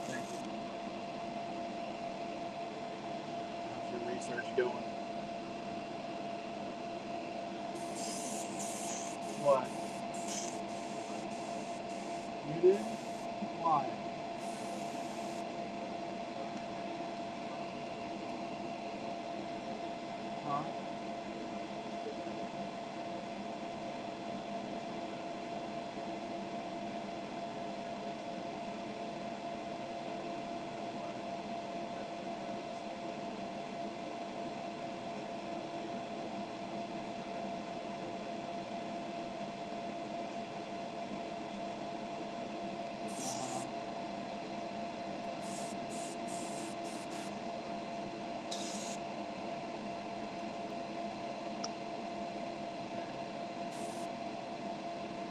Thank you. How's your research going? What? You did? Why? Huh?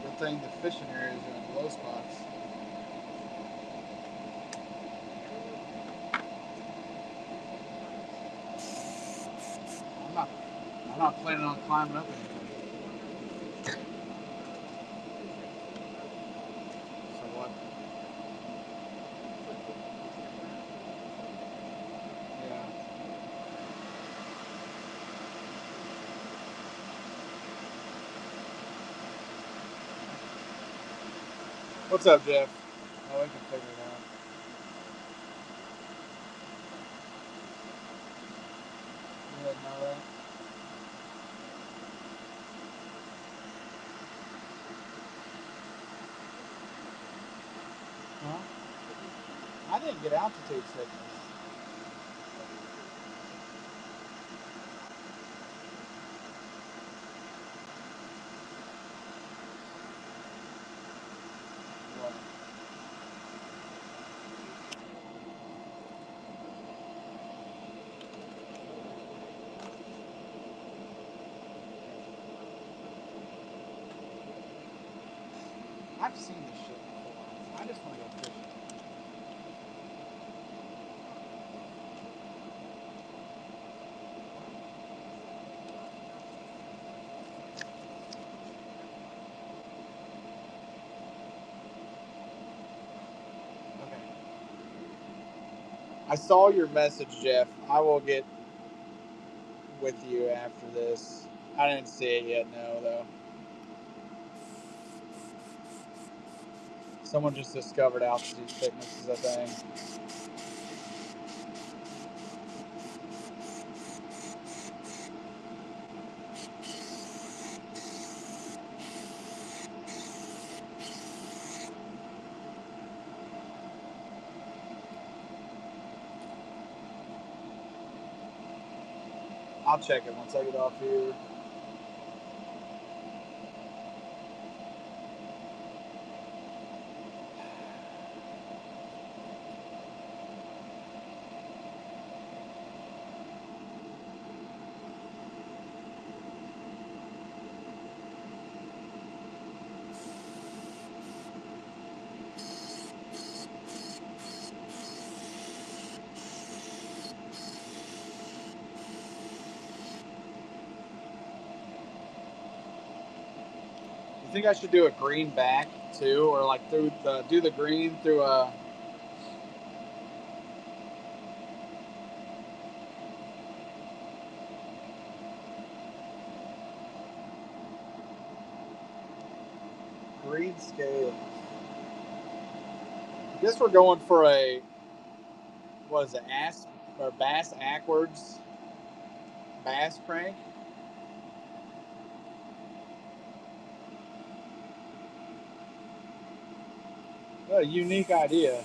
Good thing the fishing areas are in low spots. I'm not. I'm not planning on climbing up anything. So what? Yeah. What's up, Jeff? Oh, we can figure it out. You didn't know that? Huh? I didn't get altitude sickness. What? I've seen this shit before. I just want to go fishing. Okay. I saw your message, Jeff. I will get with you after this. I didn't see it yet, no, though. Someone just discovered altitude sickness is a thing. I'll check it once I get off here. You think I should do a green back too, or like do the green through a? Green scale. I guess we're going for a, what is it, bass backwards bass crank. What a unique idea.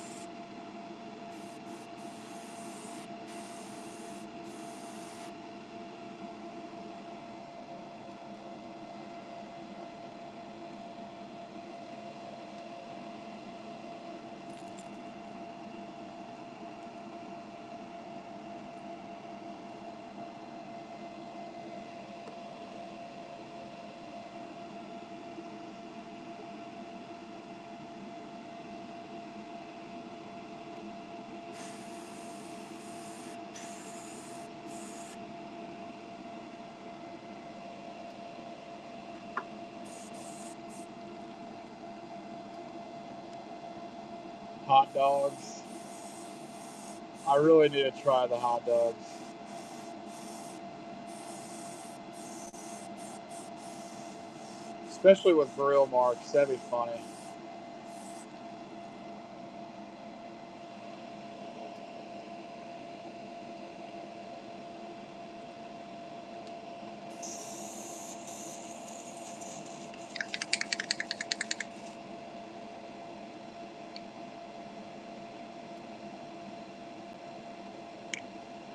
Hot dogs. I really need to try the hot dogs. Especially with grill marks. That'd be funny.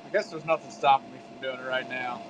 I guess there's nothing stopping me from doing it right now.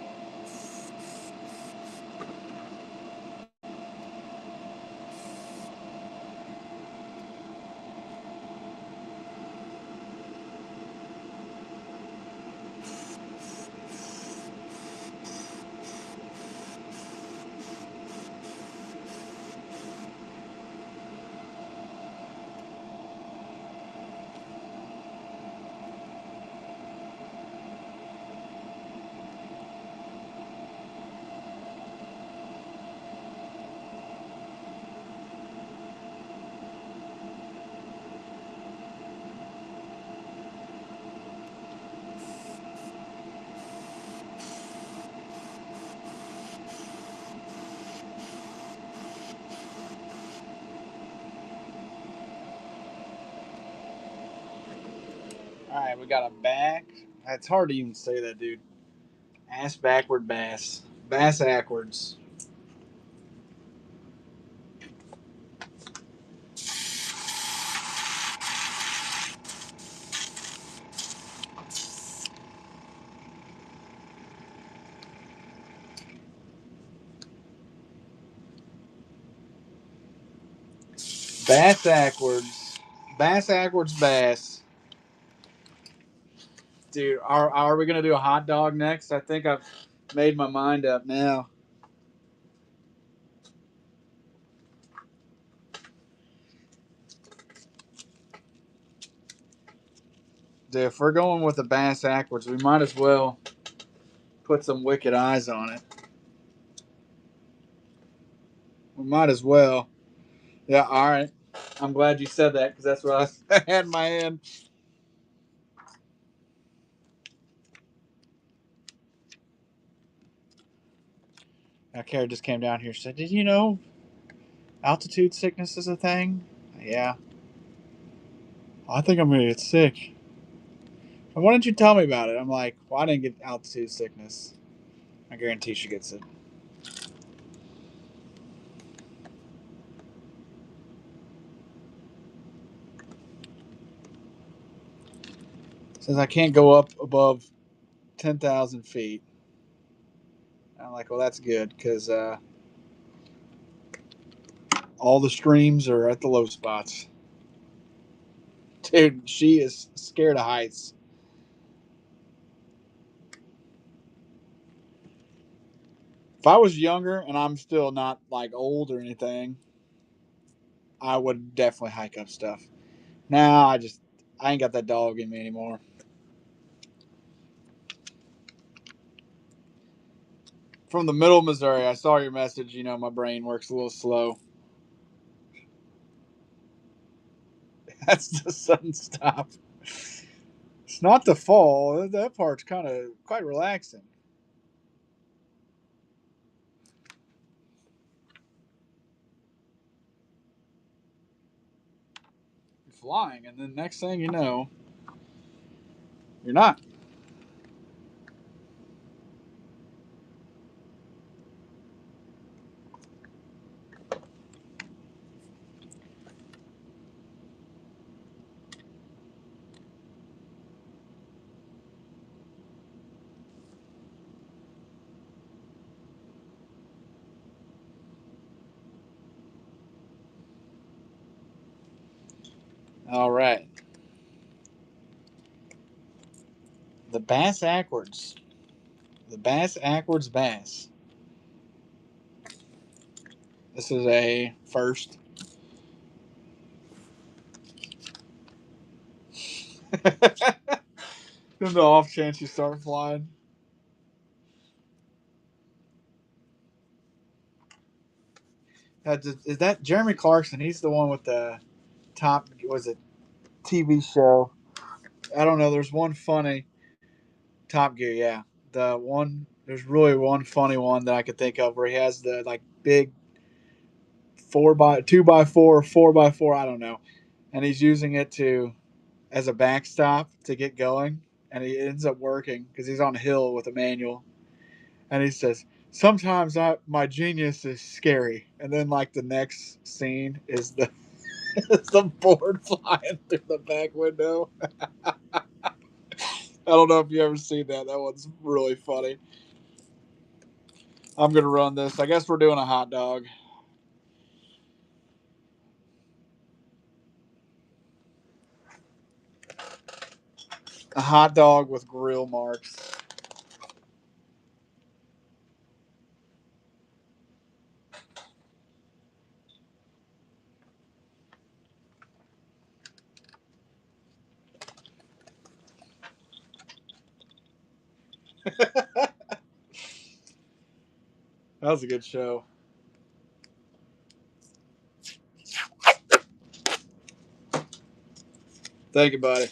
All right, we got a back. It's hard to even say that, dude. Ass backward bass. Bass backwards. Bass backwards. Bass backwards bass. Dude, are we gonna do a hot dog next? I think I've made my mind up now. Dude, if we're going with the bass backwards, we might as well put some wicked eyes on it. We might as well. Yeah, all right. I'm glad you said that because that's what I had in my hand. Now, Kara just came down here. She said, "Did you know altitude sickness is a thing?" Yeah. I think I'm gonna get sick. And why didn't you tell me about it? I'm like, well, I didn't get altitude sickness. I guarantee she gets it. Says I can't go up above 10,000 feet. I'm like, well, that's good because all the streams are at the low spots. Dude, she is scared of heights. If I was younger and I'm still not like old or anything, I would definitely hike up stuff. Now I ain't got that dog in me anymore. From the middle of Missouri, I saw your message. You know, my brain works a little slow. That's the sudden stop. It's not the fall. That part's kind of quite relaxing. You're flying, and then next thing you know, you're not. All right. The Bass Ackwards. The Bass Ackwards Bass. This is a first. In the off chance you start flying. Is that Jeremy Clarkson? He's the one with the top, was it TV show? I don't know. There's one funny Top Gear, yeah. There's really one funny one that I could think of where he has the like big 2x4, 4x4, I don't know. And he's using it as a backstop to get going. And he ends up working because he's on a hill with a manual. And he says, sometimes my genius is scary. And then like the next scene is is the board flying through the back window. I don't know if you ever seen that. That one's really funny. I'm gonna run this. I guess we're doing a hot dog. A hot dog with grill marks. That was a good show. Thank you, buddy.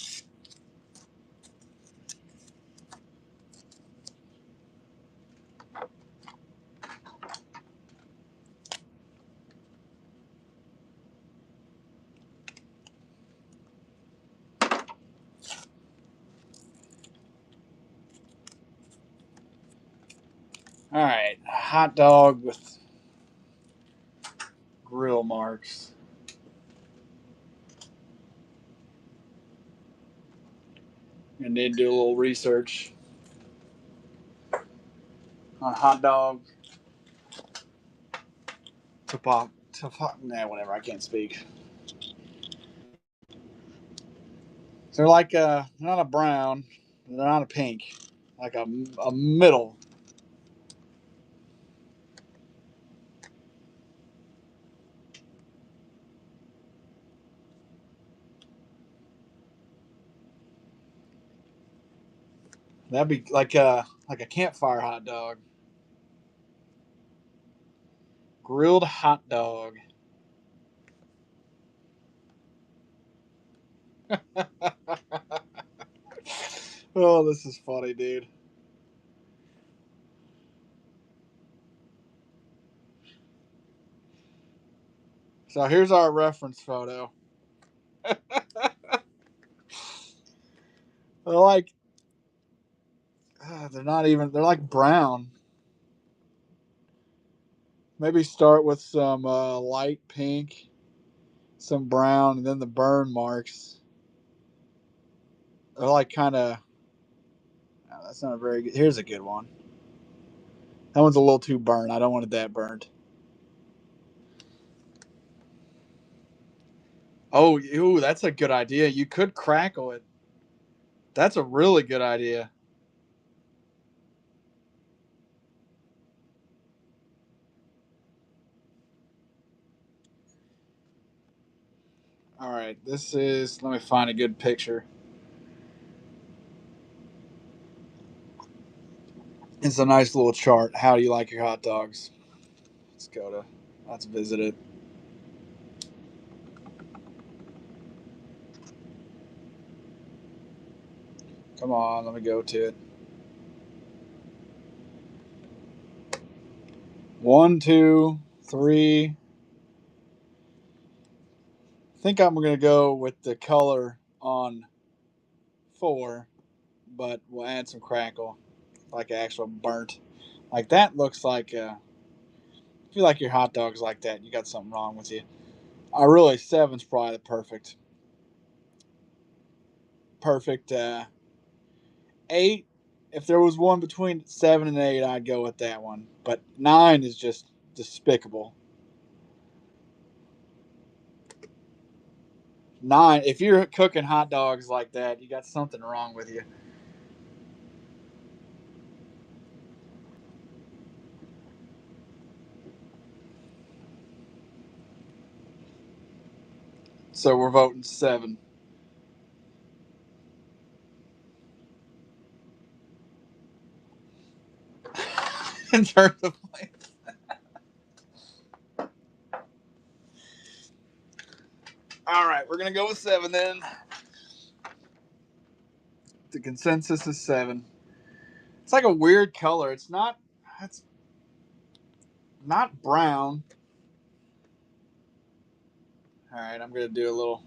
All right, a hot dog with grill marks. I need to do a little research on hot dog whatever. I can't speak. They're like not a brown, they're not a pink, like a middle. That'd be like a campfire hot dog, grilled hot dog. Oh, this is funny, dude. So here's our reference photo. They're like, they're not even, they're like brown. Maybe start with some light pink, some brown, and then the burn marks. They're like kind of, that's not a very good, here's a good one. That one's a little too burnt. I don't want it that burnt. Oh, ooh, that's a good idea. You could crackle it. That's a really good idea. All right, let me find a good picture. It's a nice little chart. How do you like your hot dogs? Let's visit it. Come on, let me go to it. 1, 2, 3. I think I'm gonna go with the color on 4, but we'll add some crackle, like actual burnt. Like that looks like. If you like your hot dogs like that, you got something wrong with you. Really, 7's probably the perfect 8. If there was one between 7 and 8, I'd go with that one. But 9 is just despicable. 9. If you're cooking hot dogs like that, you got something wrong with you. So we're voting 7. In terms of plates. All right, we're gonna go with 7 then. The consensus is 7. It's like a weird color. It's not. It's not brown. All right, I'm gonna do a little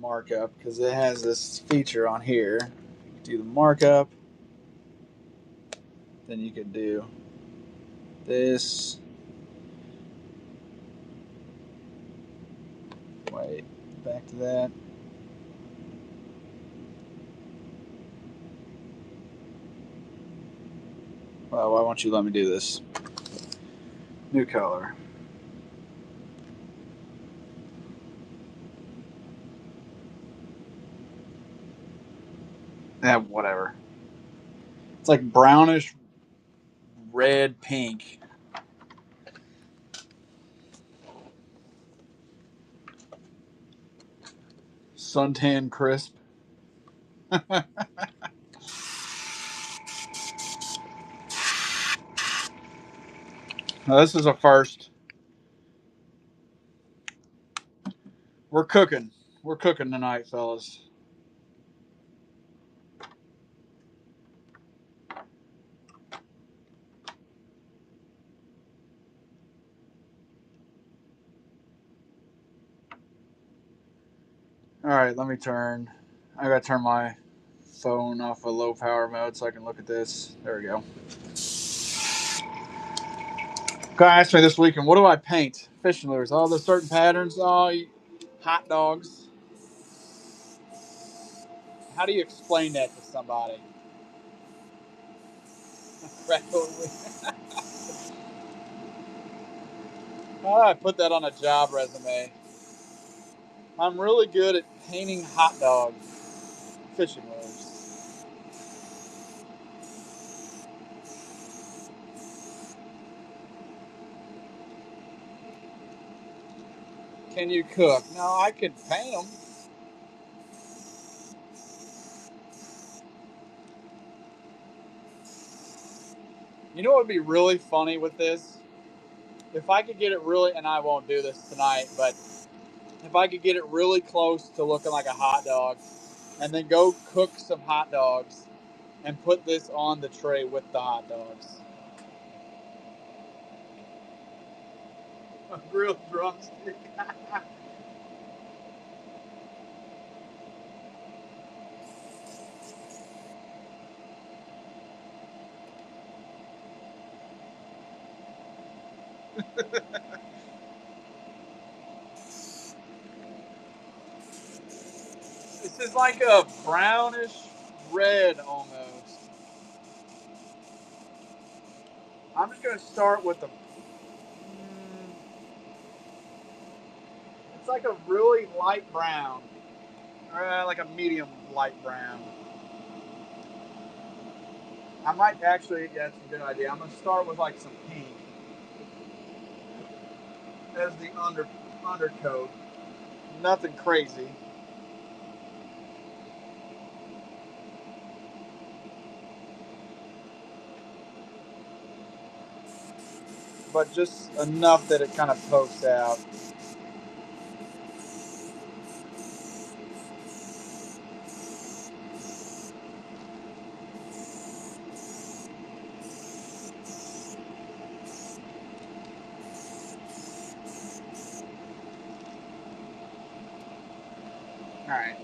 markup because it has this feature on here. Do the markup, then you could do this. Wait, back to that. Well, why won't you let me do this? New color. Yeah, whatever. It's like brownish red pink. Suntan crisp. Now, this is a first. We're cooking. We're cooking tonight, fellas. All right, let me turn. I gotta turn my phone off of low power mode so I can look at this. There we go. Guy asked me this weekend, what do I paint? Fishing lures. All the certain patterns. Oh, hot dogs. How do you explain that to somebody? How do I put that on a job resume? I'm really good at painting hot dogs. Fishing lures. Can you cook? No, I could paint them. You know what would be really funny with this? If I could get it really, and I won't do this tonight, but if I could get it really close to looking like a hot dog, and then go cook some hot dogs and put this on the tray with the hot dogs. A grilled drumstick. This is like a brownish red almost. I'm just gonna start with the. It's like a really light brown, or like a medium light brown. I might actually. Yeah, that's a good idea. I'm gonna start with like some pink as the undercoat. Nothing crazy. But just enough that it kind of pokes out. All right.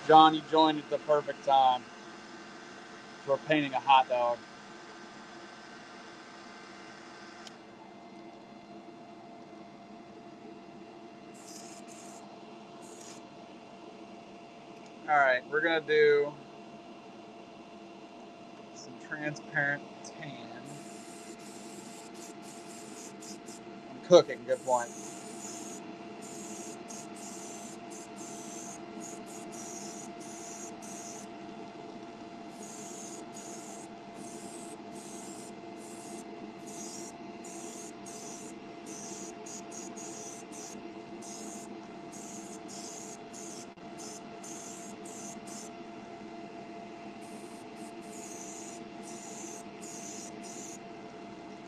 John, you joined at the perfect time. We're painting a hot dog. All right, we're gonna do some transparent tan. I'm cooking. Good point.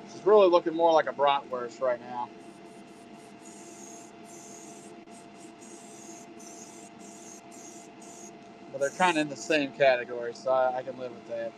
It's really looking more like a bratwurst right now. But they're kind of in the same category, so I can live with that.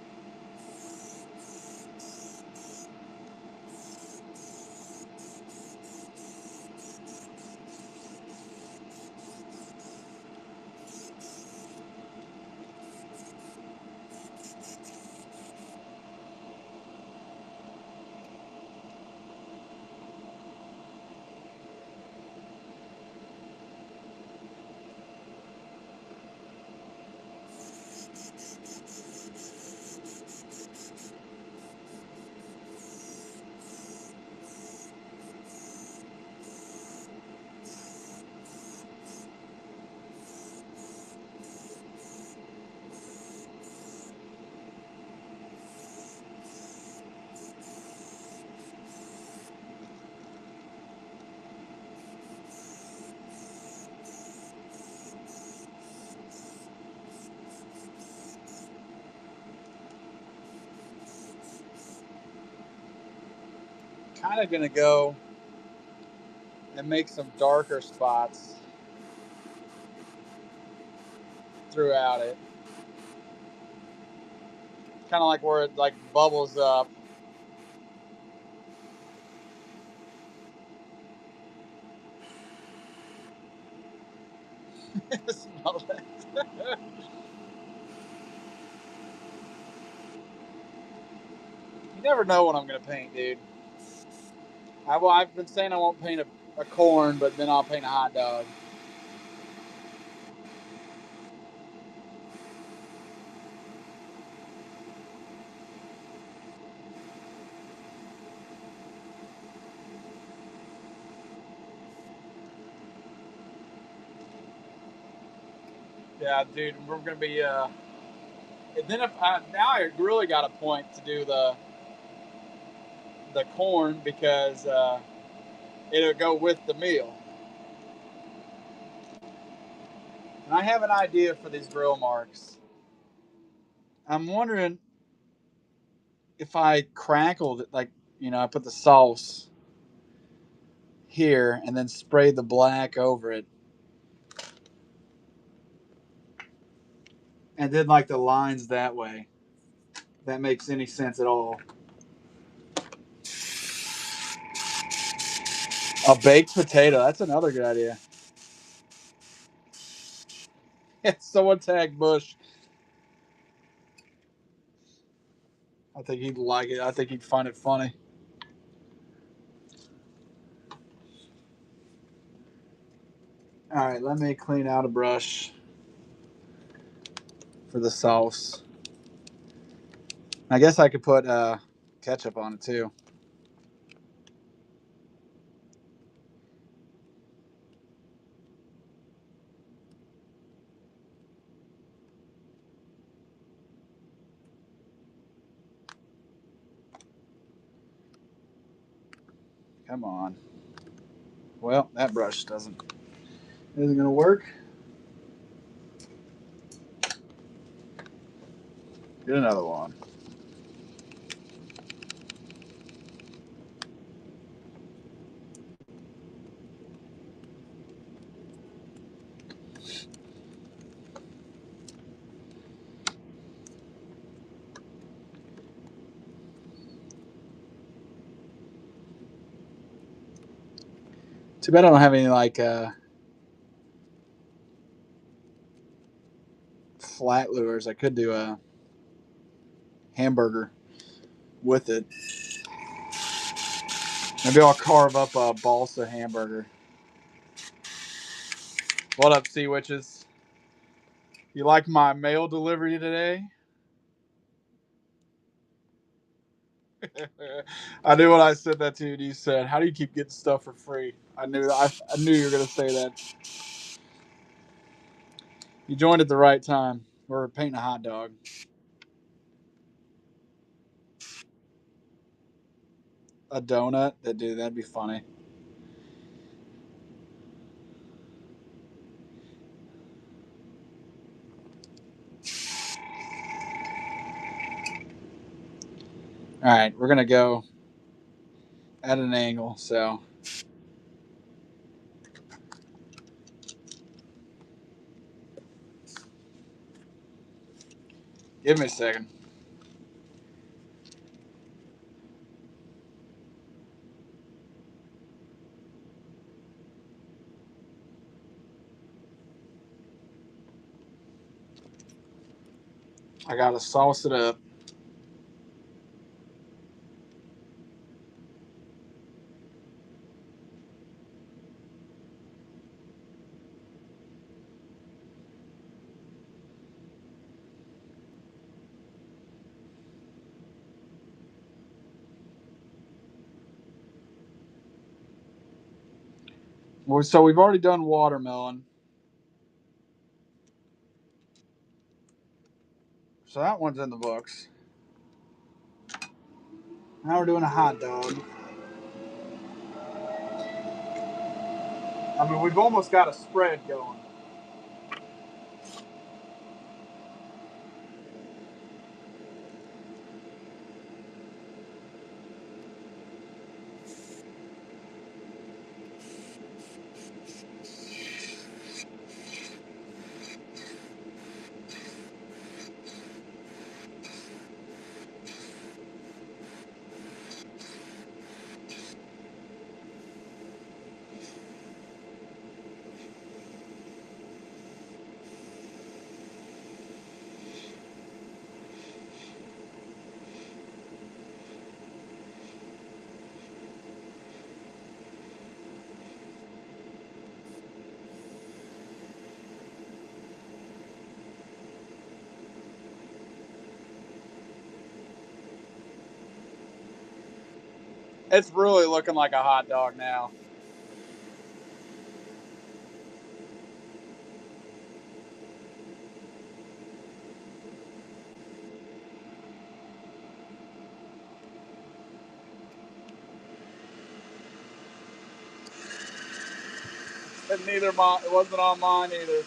Kind of gonna go and make some darker spots throughout it. Kind of like where it like bubbles up. Smell that. You never know what I'm gonna paint, dude. I've been saying I won't paint a corn, but then I'll paint a hot dog. Yeah, dude, we're gonna be. And then if now I really got a point to do the corn because it'll go with the meal. And I have an idea for these grill marks. I'm wondering if I crackled it, like, I put the sauce here and then spray the black over it. And did like the lines that way. If that makes any sense at all. A baked potato. That's another good idea. Someone tag Bush. I think he'd like it. I think he'd find it funny. All right, let me clean out a brush for the sauce. I guess I could put ketchup on it too. Come on. Well, that brush isn't gonna work. Get another one. Too bad I don't have any like flat lures. I could do a hamburger with it. Maybe I'll carve up a balsa hamburger. What up, Sea Witches? You like my mail delivery today? I knew when I said that to you, and you said, "How do you keep getting stuff for free?" I knew you were gonna say that. You joined at the right time. We're painting a hot dog. A donut? That'd be funny. All right, we're gonna go at an angle. So give me a second. I gotta sauce it up. So we've already done watermelon. So that one's in the books. Now we're doing a hot dog. I mean, we've almost got a spread going. It's really looking like a hot dog now. And it wasn't on mine either.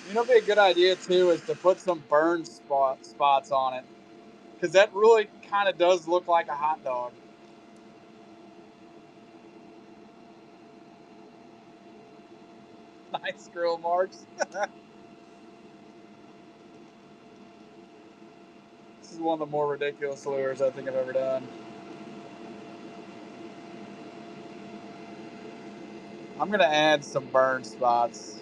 You know, what'd be a good idea too is to put some burn spots on it, because that really kind of does look like a hot dog. Nice grill marks. This is one of the more ridiculous lures I think I've ever done. I'm gonna add some burn spots.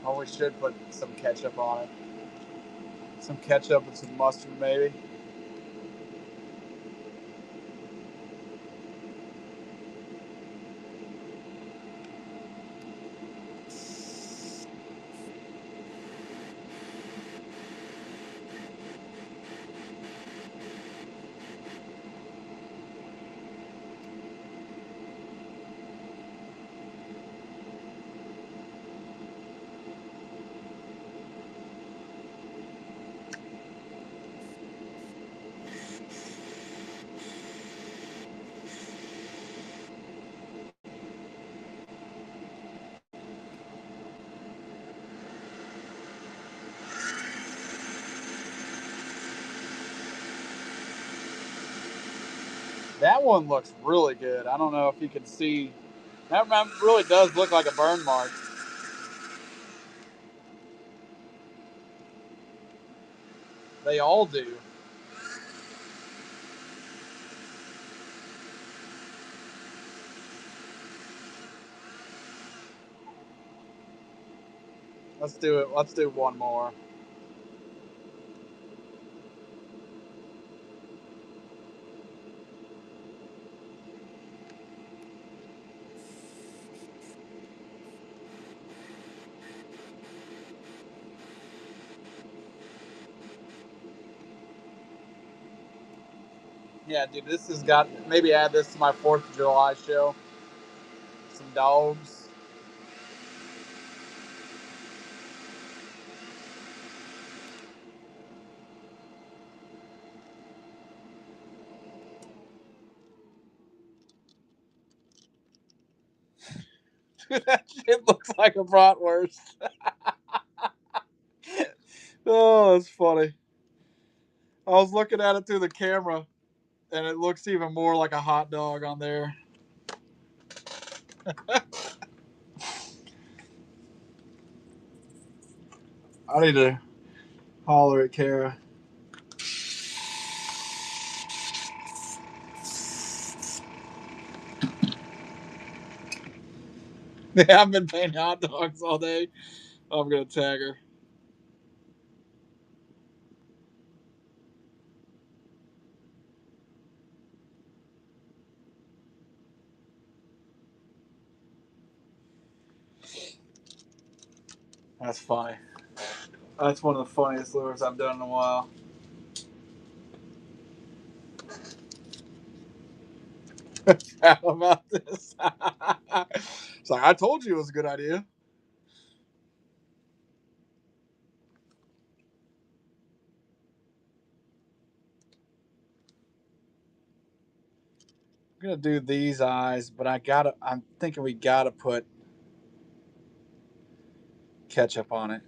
Oh, we should put some ketchup on it. Some ketchup and some mustard, maybe. That one looks really good. I don't know if you can see. That really does look like a burn mark. They all do. Let's do it. Let's do one more. Yeah, dude, this has got. Maybe add this to my 4th of July show. Some dogs. Dude, that shit looks like a bratwurst. Oh, that's funny. I was looking at it through the camera, and it looks even more like a hot dog on there. I need to holler at Kara. Yeah, I've been painting hot dogs all day. I'm gonna tag her. That's funny. That's one of the funniest lures I've done in a while. How about this? It's like I told you it was a good idea. I'm gonna do these eyes, but I'm thinking we gotta put ketchup on it.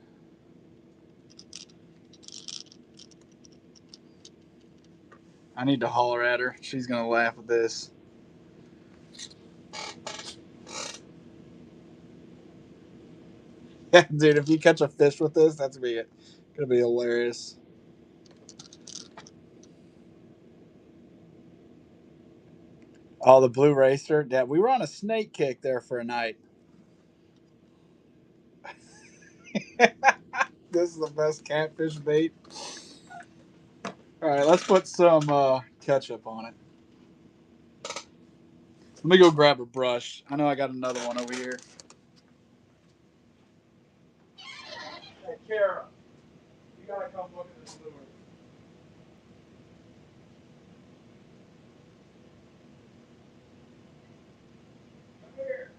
I need to holler at her. She's gonna laugh at this. Dude, if you catch a fish with this, that's gonna be hilarious. Oh, the blue racer. Yeah, we were on a snake kick there for a night. This is the best catfish bait. All right, let's put some ketchup on it. Let me go grab a brush. I know I got another one over here. Hey, Kara, you gotta come look at this lure. Come here.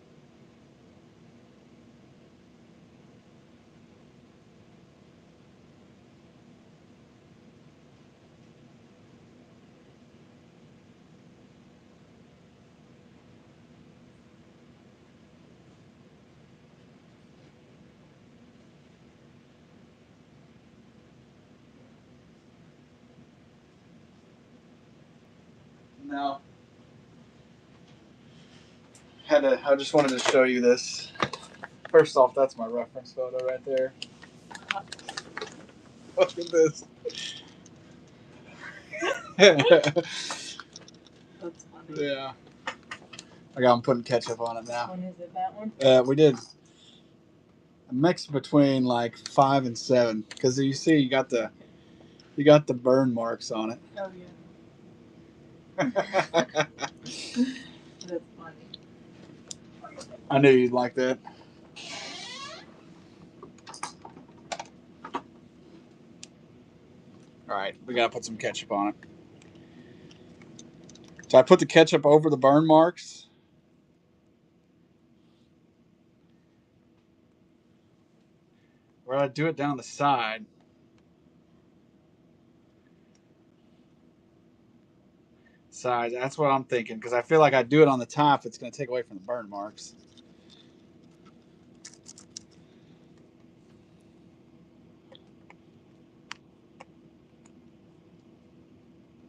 No. I just wanted to show you this. First off, that's my reference photo right there. Look at this. That's funny. Yeah. I'm putting ketchup on it now. Which one is it? That one? We did a mix between like 5 and 7 because you see you got the burn marks on it. Oh yeah. That's funny. I knew you'd like that. All right, we gotta put some ketchup on it. So I put the ketchup over the burn marks. We're gonna do it down the side. Side. That's what I'm thinking because I feel like I do it on the top, it's gonna take away from the burn marks.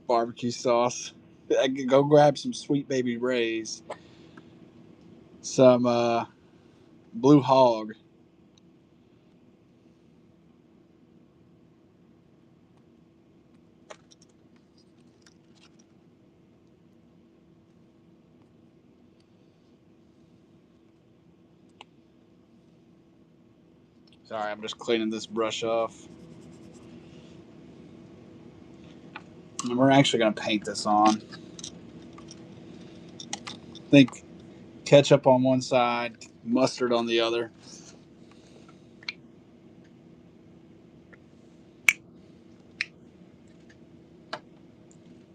Barbecue sauce. I could go grab some Sweet Baby Ray's, some Blue Hog. Sorry, I'm just cleaning this brush off. And we're actually going to paint this on. I think ketchup on one side, mustard on the other.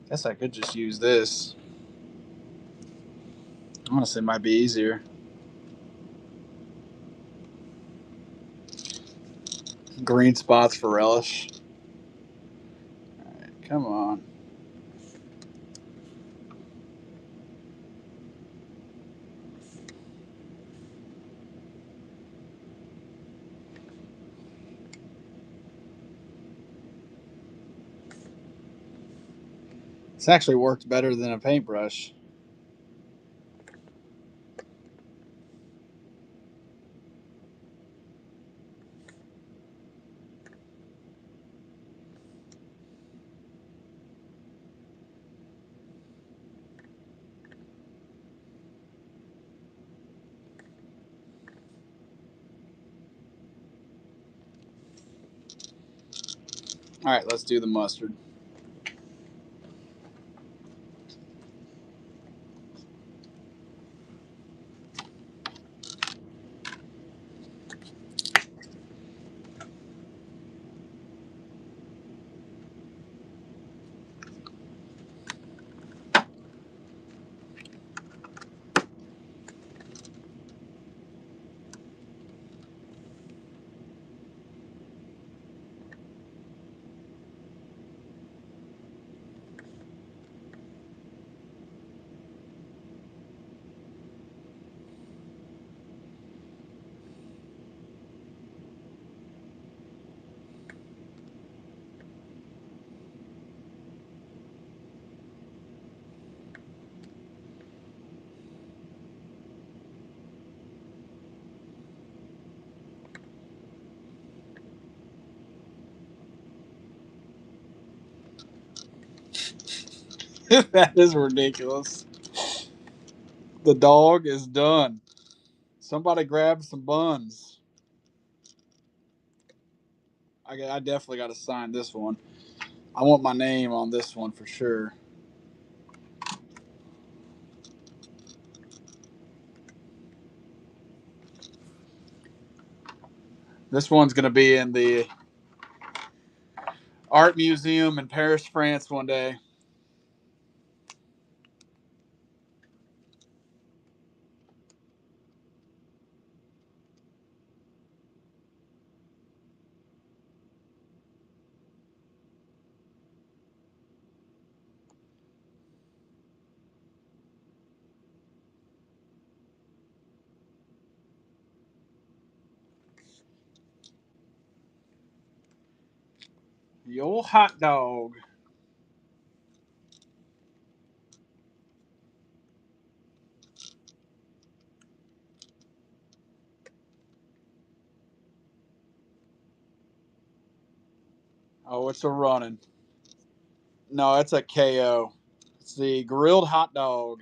Guess I could just use this. Honestly, it might be easier. Green spots for relish. All right, come on. This actually worked better than a paintbrush. All right, let's do the mustard. That is ridiculous. The dog is done. Somebody grab some buns. I definitely got to sign this one. I want my name on this one for sure. This one's going to be in the art museum in Paris, France one day. The old hot dog. Oh, it's a running. No, it's a KO. It's the grilled hot dog.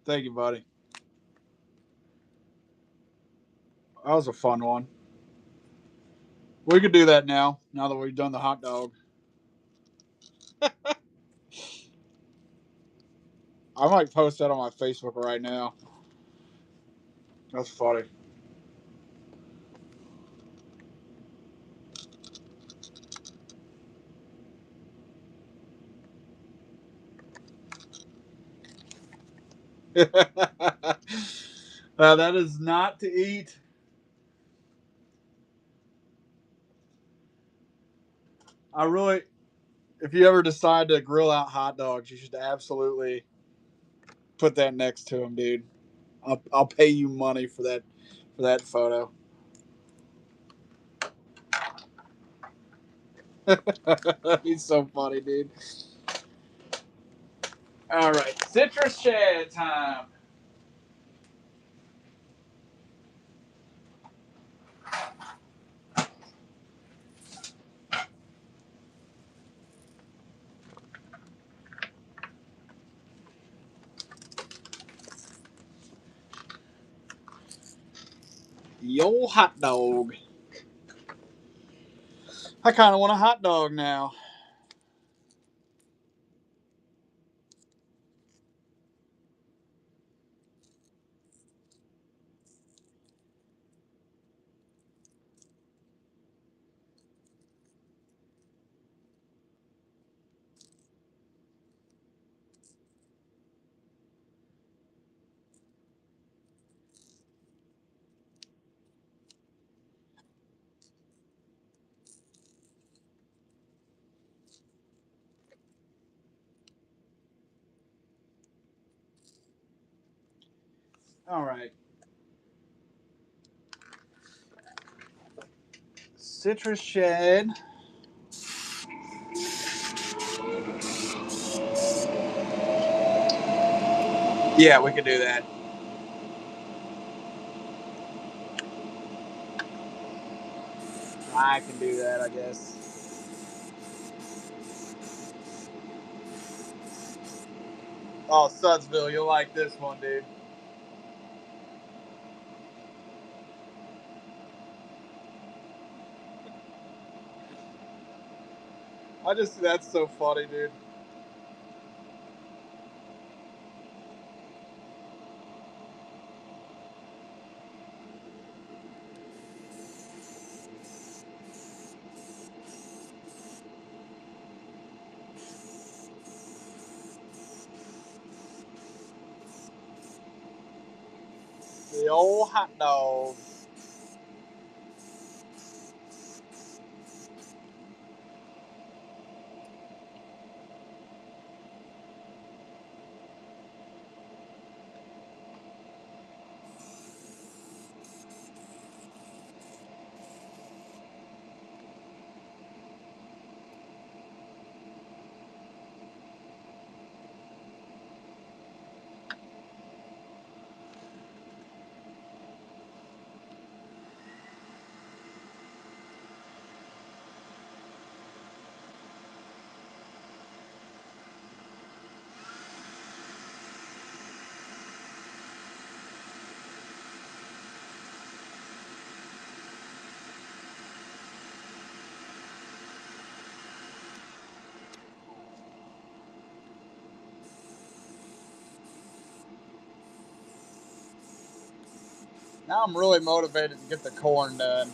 Thank you, buddy. That was a fun one. We could do that now that we've done the hot dog. I might post that on my Facebook right now. That's funny. That is not to eat. I really, if you ever decide to grill out hot dogs, you should absolutely put that next to them, dude. I'll pay you money for that photo. He's so funny, dude. All right, citrus shed time. Yo, hot dog. I kind of want a hot dog now. All right. Citrus shed. Yeah, we could do that. I can do that, I guess. Oh, Sudsville, you'll like this one, dude. That's so funny, dude. The old hot dog. Now I'm really motivated to get the corn done.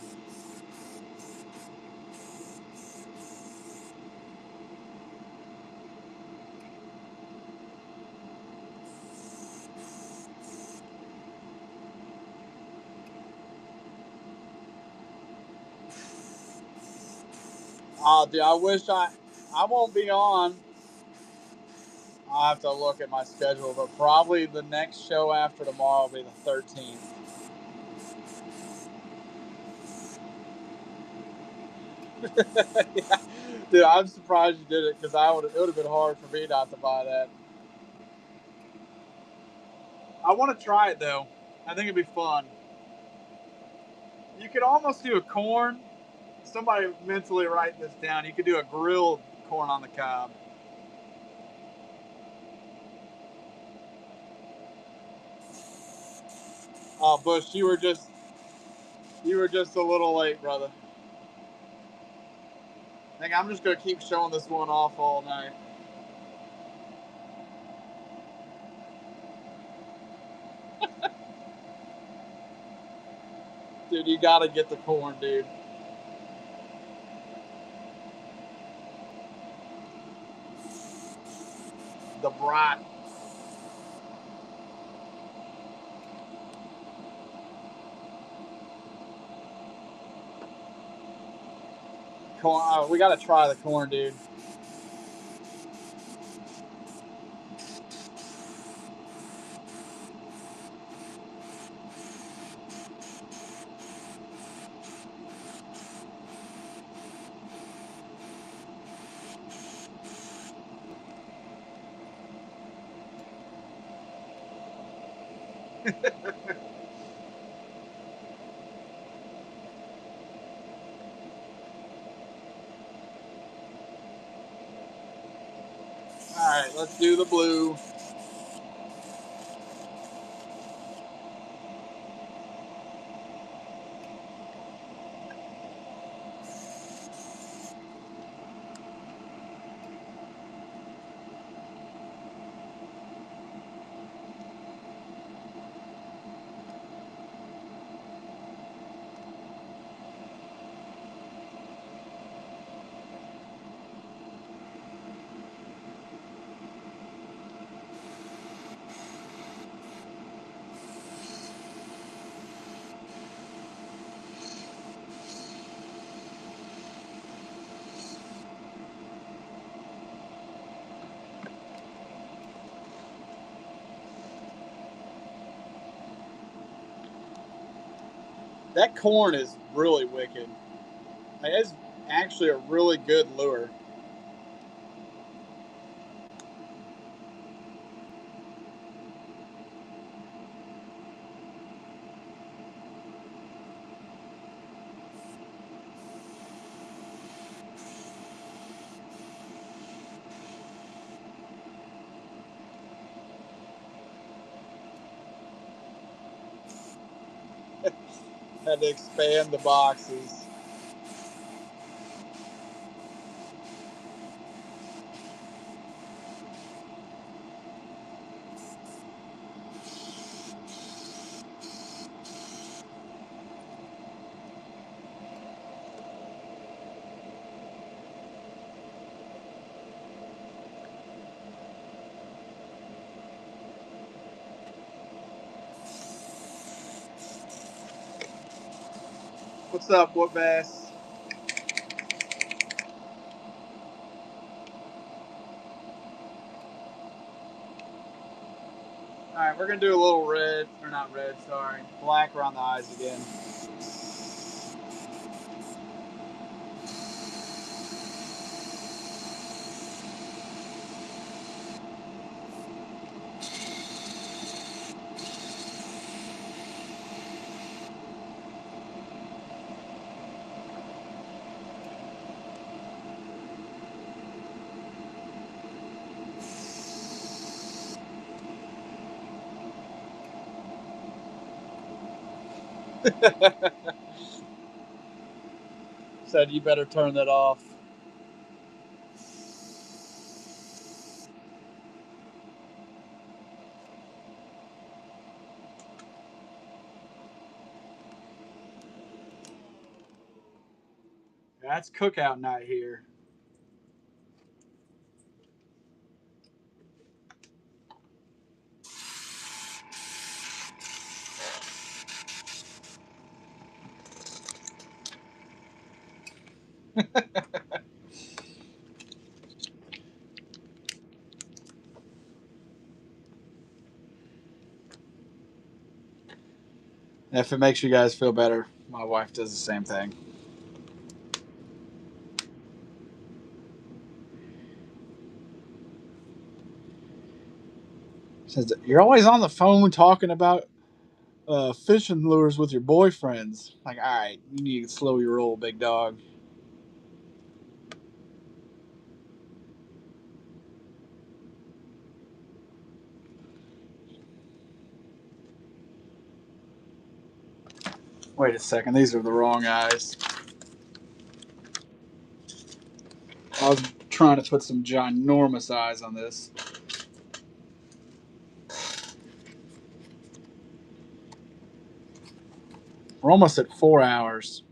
Oh, dude, I won't be on. I'll have to look at my schedule, but probably the next show after tomorrow will be the 13th. Yeah. Dude, I'm surprised you did it because it would have been hard for me not to buy that. I want to try it though. I think it'd be fun. You could almost do a corn. Somebody mentally write this down. You could do a grilled corn on the cob. Oh, Bush, you were just a little late, brother. I think I'm just gonna keep showing this one off all night. Dude, you gotta get the corn, dude. The brat. corn. We got to try the corn, dude. All right, let's do the blue. That corn is really wicked. It's actually a really good lure. Had to expand the boxes. What's up, What Bass? All right, we're gonna do a little red, or not red, sorry, black around the eyes again. Said you better turn that off. That's cookout night here. If it makes you guys feel better, my wife does the same thing. Says you're always on the phone talking about fishing lures with your boyfriends. Like, all right, you need to slow your roll, big dog. Wait a second, these are the wrong eyes. I was trying to put some ginormous eyes on this. We're almost at 4 hours.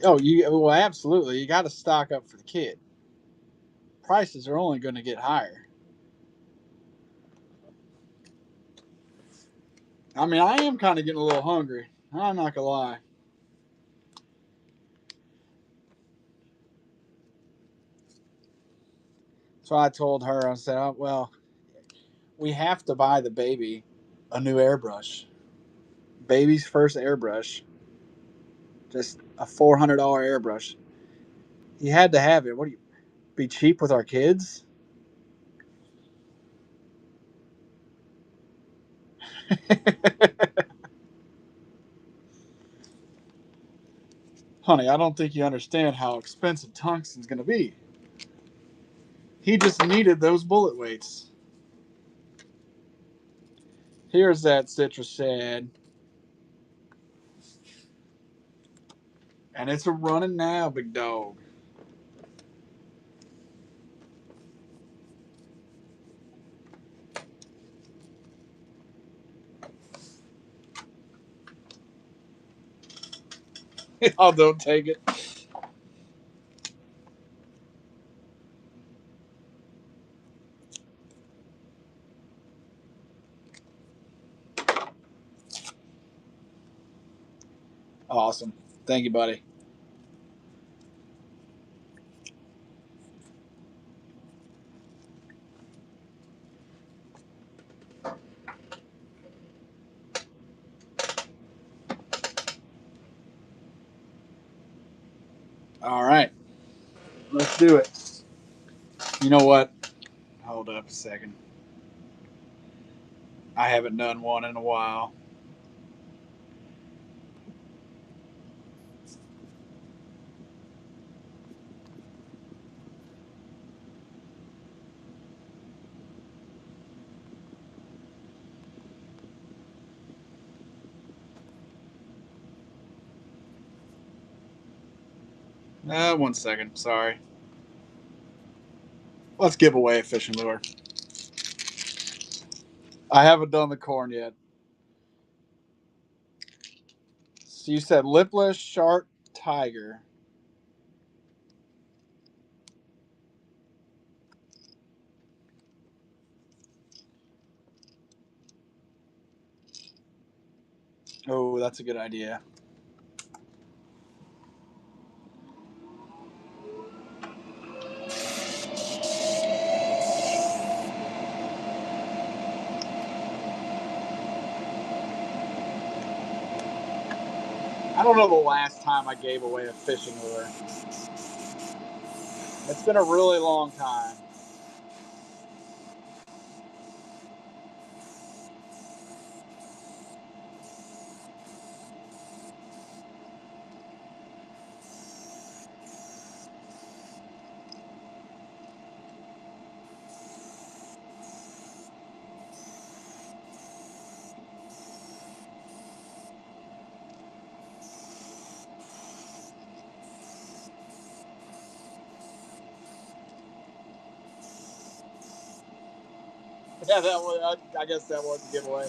Oh, well, absolutely. You got to stock up for the kid. Prices are only going to get higher. I mean, I am kind of getting a little hungry. I'm not gonna lie. So I told her, I said, oh, well, we have to buy the baby a new airbrush. Baby's first airbrush. Just a $400 airbrush. He had to have it. What do you be cheap with our kids? Honey, I don't think you understand how expensive tungsten's going to be. He just needed those bullet weights. Here's that citrus shad. And it's a running now, big dog. Oh, don't take it. Awesome. Thank you, buddy. All right. Let's do it. You know what? Hold up a second. I haven't done one in a while. One second. Sorry. Let's give away a fishing lure. I haven't done the corn yet. So you said lipless shark tiger. Oh, that's a good idea. I don't know the last time I gave away a fishing lure. It's been a really long time. Yeah, that was. I guess that was a giveaway.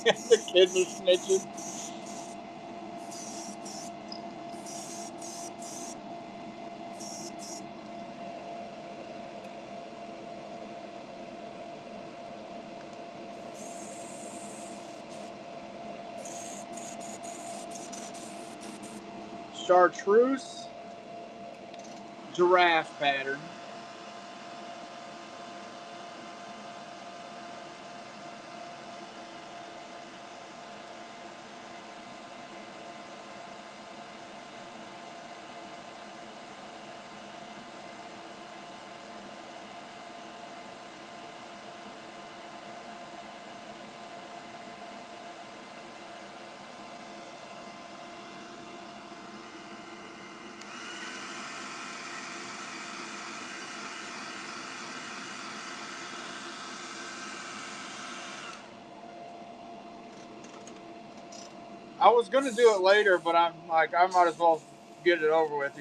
The kids are snitching. Chartreuse giraffe pattern. I was gonna do it later, but I'm like, I might as well get it over with,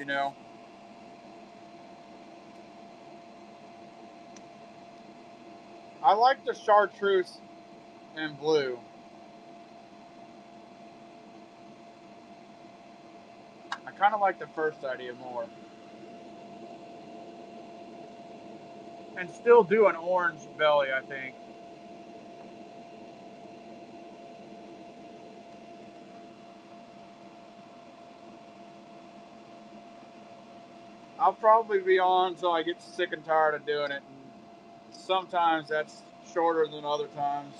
I like the chartreuse and blue. I kind of like the first idea more. And still do an orange belly, I think. I'll probably be on until I get sick and tired of doing it. And sometimes that's shorter than other times.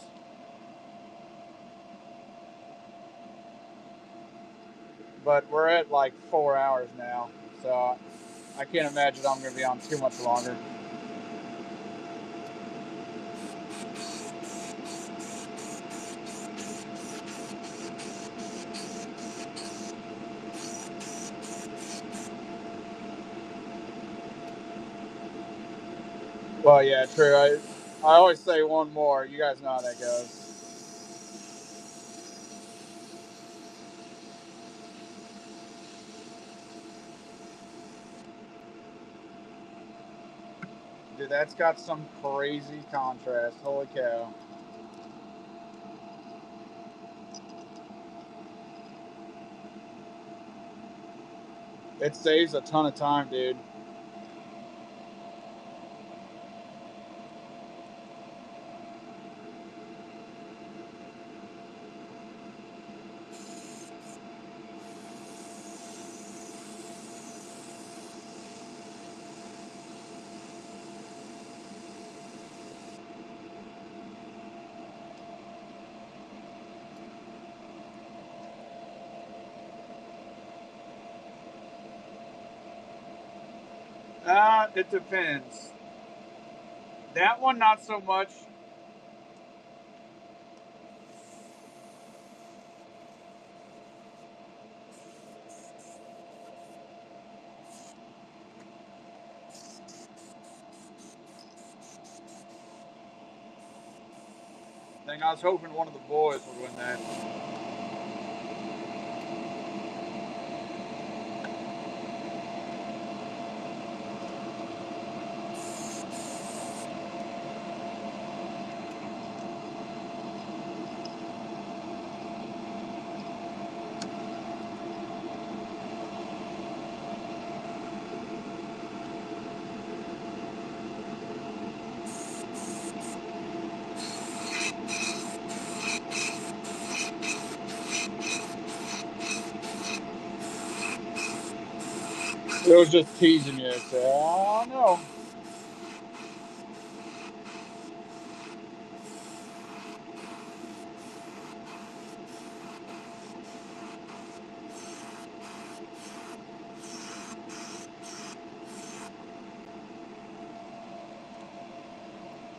But we're at like 4 hours now, so I can't imagine I'm going to be on too much longer. Well, yeah, true. I always say one more. You guys know how that goes. Dude, that's got some crazy contrast. Holy cow. It saves a ton of time, dude. It depends. That one, not so much. Thing I was hoping one of the boys would win that. It was just teasing you. So, oh no.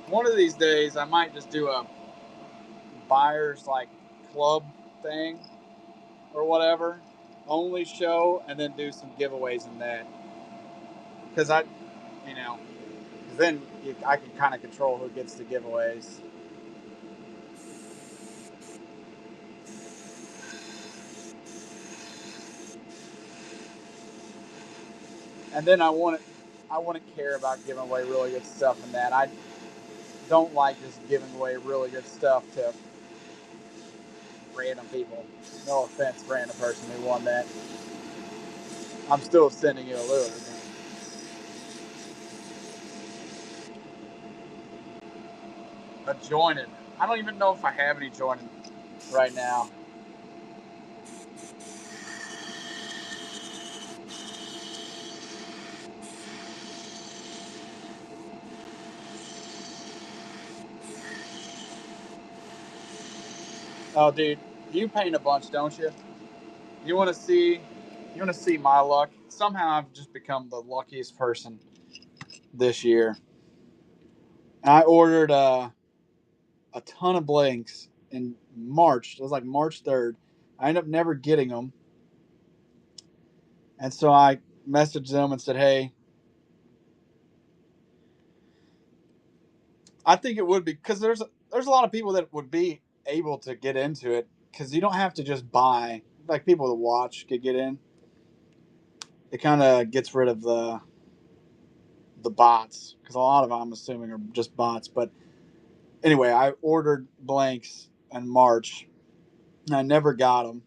One of these days, I might just do a buyer's like club thing or whatever, only show, and then do some giveaways in that. Because you know, then I can kind of control who gets the giveaways. And then I wouldn't care about giving away really good stuff in that. I don't like just giving away really good stuff to random people. No offense, random person who won that. I'm still sending you a lure. A jointed. I don't even know if I have any jointed right now. Oh, dude, you paint a bunch, don't you? You want to see? You want to see my luck? Somehow I've just become the luckiest person this year. I ordered a ton of blanks in March. It was like March 3rd. I ended up never getting them, and so I messaged them and said, "Hey, I think it would be because there's a lot of people that would be able to get into it because you don't have to just buy, like people that watch could get in. It kind of gets rid of the bots, because a lot of them I'm assuming are just bots. But anyway, I ordered blanks in March and I never got them.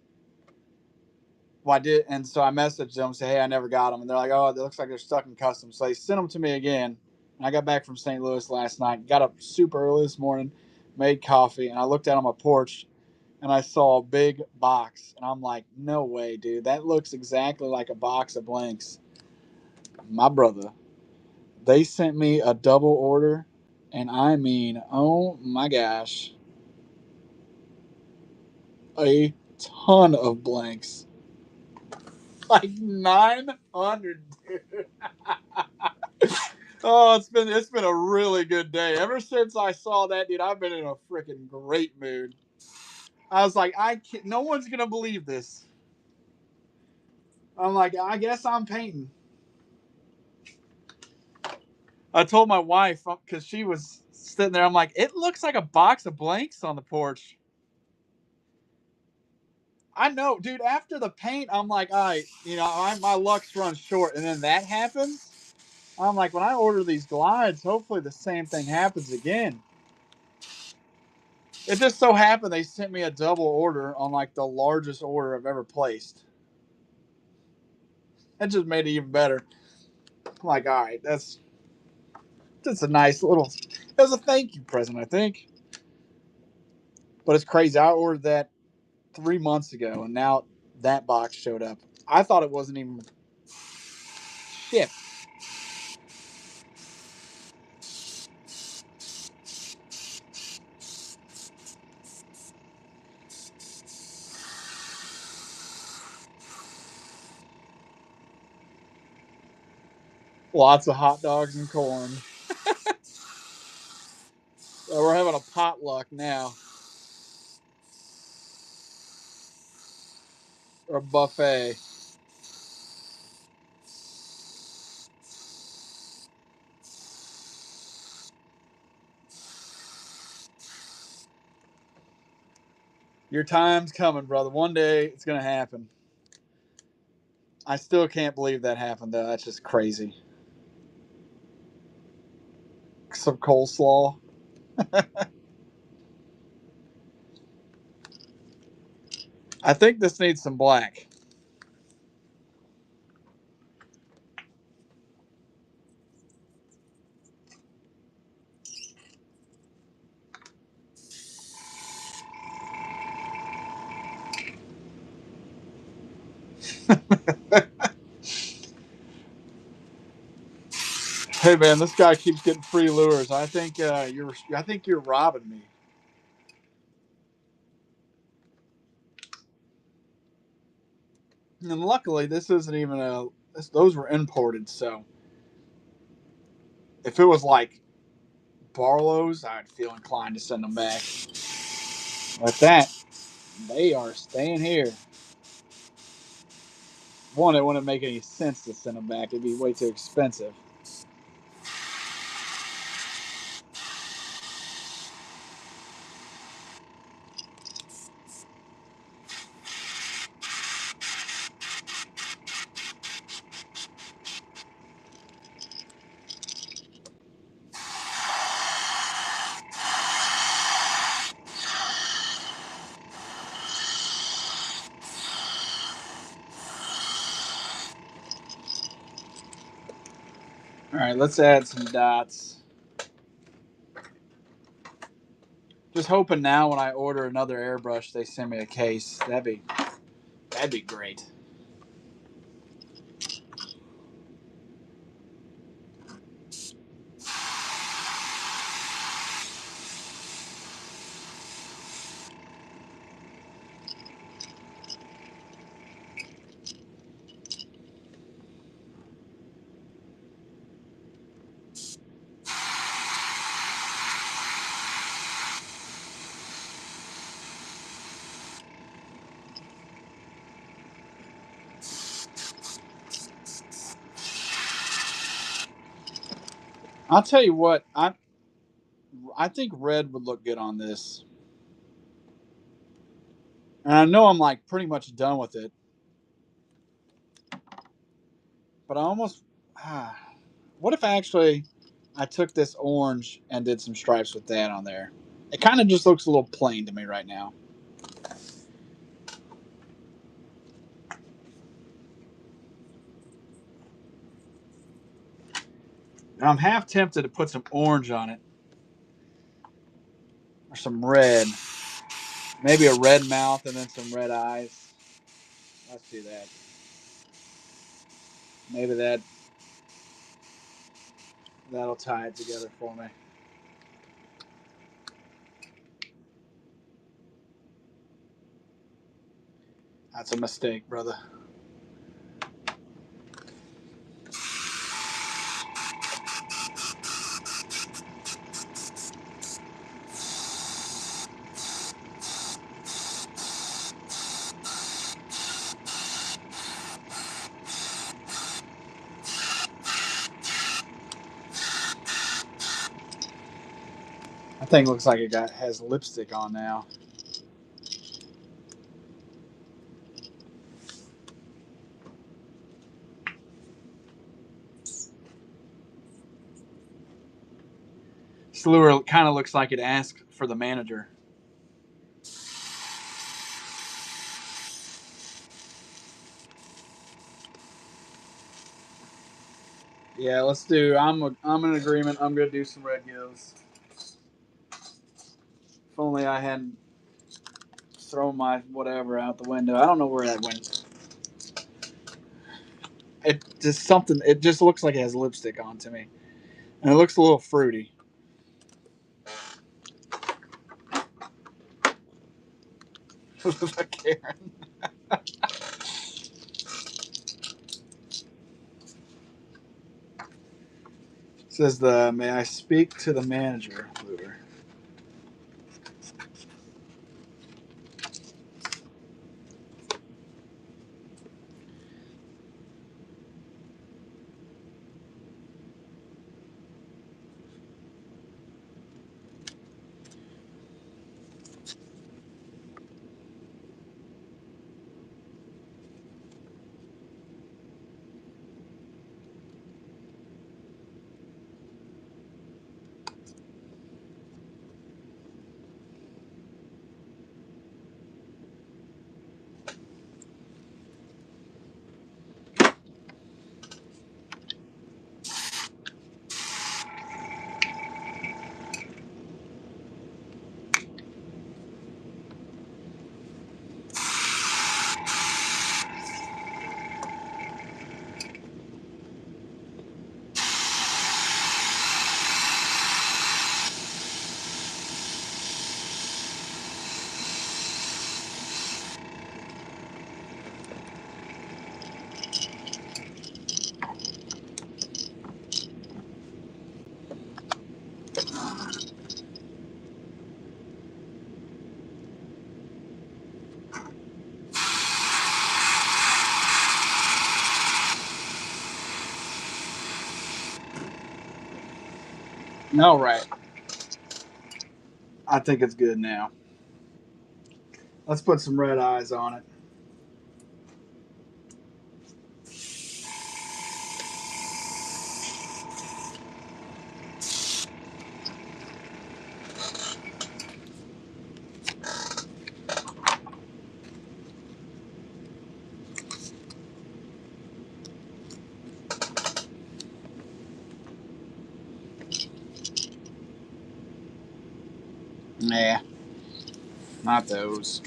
Well, I did, and so I messaged them, say, "Hey, I never got them," and they're like, "Oh, it looks like they're stuck in customs." So they sent them to me again. And I got back from St. Louis last night. Got up super early this morning, made coffee, and I looked out on my porch, and I saw a big box, and I'm like, "No way, dude! That looks exactly like a box of blanks." My brother, they sent me a double order, and I mean, oh my gosh, a ton of blanks, like 900, dude. Oh, it's been a really good day. Ever since I saw that, dude, I've been in a freaking great mood. I was like, I can't, no one's gonna believe this. I'm like, I guess I'm painting. I told my wife because she was sitting there. I'm like, it looks like a box of blanks on the porch. I know, dude. After the paint, I'm like, all right, my luck's run short, and then that happens. I'm like, when I order these glides, hopefully the same thing happens again. It just so happened they sent me a double order on like the largest order I've ever placed. That just made it even better. I'm like, all right, that's a nice little. It was a thank you present, I think. But it's crazy. I ordered that 3 months ago, and now that box showed up. I thought it wasn't even shipped. Lots of hot dogs and corn. We're having a potluck now, or a buffet. Your time's coming, brother. One day it's gonna happen. I still can't believe that happened, though. That's just crazy. Some coleslaw. I think this needs some black. Hey man, this guy keeps getting free lures. I think you're robbing me. And luckily, this isn't even a. Those were imported, so if it was like Barlow's, I'd feel inclined to send them back. Like that, they are staying here. One, it wouldn't make any sense to send them back. It'd be way too expensive. All right, let's add some dots. Just hoping now when I order another airbrush, they send me a case. That'd be great. I'll tell you what, I think red would look good on this. And I know I'm like pretty much done with it, but I almost. What if actually I took this orange and did some stripes with that on there? It kind of just looks a little plain to me right now. And I'm half tempted to put some orange on it or some red. Maybe a red mouth and then some red eyes. Let's do that. Maybe that'll tie it together for me. That's a mistake, brother. I think it looks like it has lipstick on now. This lure kind of looks like it asked for the manager. Yeah, let's do. I'm in agreement. I'm gonna do some red gills. If only I hadn't thrown my whatever out the window. I don't know where that went. It just something. It just looks like it has lipstick on to me, and it looks a little fruity. Karen. Says the may I speak to the manager lure. No, right. I think it's good now. Let's put some red eyes on it. Nah, not those.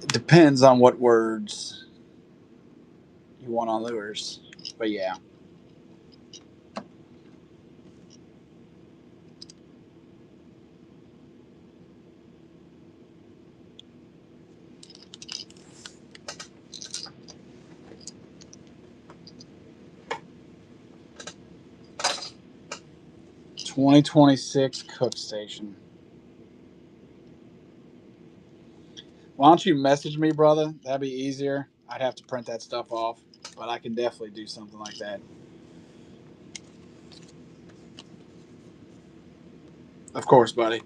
It depends on what words you want on lures. But yeah. '26 Cook Station. Why don't you message me, brother? That'd be easier. I'd have to print that stuff off, but I can definitely do something like that. Of course, buddy.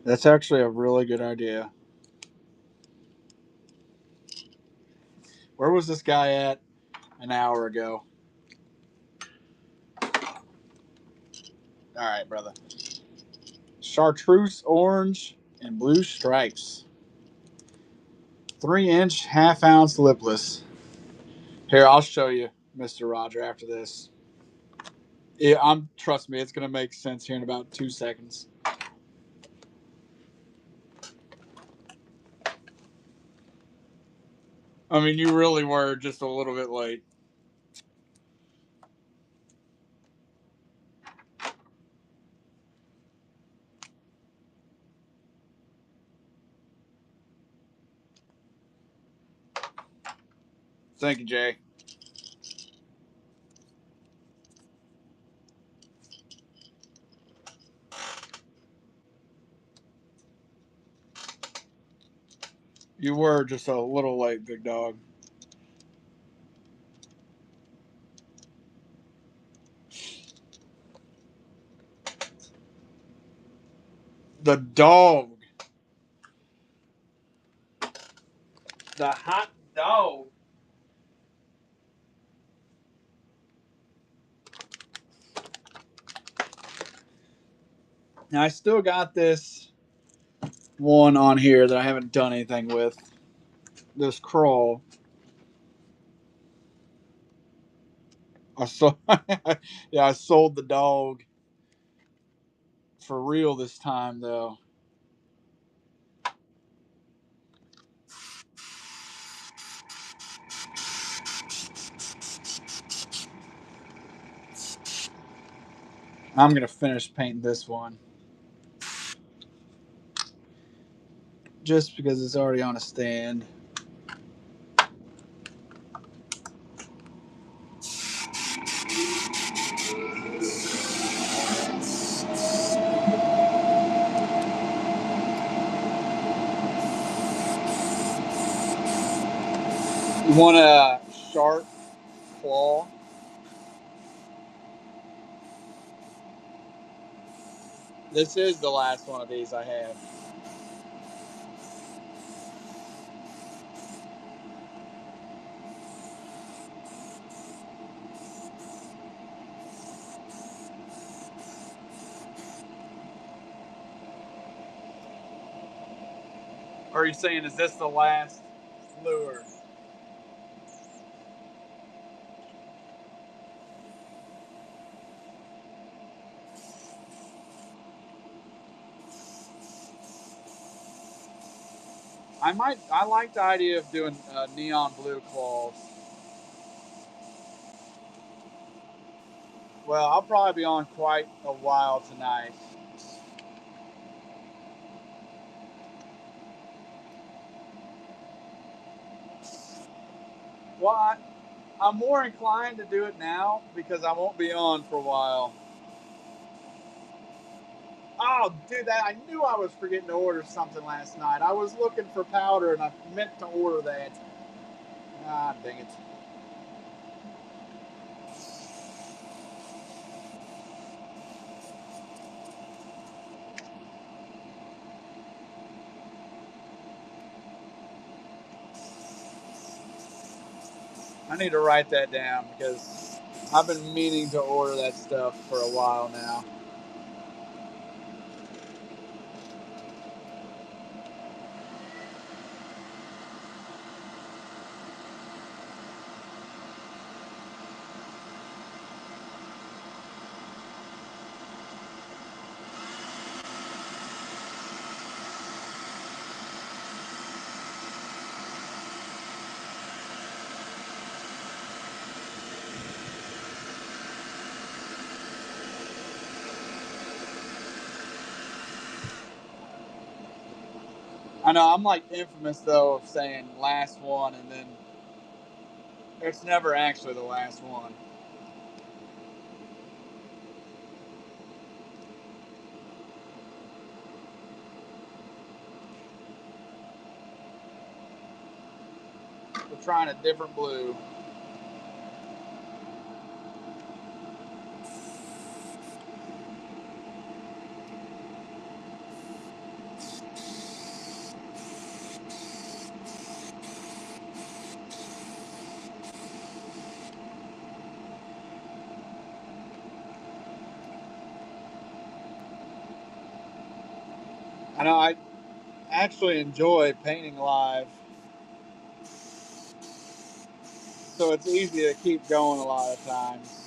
That's actually a really good idea. Where was this guy at an hour ago? All right, brother. Chartreuse orange and blue stripes. 3-inch, half-ounce lipless. Here, I'll show you, Mr. Roger, after this. Yeah, trust me, it's gonna make sense here in about 2 seconds. I mean, you really were just a little bit late. Thank you, Jay. You were just a little late, big dog. The dog. The hot dog. Now, I still got this one on here that I haven't done anything with. This crawl. I sold, yeah, I sold the dog for real this time, though. I'm going to finish painting this one. Just because it's already on a stand. You want a sharp claw? This is the last one of these I have. Or are you saying, is this the last lure? I like the idea of doing neon blue claws. Well, I'll probably be on quite a while tonight. Well, I'm more inclined to do it now because I won't be on for a while. Oh, dude, I knew I was forgetting to order something last night. I was looking for powder and I meant to order that. Ah, dang it. need to write that down because I've been meaning to order that stuff for a while now. I know I'm like infamous though of saying last one and then it's never actually the last one. We're trying a different blue. I know I actually enjoy painting live, so it's easy to keep going a lot of times.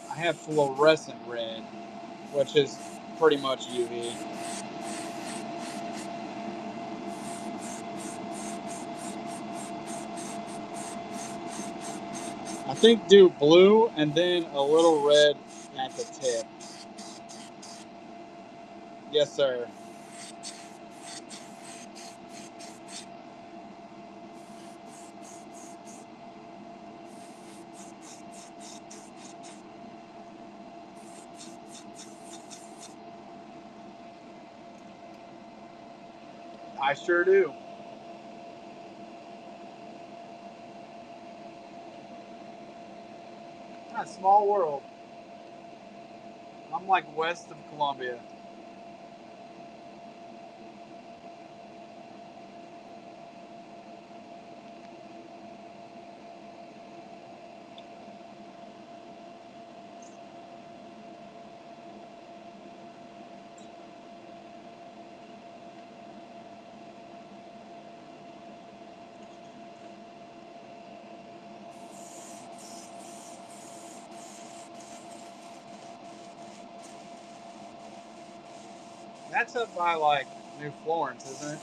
I have fluorescent red, which is pretty much UV. I think do blue and then a little red at the tip. Yes, sir. I sure do. Ah, small world. I'm like west of Columbia. That's up by like New Florence, isn't it?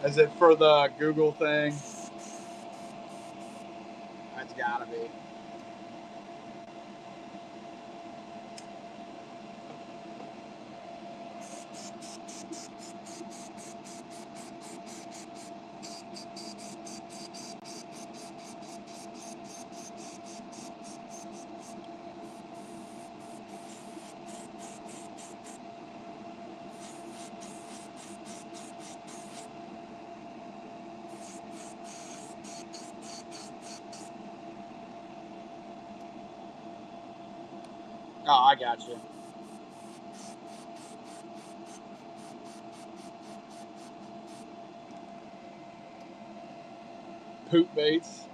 Is it for the Google thing? That's gotta be. Oh, I got you. Poop baits.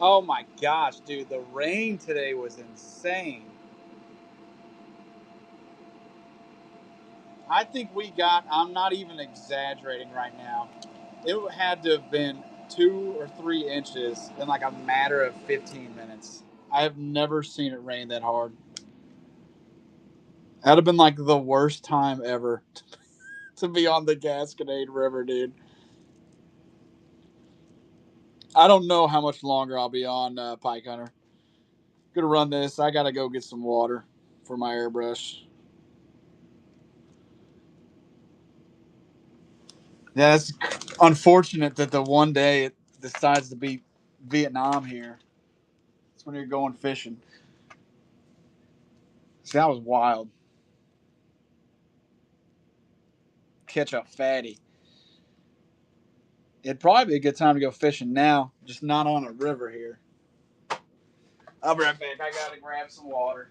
Oh my gosh, dude, the rain today was insane. I think we got, I'm not even exaggerating right now, it had to have been 2 or 3 inches in like a matter of 15 minutes. I have never seen it rain that hard. That'd have been like the worst time ever to be on the Gasconade River, dude. I don't know how much longer I'll be on Pike Hunter. Gonna run this. I gotta go get some water for my airbrush. Yeah, it's unfortunate that the one day it decides to be Vietnam here. It's when you're going fishing. See, that was wild. Catch a fatty. It'd probably be a good time to go fishing now, just not on a river here. I'll be right back. I gotta grab some water.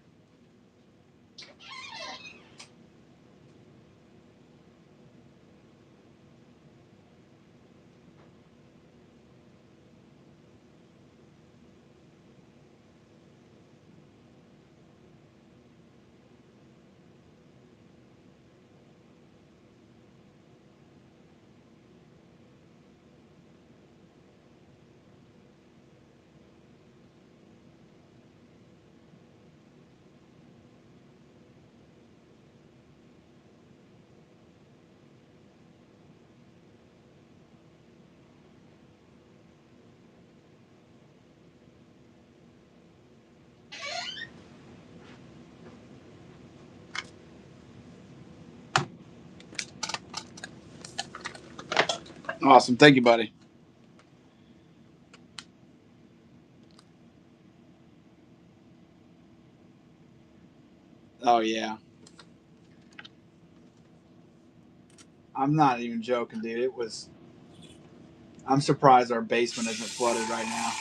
Awesome. Thank you, buddy. Oh, yeah. I'm not even joking, dude. It was. I'm surprised our basement isn't flooded right now.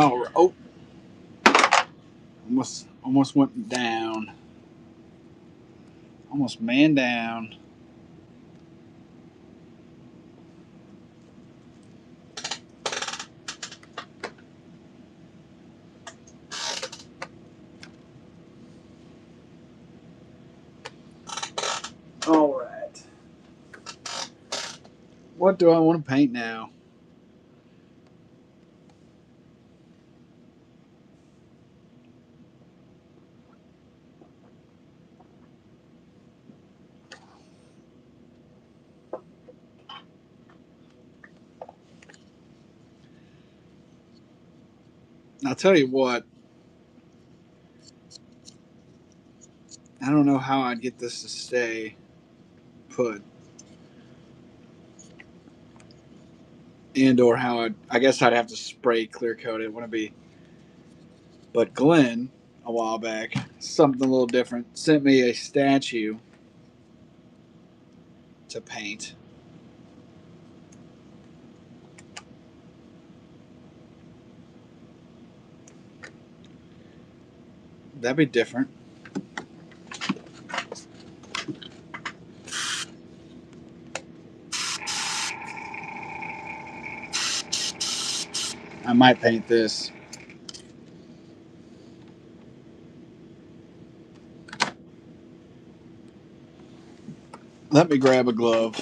Oh, almost went down. Almost man down. All right. What do I want to paint now? I'll tell you what. I don't know how I'd get this to stay put, and or how I guess I'd have to spray clear coat it. Wouldn't be. But Glenn, a while back, something a little different, sent me a statue to paint. That'd be different. I might paint this. Let me grab a glove.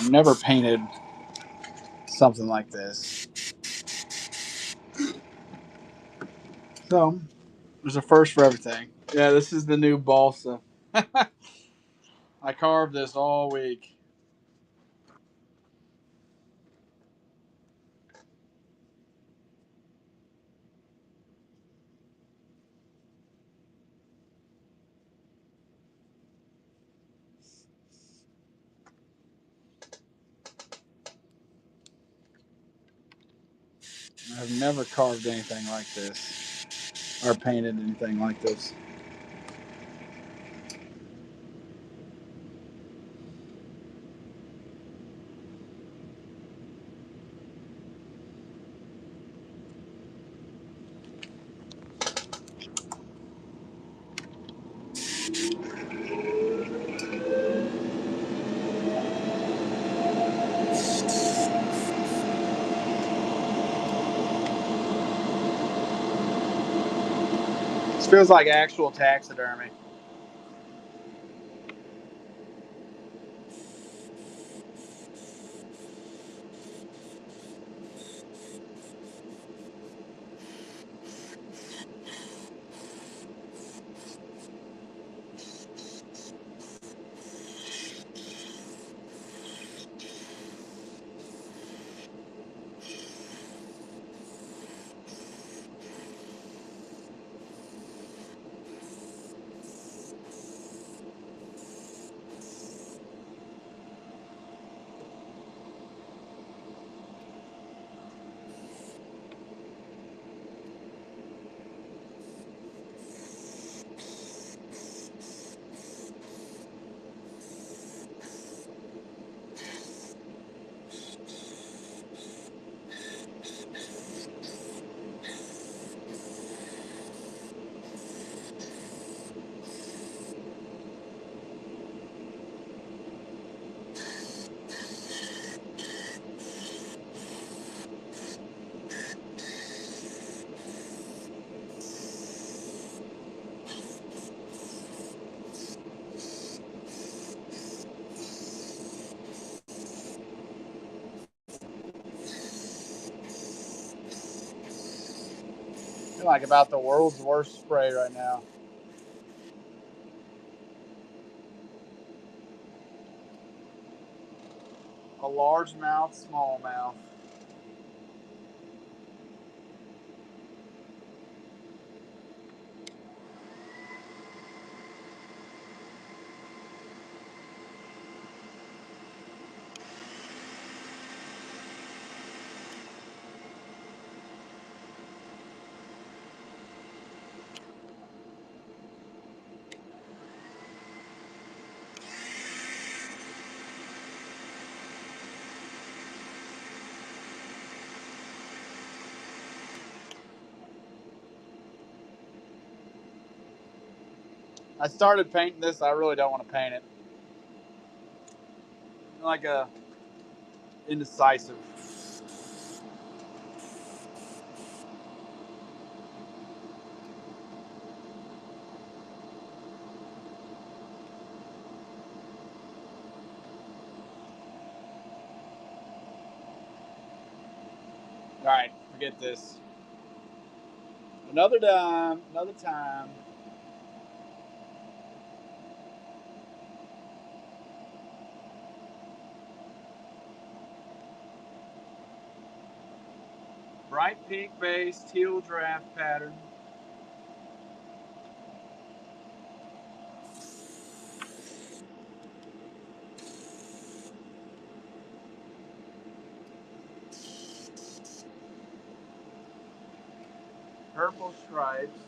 I've never painted something like this. So there's a first for everything. Yeah, this is the new balsa. I carved this all week. I've never carved anything like this or painted anything like this. This feels like actual taxidermy. I feel like about the world's worst spray right now. A large mouth, small mouth. I started painting this. I really don't want to paint it. Like a indecisive. All right, forget this. Another time. Another time. Bright pink base, teal draft pattern. Purple stripes.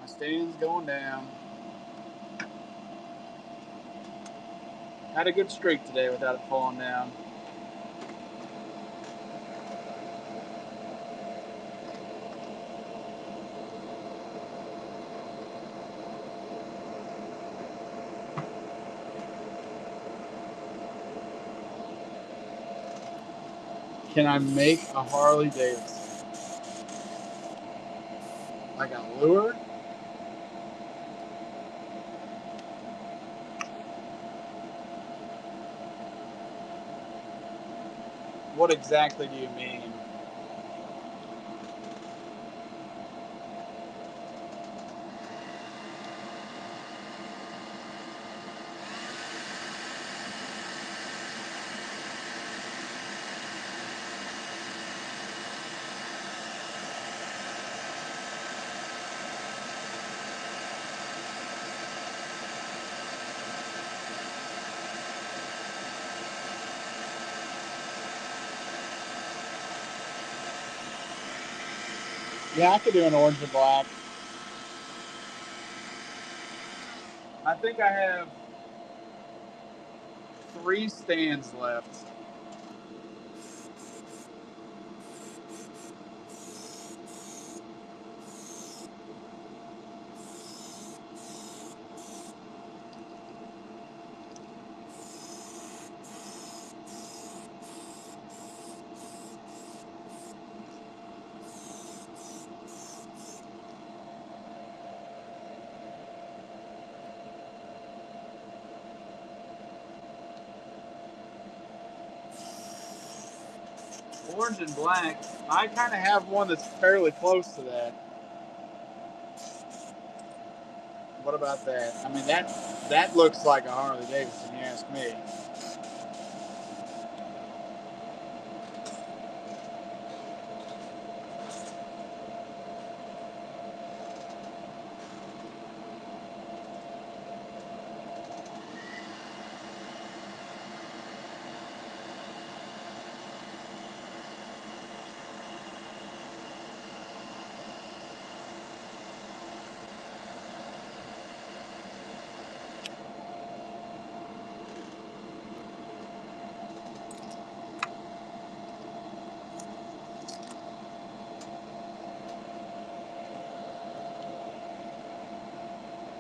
Stands going down. Had a good streak today without it falling down. Can I make a Harley Davidson? Like a lure? What exactly do you mean? Yeah, I could do an orange and black. I think I have 3 stands left. Orange and black. I kind of have one that's fairly close to that. What about that? I mean, that looks like a Harley Davidson, you ask me.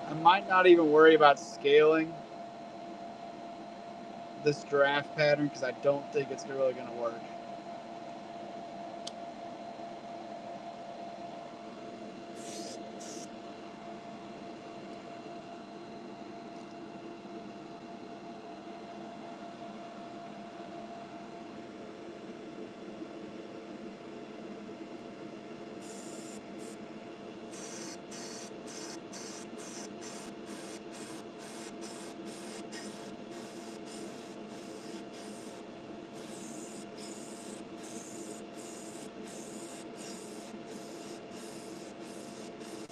I might not even worry about scaling this giraffe pattern because I don't think it's really going to work.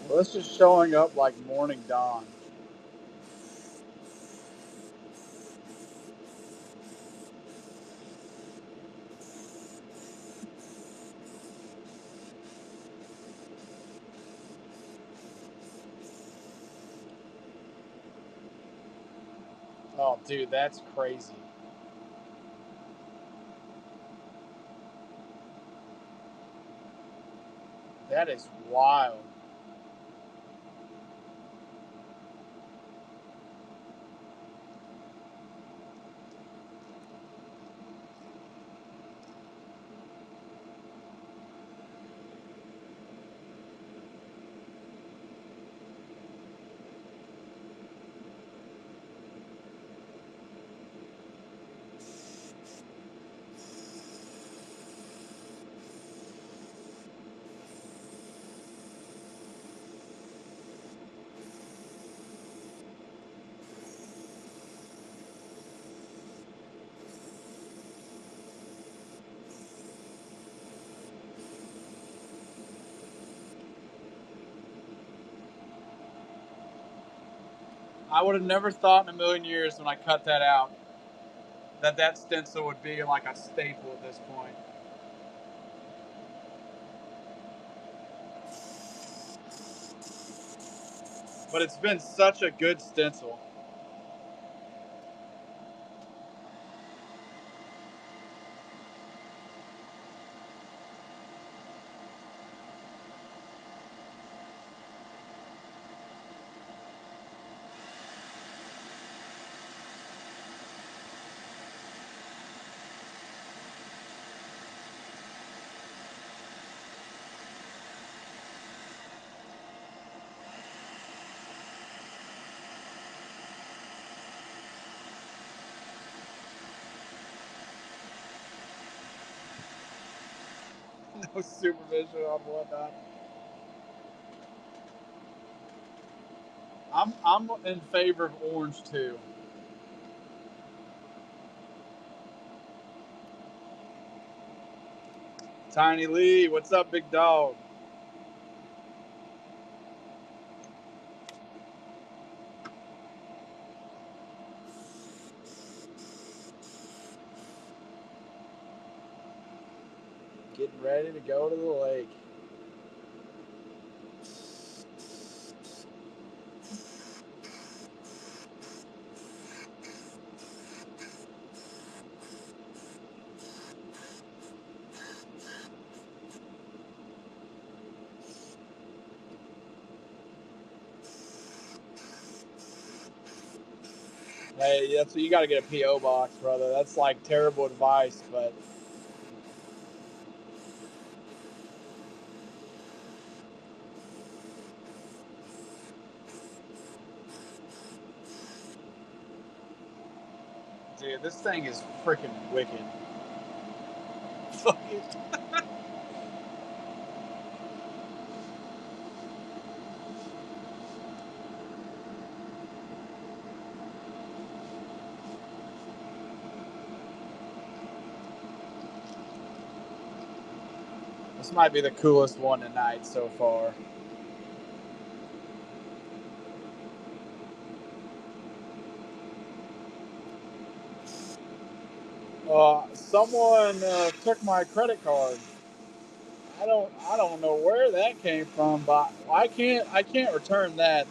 Well, it's just showing up like morning dawn. Oh, dude, that's crazy. That is wild. I would have never thought in a million years when I cut that out that stencil would be like a staple at this point. But it's been such a good stencil. No supervision on whatnot. I'm in favor of orange too. Tiny Lee, what's up, big dog? Getting ready to go to the lake. Hey, that's you got to get a PO box, brother. That's like terrible advice, but dude, this thing is freaking wicked. Fuck it. This might be the coolest one tonight so far. Someone took my credit card. I don't know where that came from, but I can't return that.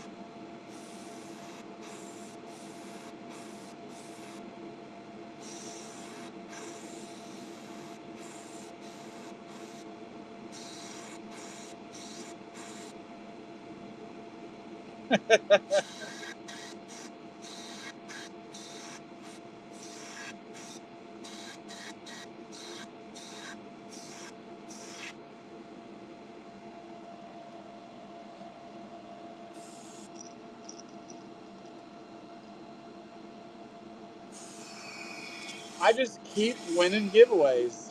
I just keep winning giveaways.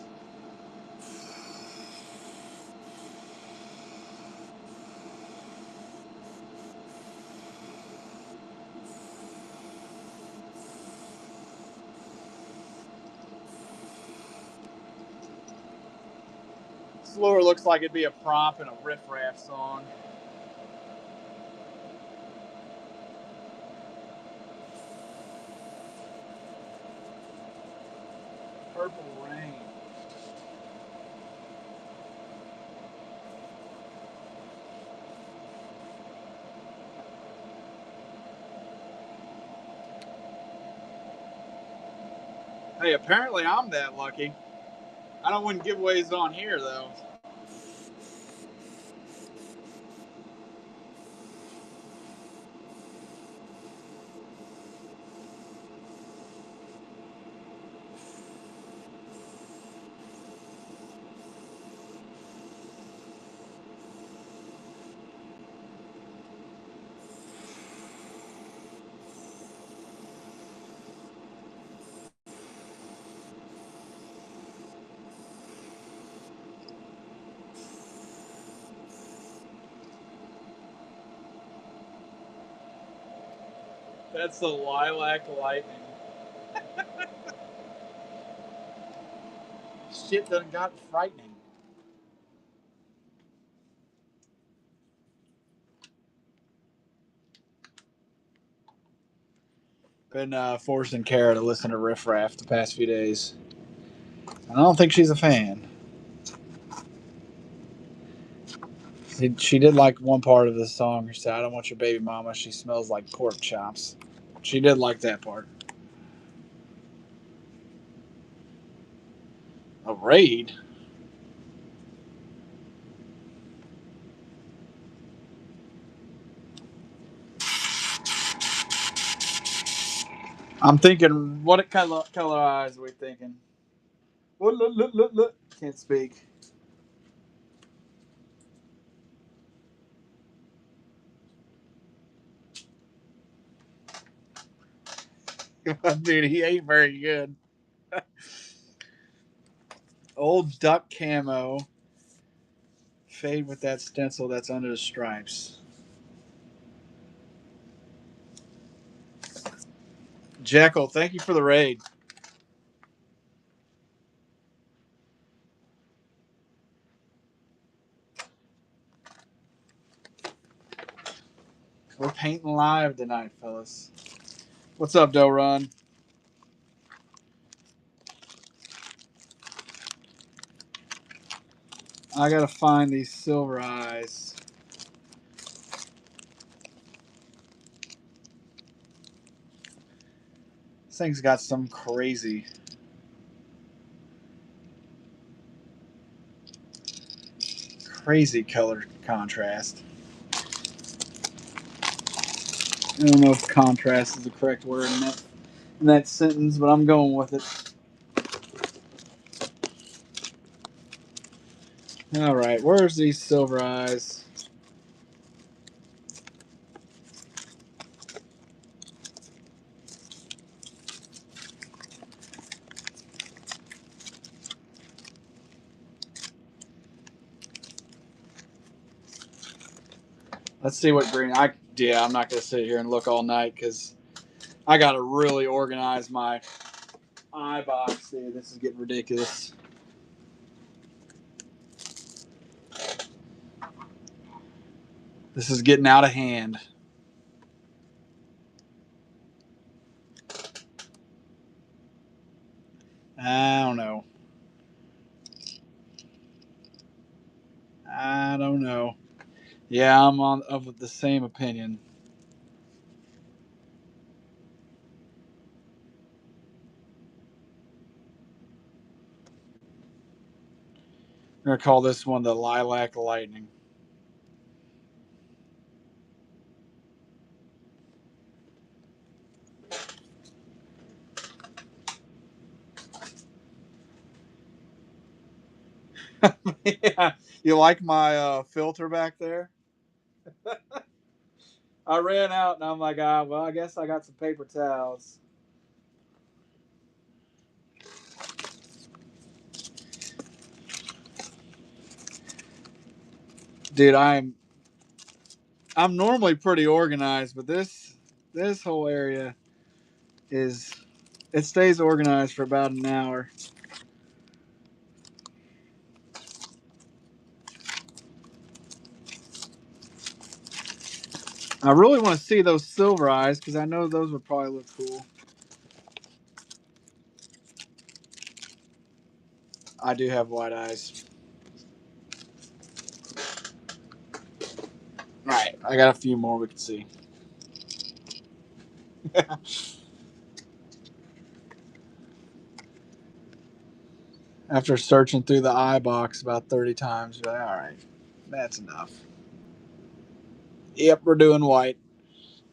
This lure looks like it'd be a prompt in a Riff Raff song. Purple Rain. Hey, apparently I'm that lucky. I don't win giveaways on here though. That's the Lilac Lightning. Shit done got frightening. Been forcing Kara to listen to Riff Raff the past few days. I don't think she's a fan. She did like one part of the song. She said, "I don't want your baby mama. She smells like pork chops." She did like that part. A raid. I'm thinking, what color eyes are we thinking? Look. Can't speak. Dude, he ain't very good. Old duck camo. Fade with that stencil that's under the stripes. Jekyll, thank you for the raid. We're painting live tonight, fellas. What's up, Doe Run? I gotta find these silver eyes. This thing's got some crazy color contrast. I don't know if contrast is the correct word in that sentence, but I'm going with it. All right, where's these silver eyes? Let's see what green. I'm not gonna sit here and look all night because I gotta really organize my eye box. Dude, this is getting ridiculous. This is getting out of hand. I don't know. I don't know. Yeah, I'm of the same opinion. I'm gonna call this one the Lilac Lightning. Yeah, you like my filter back there? I ran out and I'm like, well, I guess I got some paper towels. Dude, I'm normally pretty organized, but this whole area it stays organized for about an hour. I really want to see those silver eyes because I know those would probably look cool. I do have white eyes. All right, I got a few more we can see. After searching through the eye box about 30 times, you're like, all right, that's enough. Yep, we're doing white.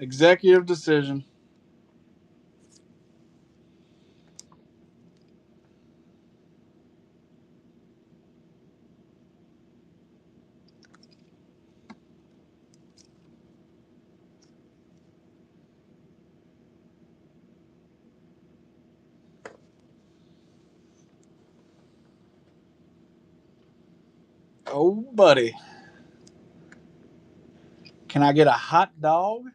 Executive decision. Oh, buddy. Can I get a hot dog?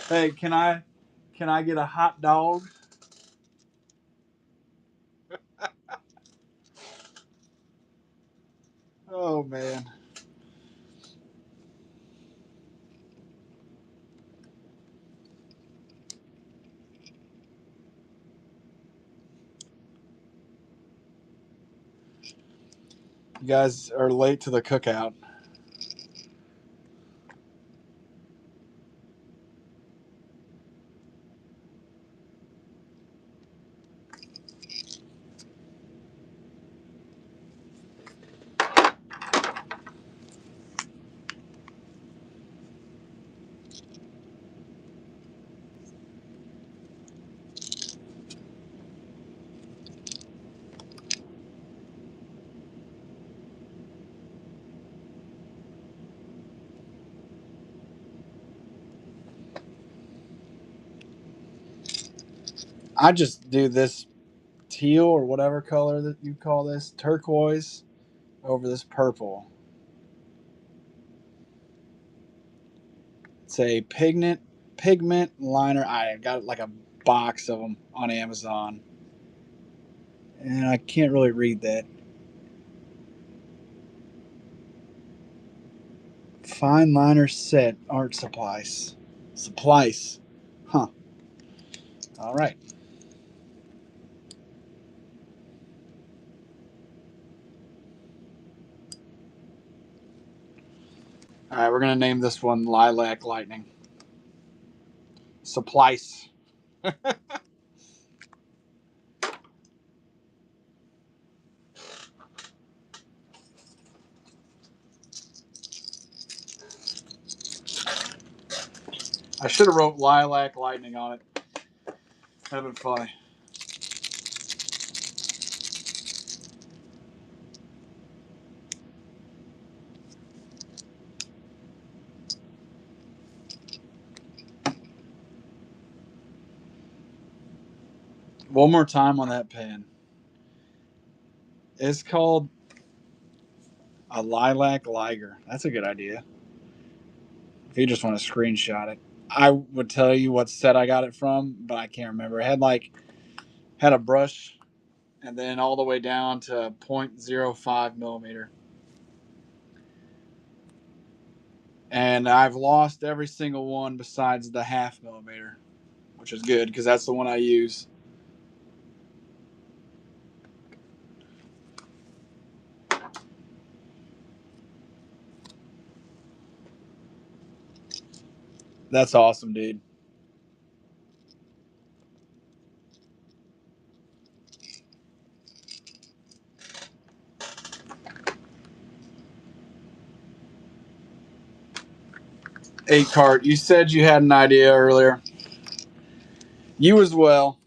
Hey, can I get a hot dog? Oh man. You guys are late to the cookout. I just do this teal or whatever color that you call this, turquoise, over this purple. It's a pigment liner. I got like a box of them on Amazon, and I can't really read that. Fine liner set, art supplies. Supplies. Huh. All right. All right, we're going to name this one Lilac Lightning. Supplies. I should have wrote Lilac Lightning on it. That'd been funny. One more time on that pen. It's called a Lilac Liger. That's a good idea. If you just want to screenshot it, I would tell you what set I got it from, but I can't remember. It had a brush, and then all the way down to 0.05 millimeter. And I've lost every single one besides the 0.5 millimeter, which is good because that's the one I use. That's awesome, dude. Eight cart. You said you had an idea earlier. You as well.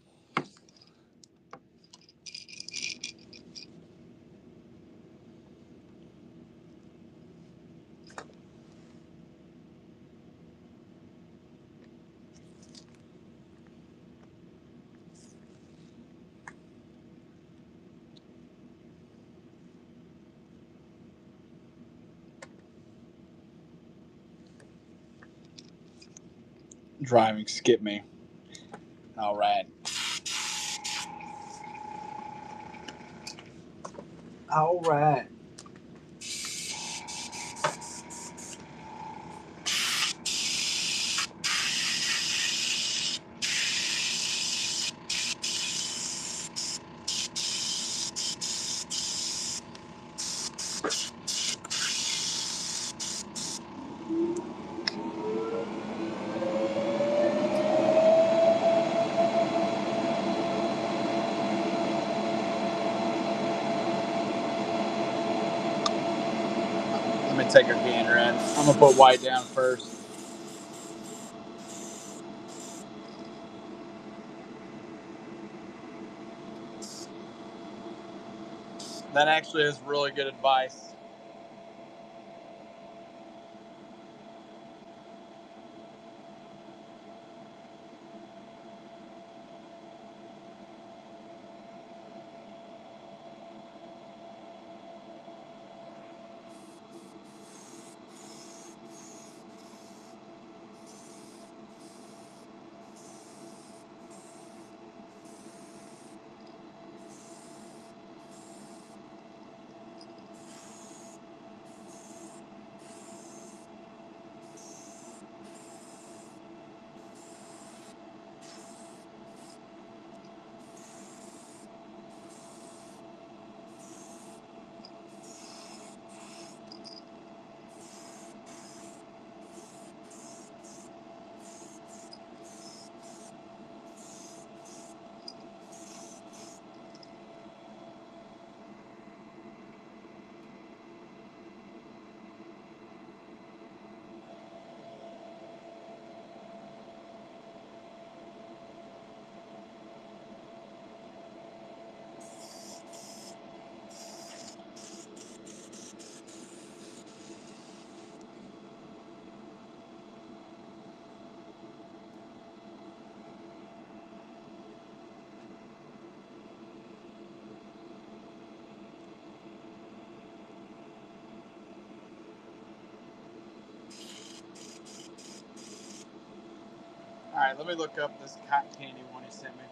Driving, skip me. All right. All right. Let me take a gander in. I'm gonna put white down first. That actually is really good advice. All right, let me look up this cotton candy one he sent me.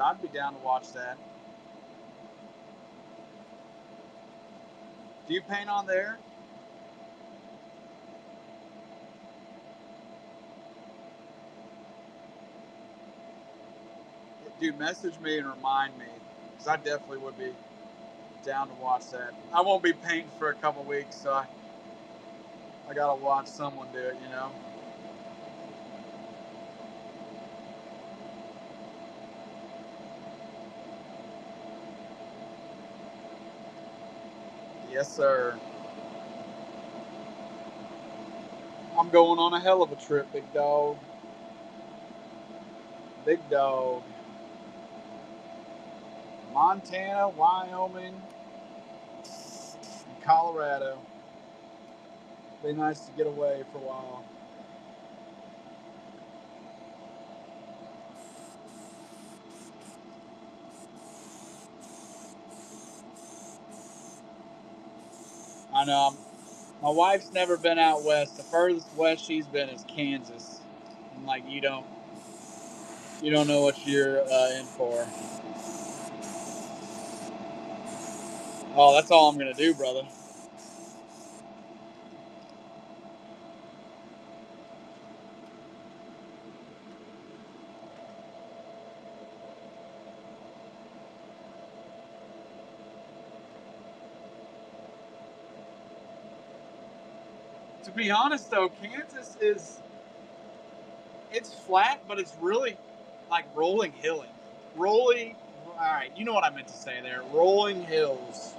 I'd be down to watch that. Do you paint on there? Dude, message me and remind me, because I definitely would be down to watch that. I won't be painting for a couple weeks, so I gotta watch someone do it, you know? Yes, sir. I'm going on a hell of a trip, big dog. Big dog. Montana, Wyoming, and Colorado. Be nice to get away for a while. I know. My wife's never been out west. The furthest west she's been is Kansas. And like you don't know what you're in for. Oh, that's all I'm gonna do, brother. To be honest, though, Kansas is it's flat, but it's really like rolling hilling. Rolling. All right, you know what I meant to say there. Rolling hills,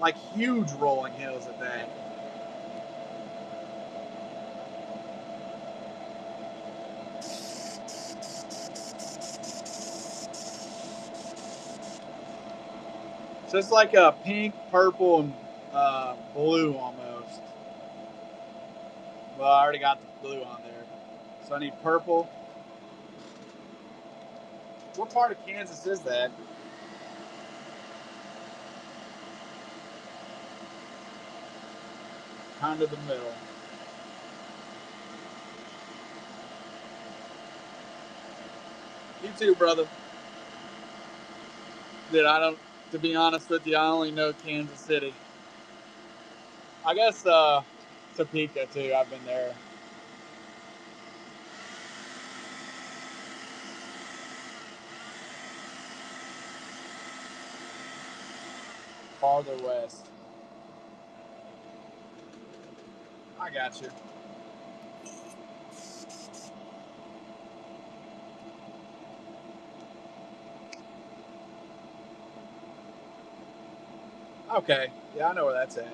like huge rolling hills at that. So it's like a pink, purple, and blue almost. Well, I already got the blue on there, so I need purple. What part of Kansas is that? Kind of the middle. You too, brother. Dude, I don't. To be honest with you, I only know Kansas City. I guess Topeka too. I've been there. Farther west. I got you. Okay. Yeah, I know where that's at.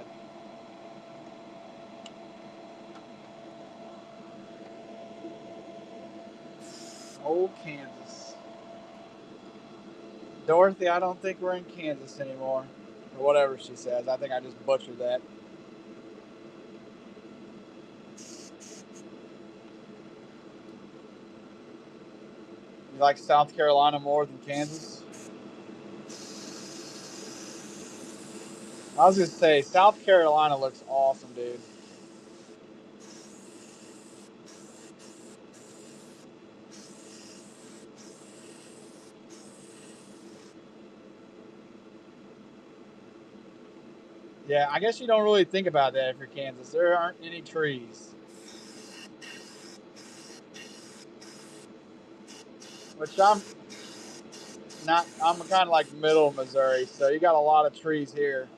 Old Kansas. Dorothy, I don't think we're in Kansas anymore. Or whatever she says. I think I just butchered that. You like South Carolina more than Kansas? I was gonna say South Carolina looks awesome, dude. Yeah, I guess you don't really think about that if you're Kansas. There aren't any trees. Which I'm not. I'm kind of like middle Missouri, so you got a lot of trees here.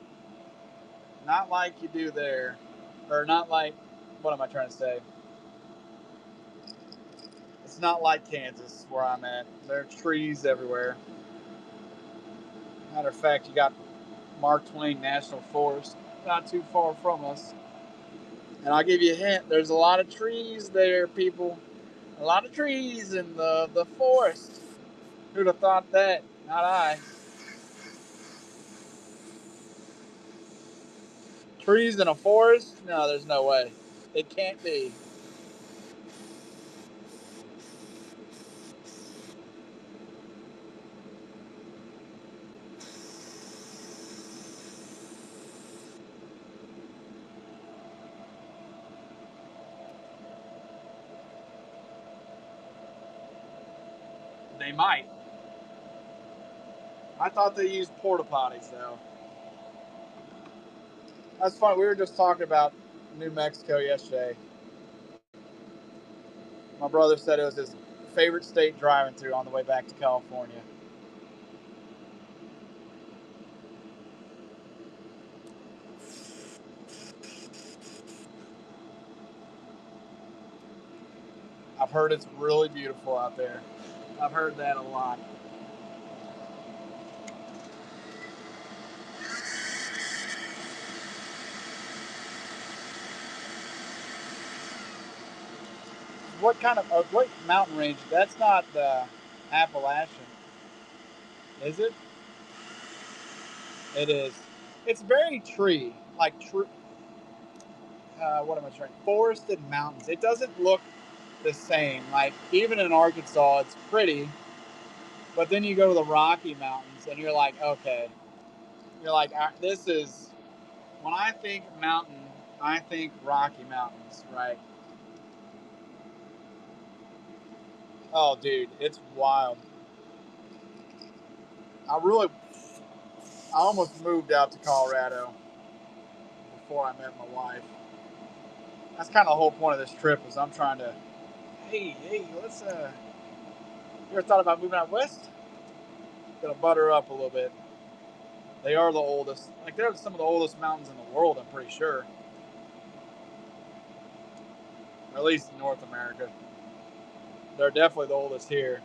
Not like you do there, or not like. What am I trying to say? It's not like Kansas where I'm at. There are trees everywhere. Matter of fact, you got Mark Twain National Forest not too far from us. And I'll give you a hint. There's a lot of trees there, people. A lot of trees in the forest. Who'd have thought that? Not I. Trees in a forest? No, there's no way. It can't be. They might. I thought they used porta potties though. That's funny. We were just talking about New Mexico yesterday. My brother said it was his favorite state driving through on the way back to California. I've heard it's really beautiful out there. I've heard that a lot. What mountain range? That's not the Appalachian, is it? It is. It's very tree, like what am I trying? Forested mountains. It doesn't look the same. Like even in Arkansas, it's pretty, but then you go to the Rocky Mountains and you're like, okay, you're like, this is. When I think mountain, I think Rocky Mountains, right? Oh, dude, it's wild. I really, I almost moved out to Colorado before I met my wife. That's kind of the whole point of this trip is I'm trying to, hey, let's, you ever thought about moving out west? Gonna butter up a little bit. They are the oldest, like they're some of the oldest mountains in the world, I'm pretty sure. Or at least in North America. They're definitely the oldest here.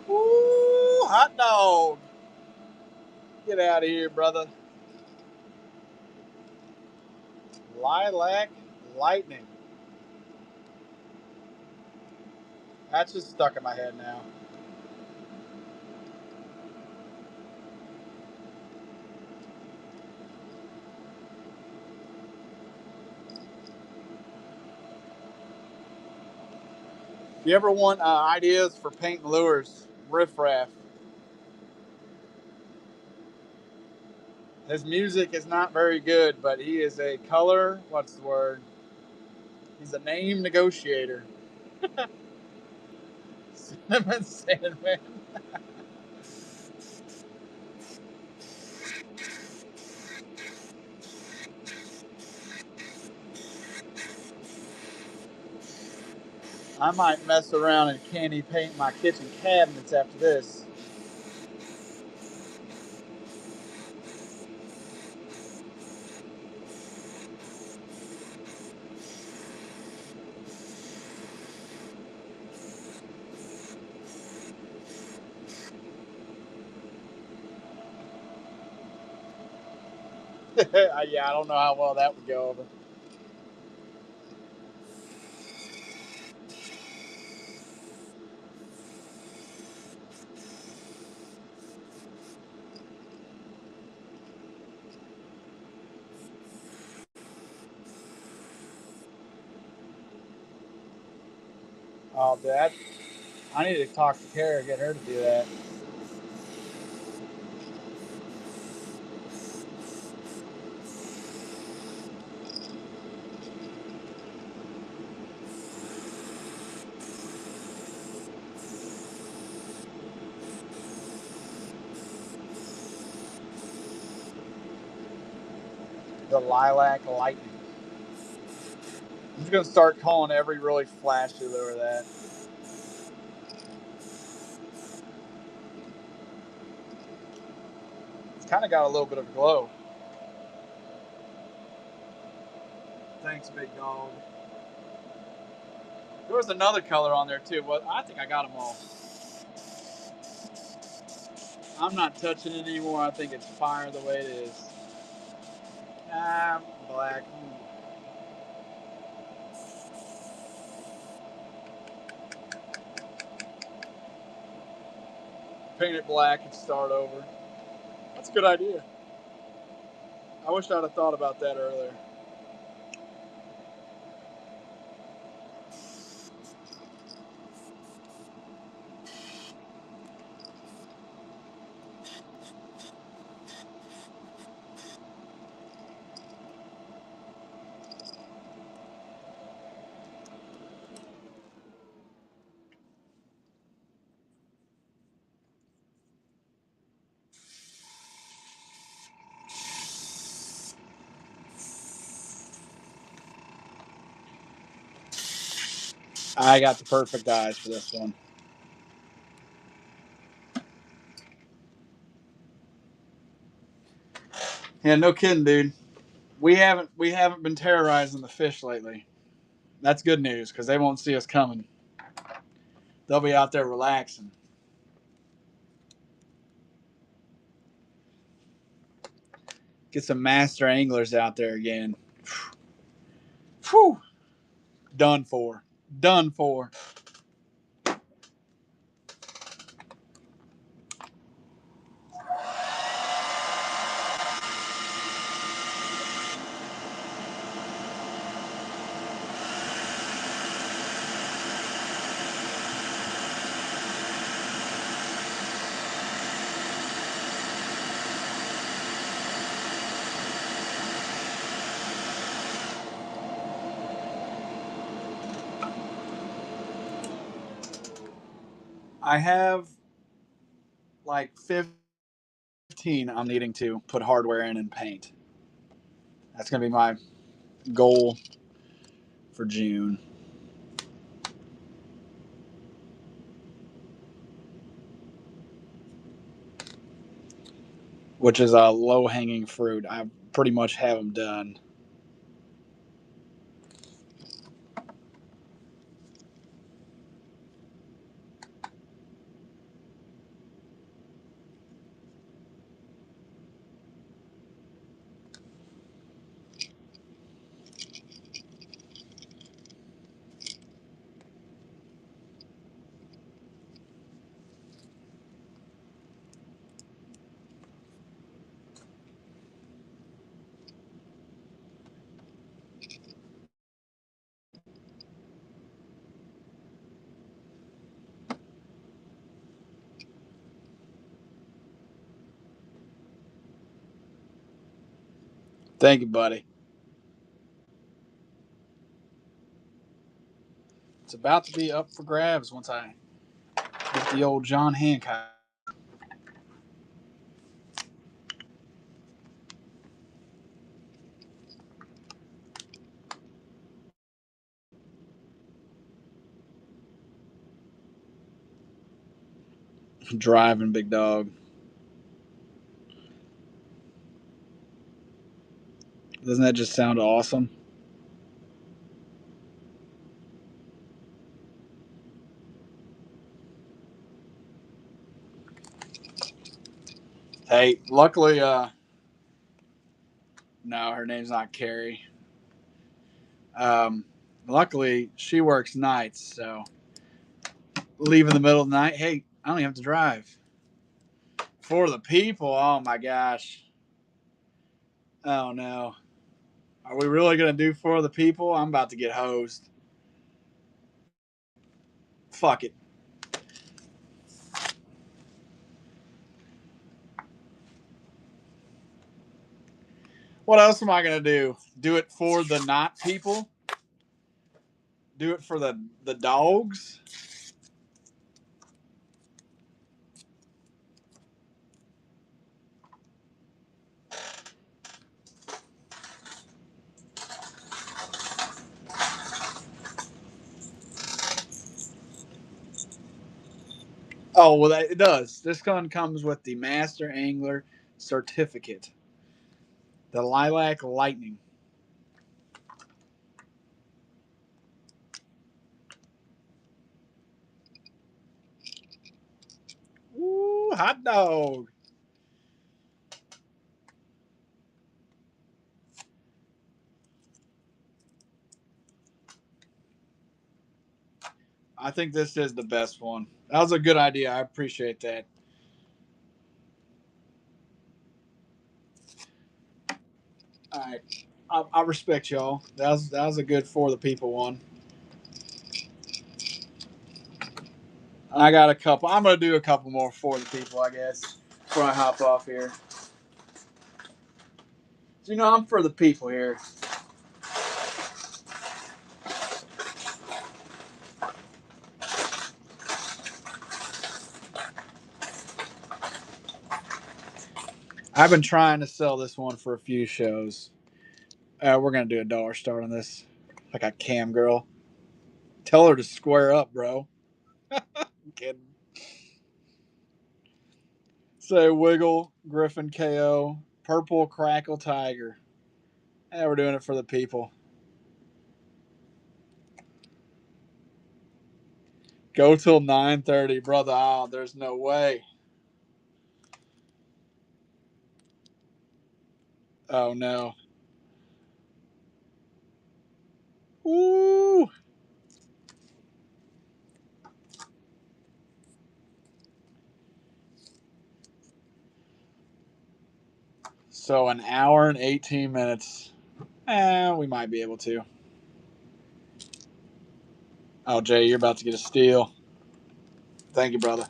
Woo, hot dog. Get out of here, brother. Lilac Lightning. That's just stuck in my head now. If you ever want ideas for painting lures, Riff Raff. His music is not very good, but he is a color, what's the word? He's a name negotiator. Cinnamon Sandman. I might mess around and candy paint my kitchen cabinets after this. Yeah, I don't know how well that would go over. Oh, that. I need to talk to Kara, get her to do that. The Lilac Lightning. I'm just gonna start calling every really flashy lure that. It's kind of got a little bit of a glow. Thanks, big dog. There was another color on there too. Well, I think I got them all. I'm not touching it anymore. I think it's fire the way it is. Black. Paint it black and start over. That's a good idea. I wish I'd have thought about that earlier. I got the perfect eyes for this one. Yeah, no kidding, dude. We haven't been terrorizing the fish lately. That's good news because they won't see us coming. They'll be out there relaxing. Get some master anglers out there again. Whew. Done for. Done for. I have like 15 I'm needing to put hardware in and paint. That's going to be my goal for June. Which is a low hanging fruit. I pretty much have them done. Thank you, buddy. It's about to be up for grabs once I get the old John Hancock. Driving, big dog. Doesn't that just sound awesome? Hey, luckily, no, her name's not Carrie. Luckily, she works nights, so leave in the middle of the night. Hey, I don't even have to drive. For the people, oh my gosh. Oh no. Are we really going to do for the people? I'm about to get hosed. Fuck it. What else am I going to do? Do it for the not people? Do it for the dogs? Oh, well, it does. This gun comes with the Master Angler certificate. The Lilac Lightning. hot dog. I think this is the best one. That was a good idea. I appreciate that. All right. I respect y'all. That was a good for the people one. I got a couple. I'm gonna do a couple more for the people, I guess, before I hop off here. So, I'm for the people here. I've been trying to sell this one for a few shows. We're gonna do a dollar start on this, like a cam girl. Tell her to square up, bro. I'm kidding. Say Wiggle, Griffin KO, Purple Crackle Tiger. Yeah, we're doing it for the people. Go till 9:30, brother. Oh, there's no way. Oh no. Woo! So an hour and 18 minutes. We might be able to. Oh, Jay, you're about to get a steal. Thank you, brother.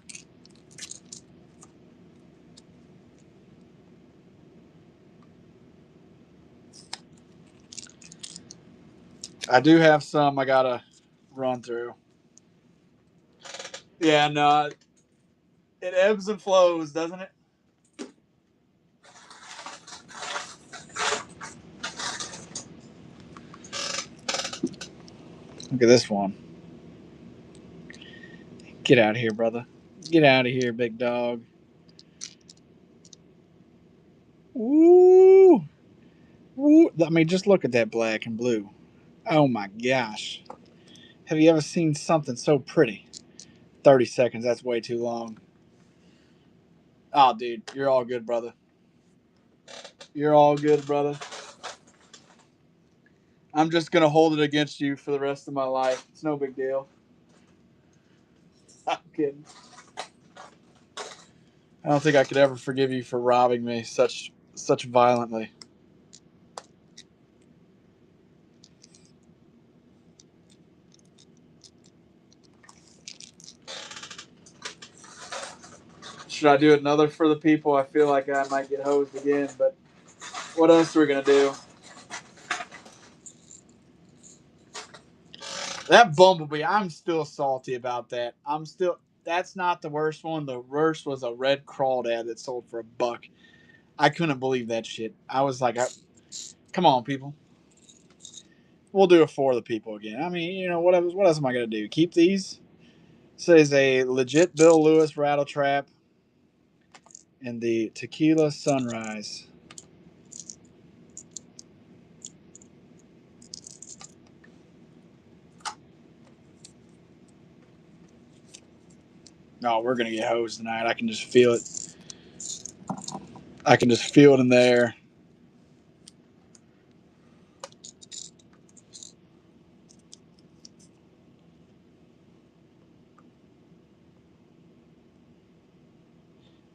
I do have some I gotta run through. Yeah, no, it ebbs and flows, doesn't it? Look at this one. Get out of here, brother. Get out of here, big dog. Woo! Woo! I mean, just look at that black and blue. Oh my gosh. Have you ever seen something so pretty? 30 seconds, that's way too long. Oh, dude, you're all good, brother. You're all good, brother. I'm just going to hold it against you for the rest of my life. It's no big deal. I'm kidding. I don't think I could ever forgive you for robbing me such violently. Should I do another for the people? I feel like I might get hosed again, but what else are we going to do? That Bumblebee, I'm still salty about that. That's not the worst one. The worst was a red crawdad that sold for $1. I couldn't believe that shit. I was like, come on, people. We'll do it for the people again. I mean, what else am I going to do? Keep these? Says a legit Bill Lewis rattle trap and the Tequila Sunrise. No, we're going to get hosed tonight. I can just feel it. I can just feel it in the air.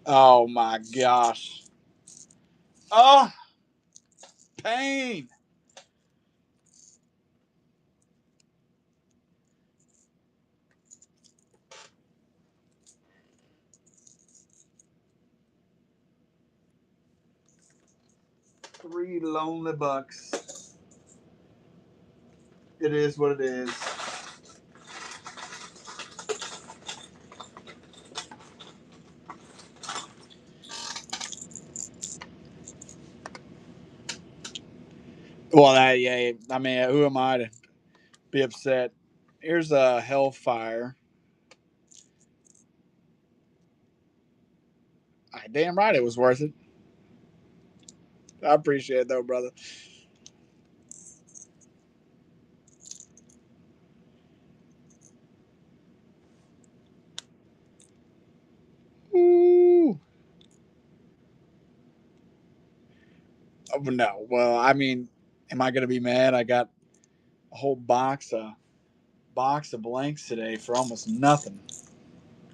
Oh my gosh. Oh, pain. Three lonely bucks. It is what it is. Well, yeah. I mean, who am I to be upset? Here's a Hellfire. Damn right it was worth it. I appreciate it though, brother. Ooh. No. Well, I mean, am I gonna be mad? I got a whole box of blanks today for almost nothing.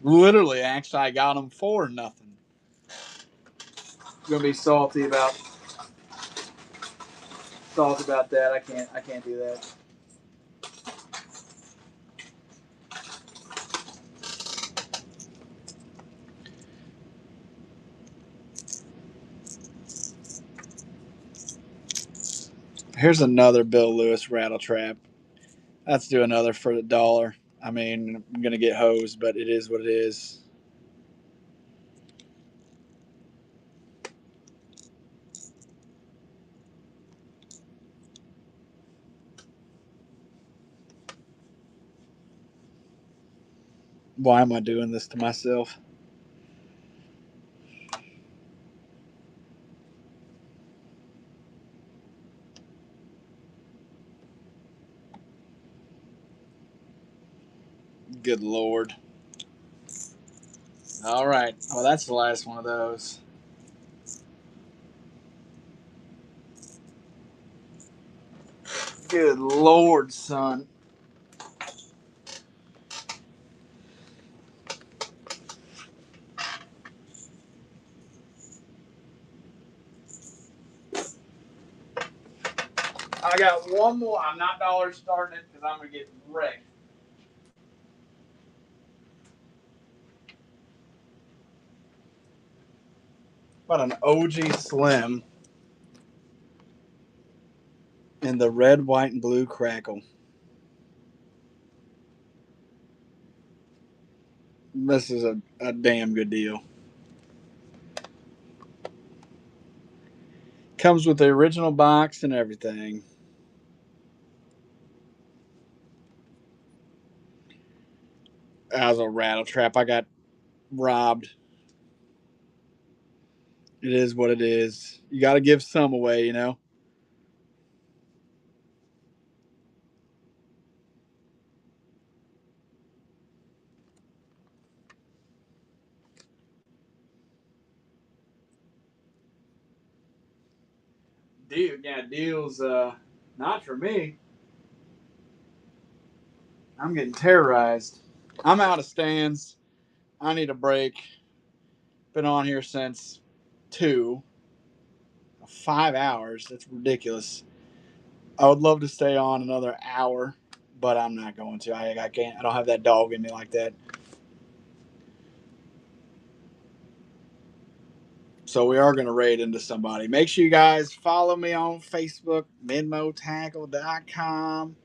Literally, actually, I got them for nothing. Gonna be salty about that. I can't do that. Here's another Bill Lewis rattle trap. Let's do another for $1. I mean, I'm gonna get hosed, but it is what it is. Why am I doing this to myself? Good Lord. All right. Well, that's the last one of those. Good Lord, son. I got one more. I'm not dollar starting it because I'm going to get wrecked. What an OG Slim in the red, white, and blue crackle. This is a damn good deal. Comes with the original box and everything. That was a rattle trap. I got robbed. It is what it is. You got to give some away, you know? Dude, yeah, deals not for me. I'm getting terrorized. I'm out of stands. I need a break. Been on here since 2, 5 hours. That's ridiculous. I would love to stay on another hour, but I'm not going to. I can't. I don't have that dog in me like that. So we are going to raid into somebody. Make sure you guys follow me on Facebook, MidmoTackle.com,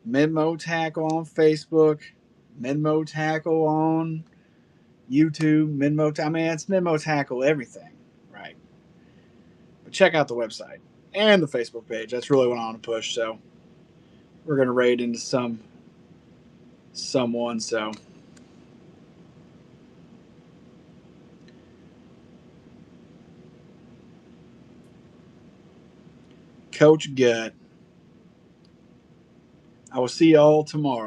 Midmo Tackle on Facebook, Midmo Tackle on YouTube, I mean, it's Midmo Tackle everything, right? But check out the website and the Facebook page. That's really what I want to push. So we're going to raid into someone. So Coach Gut. I will see y'all tomorrow.